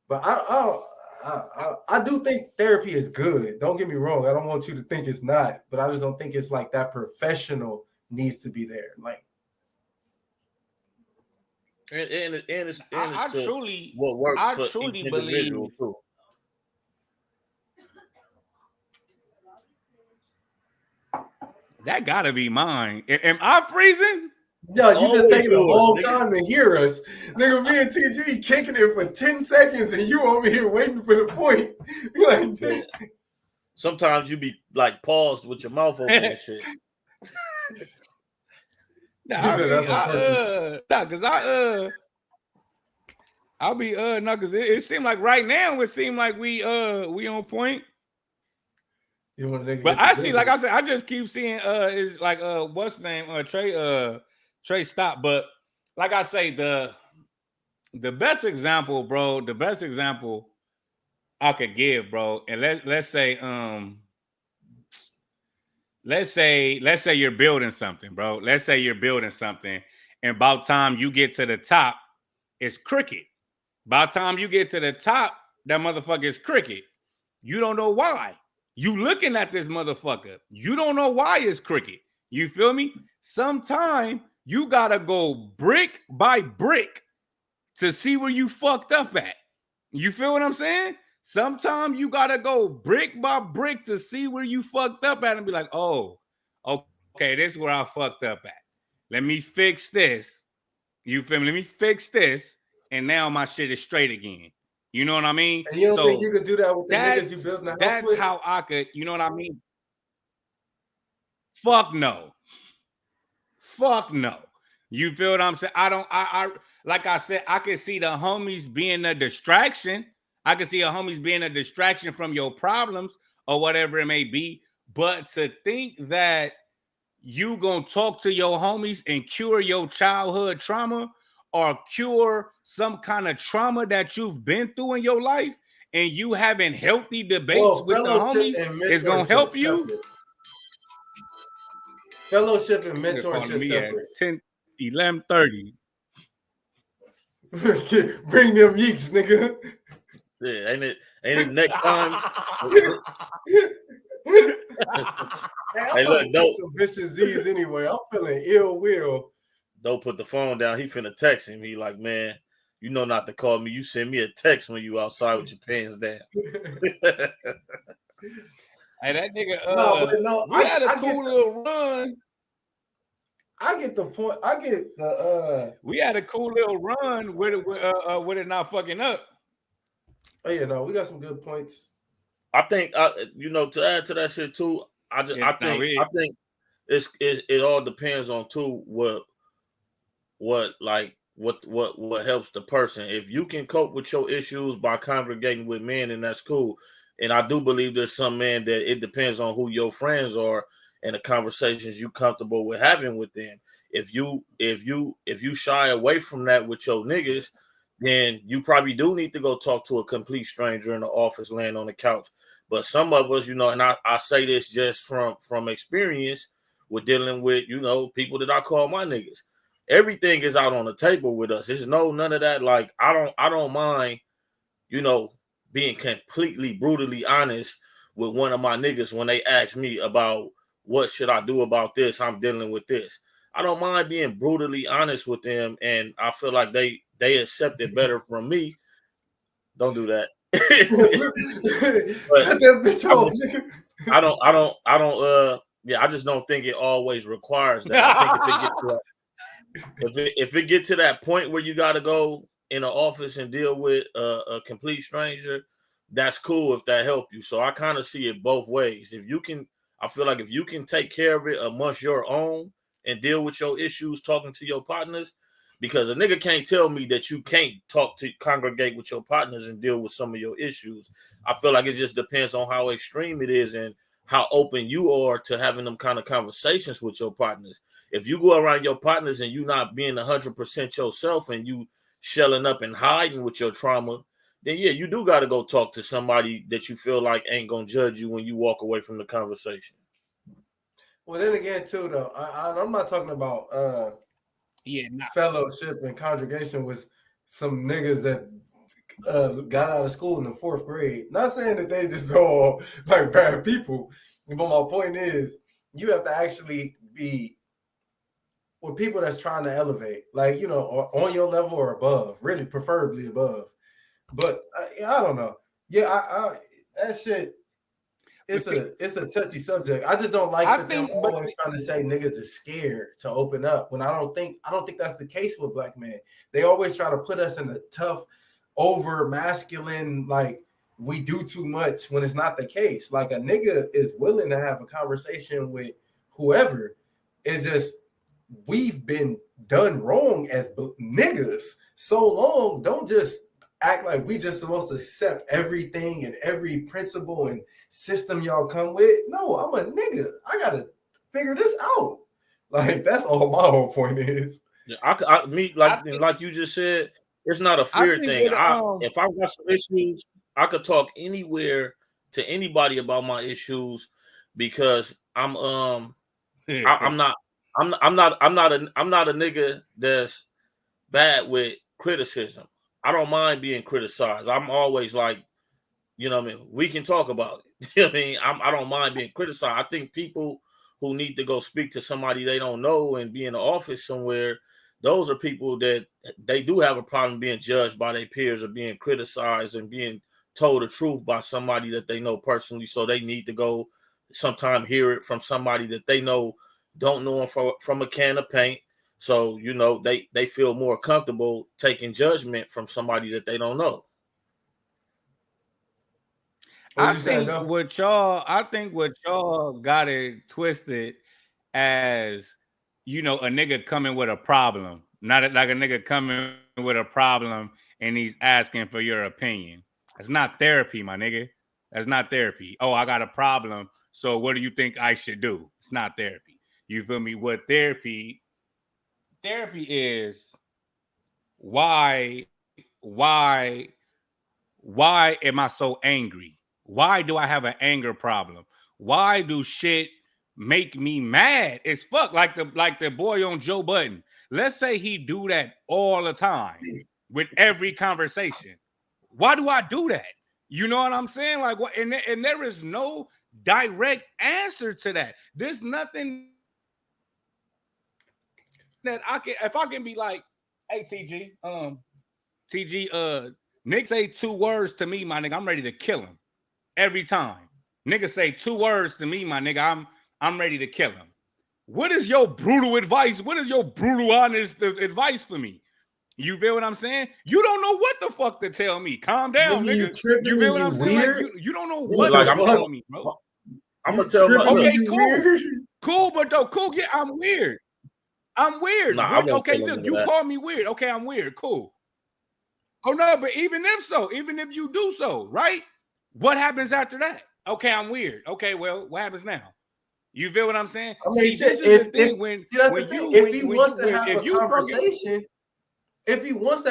But I don't I do think therapy is good. Don't get me wrong. I don't want you to think it's not, but I just don't think it's like that professional needs to be there. Like, and I it's to truly, what works I for each truly individual believe. too. That gotta be mine. Am I freezing? yo, you just Always taking a yours, long nigga. time to hear us. Nigga, me and TG kicking it for 10 seconds and you over here waiting for the point. You like, Yeah. Sometimes you be like paused with your mouth open and shit. he said that's on purpose. Nah, cause I'll be no, cause it seemed like right now it seemed like we on point. You want to But get the I see, like I business. said, I just keep seeing is like what's the name? Trey Stop. But like I say, the best example, bro, the best example I could give, bro, and let's say you're building something, bro. Let's say you're building something, and about time you get to the top, it's cricket. By the time you get to the top, that motherfucker is cricket. You don't know why. You looking at this motherfucker. You don't know why it's cricket. You feel me? Sometime you gotta go brick by brick to see where you fucked up at. You feel what I'm saying? Sometimes you gotta go brick by brick to see where you fucked up at and be like, oh, okay, this is where I fucked up at. Let me fix this. You feel me? Let me fix this. And now my shit is straight again. You know what I mean? And you don't think you So could do that with the niggas you building the house that's with? how I could, you know what I mean? Fuck no. Fuck no. You feel what I'm saying? I like I said, I can see the homies being a distraction. I can see a homies being a distraction from your problems or whatever it may be. But to think that you gonna talk to your homies and cure your childhood trauma or cure some kind of trauma that you've been through in your life and you having healthy debates Well, with the fellowship homies and is gonna mentorship help you. separate. Fellowship and They're calling mentorship me at separate. 11:30. Bring them yeeks, nigga. Yeah, ain't it next time? Hey, I'm Hey, about to look, catch some vicious Z's anyway. I'm feeling ill will. don't put the phone down. He finna text him. He like, man, you know not to call me. You send me a text when you outside with your pants down. Hey, that nigga, No, but no, we had a I get cool little run. I get the point. I get the We had a cool little run with it not fucking up. oh yeah, no, we got some good points. I think to add to that shit too. Yeah, I no, think it all depends on too what helps the person. If you can cope with your issues by congregating with men, and that's cool. And I do believe there's some men that it depends on who your friends are and the conversations you comfortable with having with them. If you shy away from that with your niggas, then you probably do need to go talk to a complete stranger in the office, laying on the couch. But some of us, and I say this just from experience with dealing with, people that I call my niggas. Everything is out on the table with us. There's none of that. Like I don't mind, being completely brutally honest with one of my niggas when they ask me about what should I do about this. I'm dealing with this. I don't mind being brutally honest with them, and I feel like they accept it better from me. Don't do that. But Cut that bitch off, just, nigga. I don't. Yeah, I just don't think it always requires that. I think if it get to that point where you got to go in an office and deal with a complete stranger, that's cool if that help you. So I kind of see it both ways. I feel like if you can take care of it amongst your own and deal with your issues, talking to your partners, because a nigga can't tell me that you can't congregate with your partners and deal with some of your issues. I feel like it just depends on how extreme it is and how open you are to having them kind of conversations with your partners. If you go around your partners and you not being 100% yourself and you shelling up and hiding with your trauma, then yeah, you do got to go talk to somebody that you feel like ain't gonna judge you when you walk away from the conversation. Well, then again, too, though, I'm not talking about yeah, nah. fellowship and congregation with some niggas that got out of school in the 4th grade. Not saying that they just all like bad people, but my point is, you have to actually be with people that's trying to elevate, like, or on your level or above, really preferably above. But I don't know. Yeah, I that shit. It's a touchy subject. I just don't like that them always trying to say niggas are scared to open up when I don't think that's the case with black men. They always try to put us in a tough, over masculine, like we do too much when it's not the case. Like a nigga is willing to have a conversation with whoever. It's just we've been done wrong as niggas so long. Don't just act like we just supposed to accept everything and every principle and system y'all come with. No, I'm a nigga. I gotta figure this out. Like that's all my whole point is. Yeah, like you just said, it's not a fear thing. If I got some issues, I could talk anywhere to anybody about my issues because I'm not a nigga that's bad with criticism. I don't mind being criticized. I'm always like, you know what I mean? We can talk about it. You know what I mean? I don't mind being criticized. I think people who need to go speak to somebody they don't know and be in the office somewhere, those are people that they do have a problem being judged by their peers or being criticized and being told the truth by somebody that they know personally. So they need to go sometime hear it from somebody that they know don't know them from a can of paint. So, they feel more comfortable taking judgment from somebody that they don't know. I think what y'all got it twisted as, a nigga coming with a problem, not like a nigga coming with a problem and he's asking for your opinion. That's not therapy, my nigga. That's not therapy. Oh, I got a problem. So what do you think I should do? It's not therapy. You feel me? What therapy is, why am I so angry? Why do I have an anger problem? Why do shit make me mad as fuck? Like the boy on Joe Budden. Let's say he do that all the time with every conversation. Why do I do that? You know what I'm saying? Like what? And there is no direct answer to that. There's nothing that if I can be like, hey TG, Nick say 2 words to me, my nigga, I'm ready to kill him every time. Nigga say 2 words to me, my nigga, I'm ready to kill him. What is your brutal advice? What is your brutal, honest advice for me? You feel what I'm saying? You don't know what the fuck to tell me. Calm down, nigga. You feel what I'm saying? Like, you don't know what to tell me, bro. I'm gonna tell my okay, cool. Cool, but though, cool. Yeah, I'm weird. Nah, okay, look, you call me weird. Okay, I'm weird. Cool. Oh no, but even if you do so, right? What happens after that? Okay, I'm weird. Okay, well, what happens now? You feel what I'm saying? I mean, this is the thing. If he wants to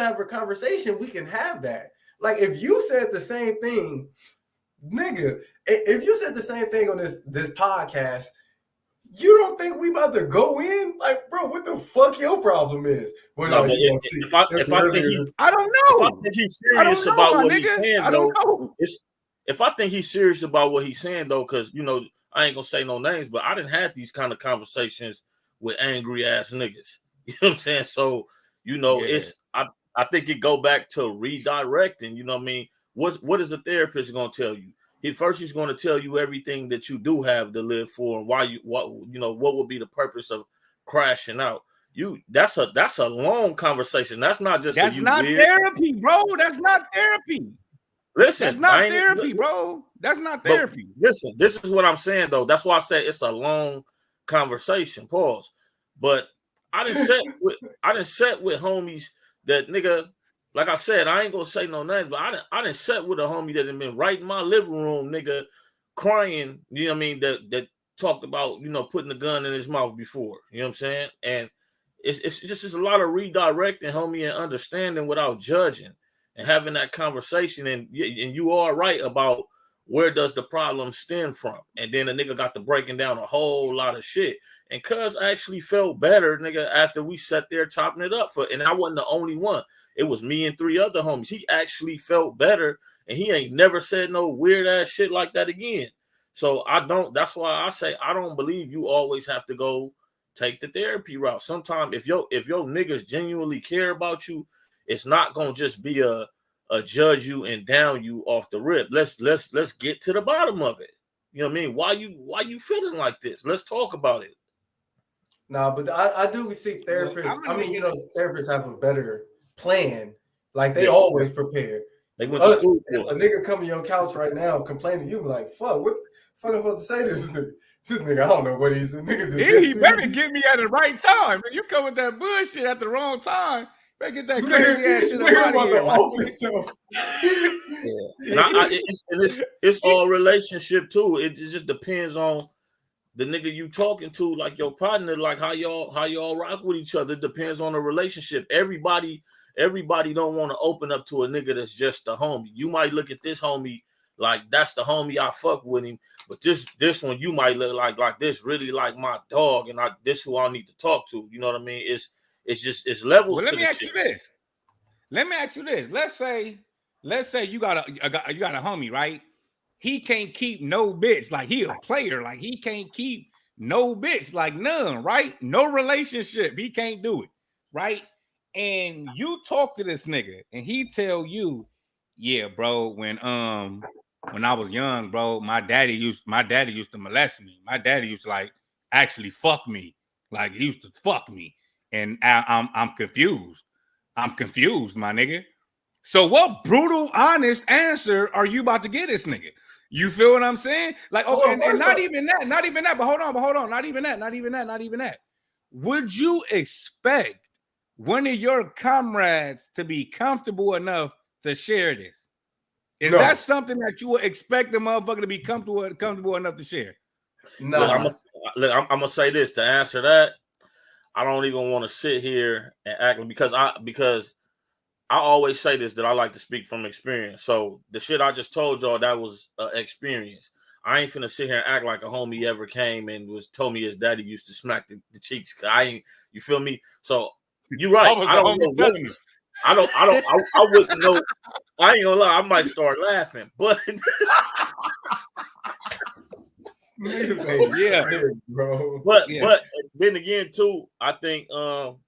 have a conversation, we can have that. Like if you said the same thing, nigga, if you said the same thing on this podcast, you don't think we about to go in? Like, bro, what the fuck your problem is? Well, no, I don't know. If I think he's serious about what he's saying, though, if I think he's serious about what he's saying, though, because I ain't gonna say no names, but I didn't have these kind of conversations with angry ass niggas. You know what I'm saying? So, it's I think it go back to redirecting. You know what I mean? What is a therapist gonna tell you? He's going to tell you everything that you do have to live for and what would be the purpose of crashing out. That's a long conversation. That's not just therapy, bro. That's not therapy. Listen, that's not therapy, bro. That's not therapy. Listen, this is what I'm saying though. That's why I said it's a long conversation. Pause. But I didn't set with homies that nigga. Like I said, I ain't gonna say no names, but I didn't sit with a homie that had been right in my living room, nigga, crying. You know what I mean? That talked about putting the gun in his mouth before. You know what I'm saying? And it's just a lot of redirecting, homie, and understanding without judging and having that conversation. And you are right about where does the problem stem from? And then the nigga got to breaking down a whole lot of shit. And cuz actually felt better, nigga, after we sat there chopping it up and I wasn't the only one. It was me and 3 other homies. He actually felt better, and he ain't never said no weird ass shit like that again. So that's why I say I don't believe you always have to go take the therapy route. Sometimes if your niggas genuinely care about you, it's not gonna just be a judge you and down you off the rip. Let's get to the bottom of it. You know what I mean? Why you feeling like this? Let's talk about it. No, but I do see therapists. I mean, therapists have a better plan. Like they always prepare. They went to school. If a nigga come to your couch right now complaining, you be like, fuck, what fuck I'm supposed to say to this nigga? This nigga, I don't know what he's niggas. He better get me at the right time. You come with that bullshit at the wrong time. Better get that crazy ass shit out of here. It's all relationship too. It just depends on the nigga you talking to, like your partner, like how y'all rock with each other. It depends on the relationship. Everybody don't want to open up to a nigga that's just a homie. You might look at this homie like that's the homie, I fuck with him, but this one you might look like this really like my dog, and this who I need to talk to. You know what I mean? It's levels. Well, let me ask you this. Let's say you got a homie, right? He can't keep no bitch. Like he a player. Like he can't keep no bitch. Like none, right? No relationship. He can't do it, right? And you talk to this nigga, and he tell you, yeah, bro, when I was young, bro, my daddy used to molest me. My daddy used to like actually fuck me. Like he used to fuck me. And I'm confused. I'm confused, my nigga. So what brutal, honest answer are you about to get this nigga? You feel what I'm saying? Like, okay, and not even that. But hold on. Not even that. Would you expect one of your comrades to be comfortable enough to share this? Is that something that you would expect the motherfucker to be comfortable enough to share? No. Look, I'm gonna say this to answer that. I don't even want to sit here and act because I always say this, that I like to speak from experience. So the shit I just told y'all, that was experience. I ain't finna sit here and act like a homie ever came and told me his daddy used to smack the cheeks. You feel me? So you're right. I don't know. I wouldn't know. I ain't gonna lie. I might start laughing, but yeah, bro. But then again, too, I think I'm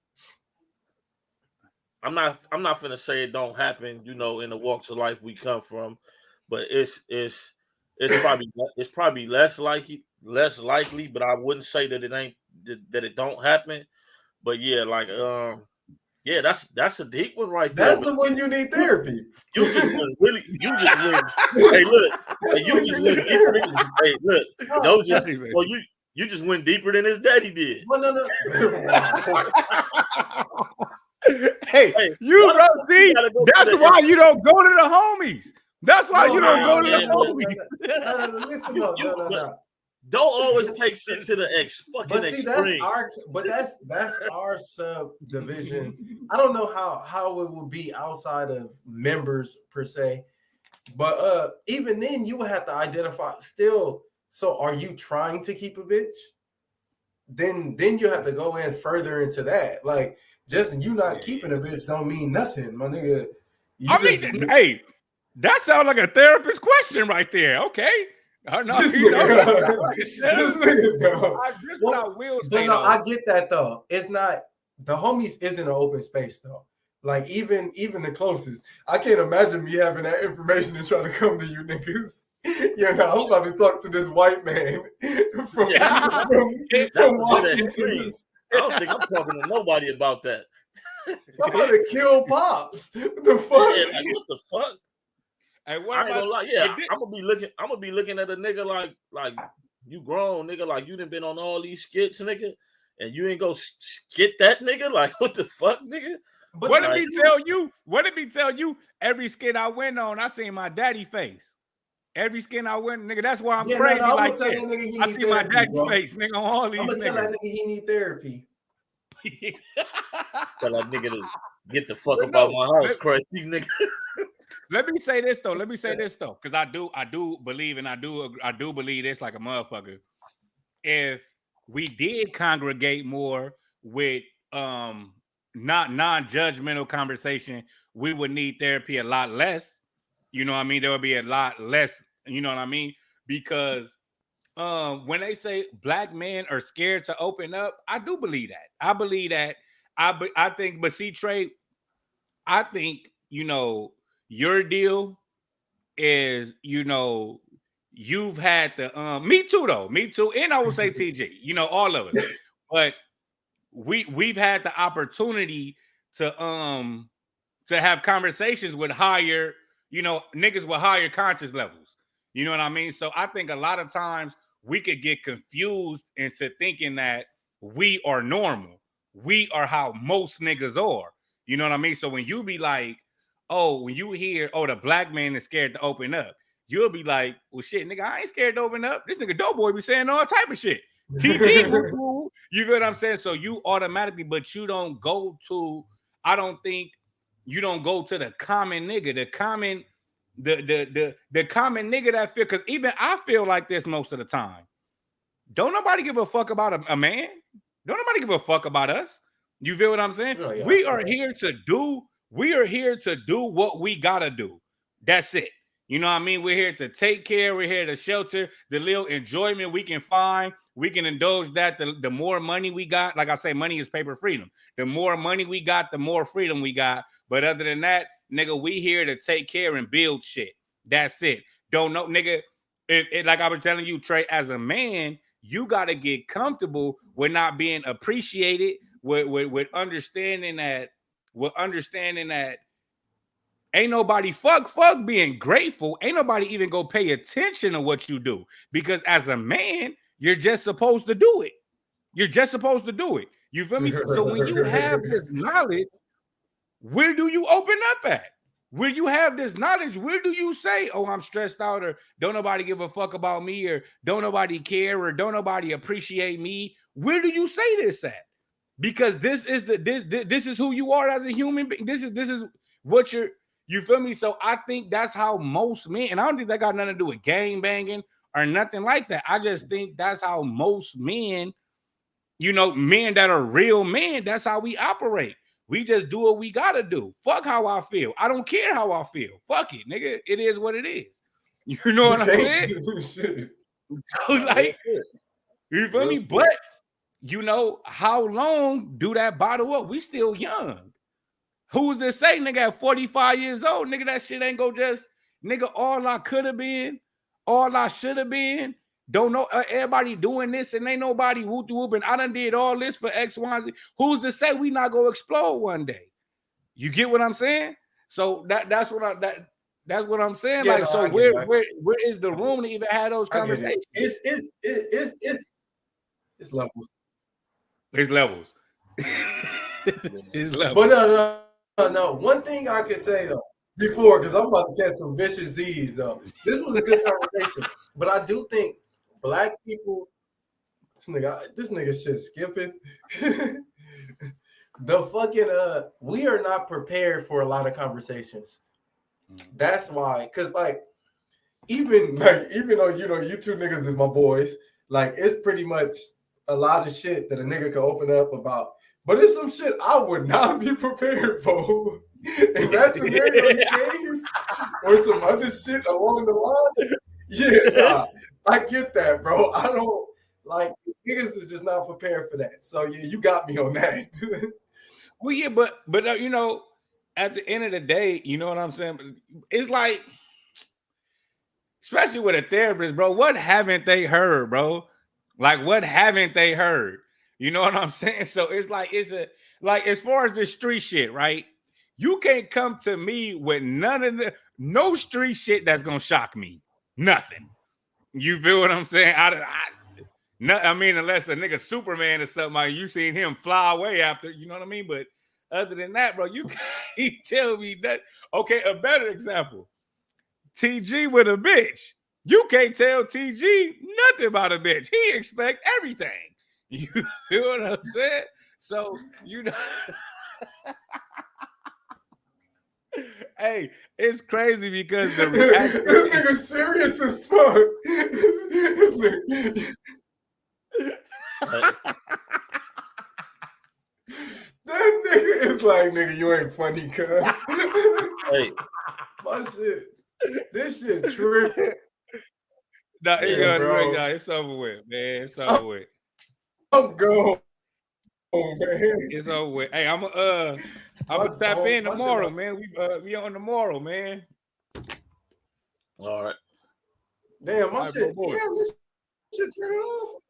not finna say it don't happen, you know, in the walks of life we come from, but it's probably less likely, but I wouldn't say that it don't happen. But yeah, like yeah, that's a deep one right there. That's the one you need therapy. You just win. Hey, look, you just went deeper than. Hey, look, don't just. Well, you just went deeper than his daddy did. Well, no. Hey, you bro, see, that's why you don't go to the homies. That's why you don't go to the homies. Listen, no. Don't always take shit to the fucking extreme. That's our subdivision. I don't know how it will be outside of members per se, but even then you would have to identify still. So are you trying to keep a bitch? Then you have to go in further into that. Like just you not keeping a bitch don't mean nothing, my nigga. Hey, that sounds like a therapist question right there. Okay. I get that though. It's not the homies isn't an open space though. Like even the closest, I can't imagine me having that information and trying to come to you niggas. You know, I'm about to talk to this white man from Washington. I don't think I'm talking to nobody about that. I'm about to kill Pops. What the fuck? Yeah, like, what the fuck? Hey, I ain't gonna lie. Yeah, I'm gonna be looking at a nigga like you grown nigga, like you done been on all these skits, nigga, and you ain't go skit that nigga. Like what the fuck, nigga? But what did he tell you? What did he tell you? Every skit I went on, I seen my daddy face. Every skin I went, nigga. That's why I'm crazy like this. I see my daddy face, nigga, on all these. I'm gonna tell that nigga he need therapy. Tell that nigga to get the fuck about my house, crazy nigga. Let me say this though. Because I do believe, and I do believe this like a motherfucker. If we did congregate more with not non-judgmental conversation, we would need therapy a lot less. You know what I mean? There would be a lot less, you know what I mean? Because when they say black men are scared to open up, I do believe that. I believe that. I think, but see, Trey, I think, your deal is, you've had the me too though, me too, and I would say TG, all of us, but we've had the opportunity to have conversations with higher, niggas with higher conscious levels. You know what I mean? So I think a lot of times we could get confused into thinking that we are normal. We are how most niggas are. You know what I mean? So when you be like, oh, when you hear, oh, the black man is scared to open up, you'll be like, well, shit, nigga, I ain't scared to open up. This nigga dope boy be saying all type of shit. TG, you get what I'm saying? So you automatically, but you don't go to, I don't think you don't go to the common nigga, the common nigga that feel, because even I feel like this most of the time. Don't nobody give a fuck about a man. Don't nobody give a fuck about us. You feel what I'm saying? Oh, yeah, we are here to do what we gotta do. That's it. You know what I mean? We're here to take care. We're here to shelter. The little enjoyment we can find, we can indulge that. The more money we got, like I say, money is paper freedom. The more money we got, the more freedom we got. But other than that, nigga, we here to take care and build shit. That's it. Don't know, nigga. Like I was telling you, Trey, as a man, you got to get comfortable with not being appreciated, with understanding that, ain't nobody fuck being grateful. Ain't nobody even go pay attention to what you do, because as a man, you're just supposed to do it. You're just supposed to do it. You feel me? So when you have this knowledge, where do you open up at? Where you have this knowledge, where do you say, oh, I'm stressed out, or don't nobody give a fuck about me, or don't nobody care, or don't nobody appreciate me? Where do you say this at? Because this is who you are as a human being. This is what you feel me? So I think that's how most men, and I don't think that got nothing to do with gang banging or nothing like that. I just think that's how most men, men that are real men, that's how we operate. We just do what we gotta do. Fuck how I feel. I don't care how I feel. Fuck it, nigga. It is what it is. You know what I'm saying? So like, you feel me? But how long do that bottle up? We still young. Who's to say, nigga, at 45 years old, nigga, that shit ain't go just, nigga, all I could have been, all I should have been. Don't know, everybody doing this and ain't nobody whooping. I done did all this for X, Y, Z. Who's to say we not gonna explode one day? You get what I'm saying? So that's what I'm saying. Yeah, like, no, so where is the room to even have those conversations? It's levels. There's levels. It's levels. But no. One thing I can say though, before, because I'm about to catch some vicious Z's though. This was a good conversation, but I do think black people, this nigga shit skipping. The fucking we are not prepared for a lot of conversations. That's why, because like even though you two niggas is my boys, like it's pretty much a lot of shit that a nigga can open up about. But it's some shit I would not be prepared for. In that scenario he gave, or some other shit along the line. Yeah, I get that, bro. I don't like niggas is just not prepared for that. So yeah, you got me on that. Well, yeah, but at the end of the day, you know what I'm saying? It's like, especially with a therapist, bro, what haven't they heard, bro? Like, what haven't they heard? You know what I'm saying? So it's like, as far as the street shit, right? You can't come to me with no street shit that's gonna shock me. Nothing. You feel what I'm saying? I mean, unless a nigga Superman or something, like you seen him fly away after, you know what I mean? But other than that, bro, you can't tell me that. Okay, a better example. TG with a bitch. You can't tell TG nothing about a bitch. He expect everything. You feel what I'm saying? So, Hey, it's crazy because the This reaction. nigga serious as fuck. This nigga- That nigga is like, nigga, you ain't funny, cuz. Hey, My shit. This shit tripping, Nah, he yeah. goes, bro. nah, it's over with, man. It's over with. I'm gone, man. It's over with. Hey, I'm My gonna tap phone, in my shit tomorrow, not. man. We on tomorrow, man. All right. Damn, my All right, bro, shit. boy. Yeah, this shit turn it off.